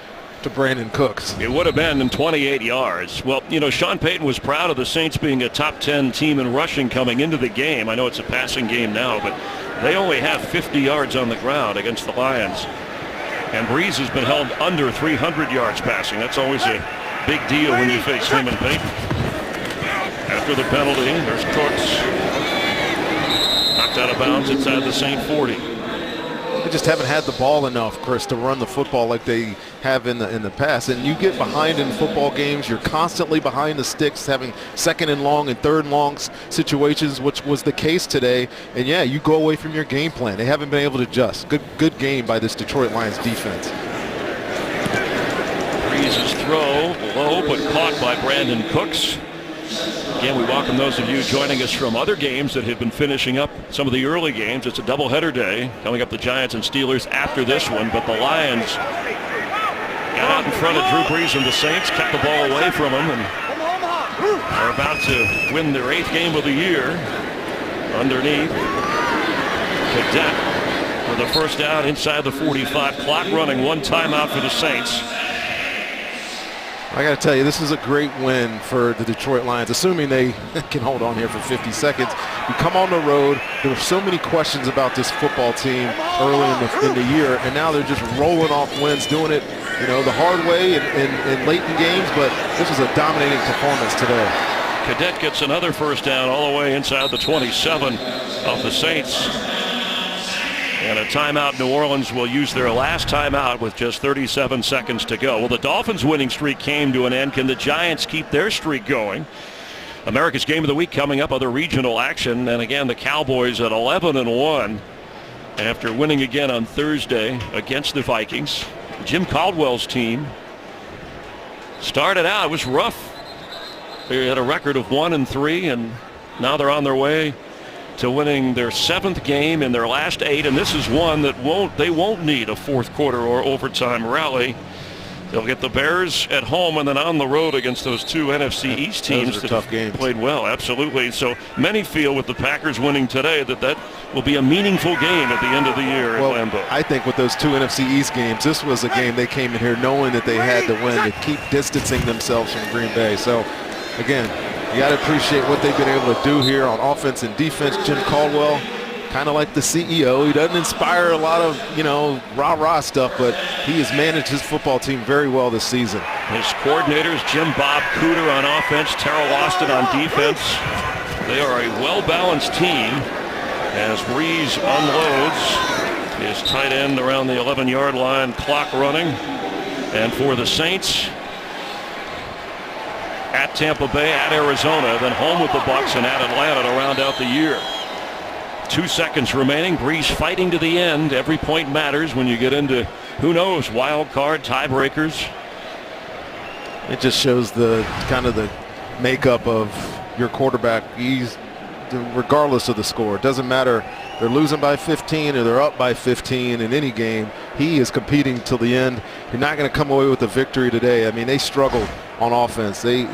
to Brandon Cooks. It would have been in 28 yards. Well, you know, Sean Payton was proud of the Saints being a top 10 team in rushing coming into the game. I know it's a passing game now, but they only have 50 yards on the ground against the Lions. And Brees has been held under 300 yards passing. That's always a big deal when you face him and Payton. After the penalty, there's Cooks. Knocked out of bounds inside the Saint 40. They just haven't had the ball enough, Chris, to run the football like they have in the past. And you get behind in football games. You're constantly behind the sticks, having 2nd and long and 3rd and long situations, which was the case today. And yeah, you go away from your game plan. They haven't been able to adjust. Good game by this Detroit Lions defense. Brees' throw low, but caught by Brandon Cooks. Again, we welcome those of you joining us from other games that have been finishing up some of the early games. It's a doubleheader day. Coming up, the Giants and Steelers after this one. But the Lions got out in front of Drew Brees and the Saints, kept the ball away from them, and are about to win their 8th game of the year. Underneath, Cadet with a first down inside the 45. Clock running, 1 timeout for the Saints. I got to tell you, this is a great win for the Detroit Lions, assuming they can hold on here for 50 seconds. You come on the road. There were so many questions about this football team early in the year, and now they're just rolling off wins, doing it, the hard way and late in games, but this was a dominating performance today. Cadet gets another first down all the way inside the 27 of the Saints. And a timeout. New Orleans will use their last timeout with just 37 seconds to go. Well, the Dolphins' winning streak came to an end. Can the Giants keep their streak going? America's Game of the Week coming up, other regional action. And again, the Cowboys at 11-1 after winning again on Thursday against the Vikings. Jim Caldwell's team started out, it was rough. They had a record of 1-3, and now they're on their way to winning their 7th game in their last 8, and this is one that they won't need a fourth quarter or overtime rally. They'll get the Bears at home and then on the road against those 2 NFC East teams that tough games. Played well. Absolutely. So many feel with the Packers winning today that will be a meaningful game at the end of the year at Lambeau. I think with those 2 NFC East games, this was a game they came in here knowing that they had to win to keep distancing themselves from Green Bay. So again, you got to appreciate what they've been able to do here on offense and defense. Jim Caldwell, kind of like the CEO. He doesn't inspire a lot of, rah-rah stuff, but he has managed his football team very well this season. His coordinators, Jim Bob Cooter on offense, Terrell Austin on defense. They are a well-balanced team as Brees unloads his tight end around the 11-yard line, clock running. And for the Saints, at Tampa Bay, at Arizona, then home with the Bucs and at Atlanta to round out the year. 2 seconds remaining. Brees fighting to the end. Every point matters when you get into, who knows, wild card, tiebreakers. It just shows the kind of the makeup of your quarterback. He's, regardless of the score, it doesn't matter. They're losing by 15 or they're up by 15 in any game. He is competing till the end. You're not going to come away with a victory today. I mean, they struggled on offense. They're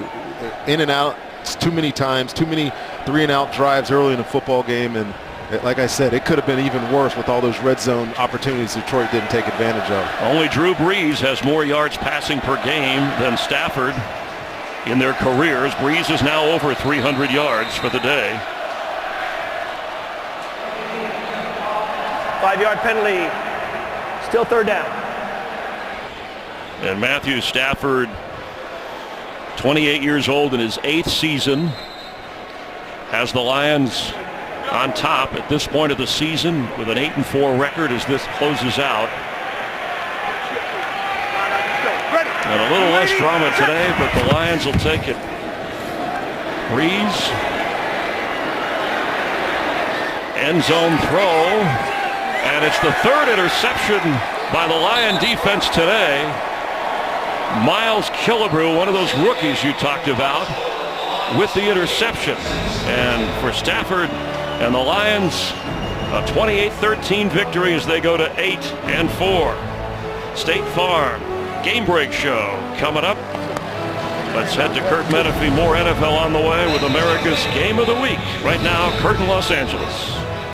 in and out too many times, too many 3-and-out drives early in the football game. And like I said, it could have been even worse with all those red zone opportunities Detroit didn't take advantage of. Only Drew Brees has more yards passing per game than Stafford in their careers. Brees is now over 300 yards for the day. 5-yard penalty. Still 3rd down. And Matthew Stafford, 28 years old in his 8th season, has the Lions on top at this point of the season with an 8-4 record as this closes out. And a little less drama today, but the Lions will take it. Brees, end zone throw. And it's the 3rd interception by the Lion defense today. Miles Killebrew, one of those rookies you talked about, with the interception. And for Stafford and the Lions, a 28-13 victory as they go to 8-4. State Farm Game Break Show coming up. Let's head to Kurt Menefee. More NFL on the way with America's Game of the Week. Right now, Kurt in Los Angeles.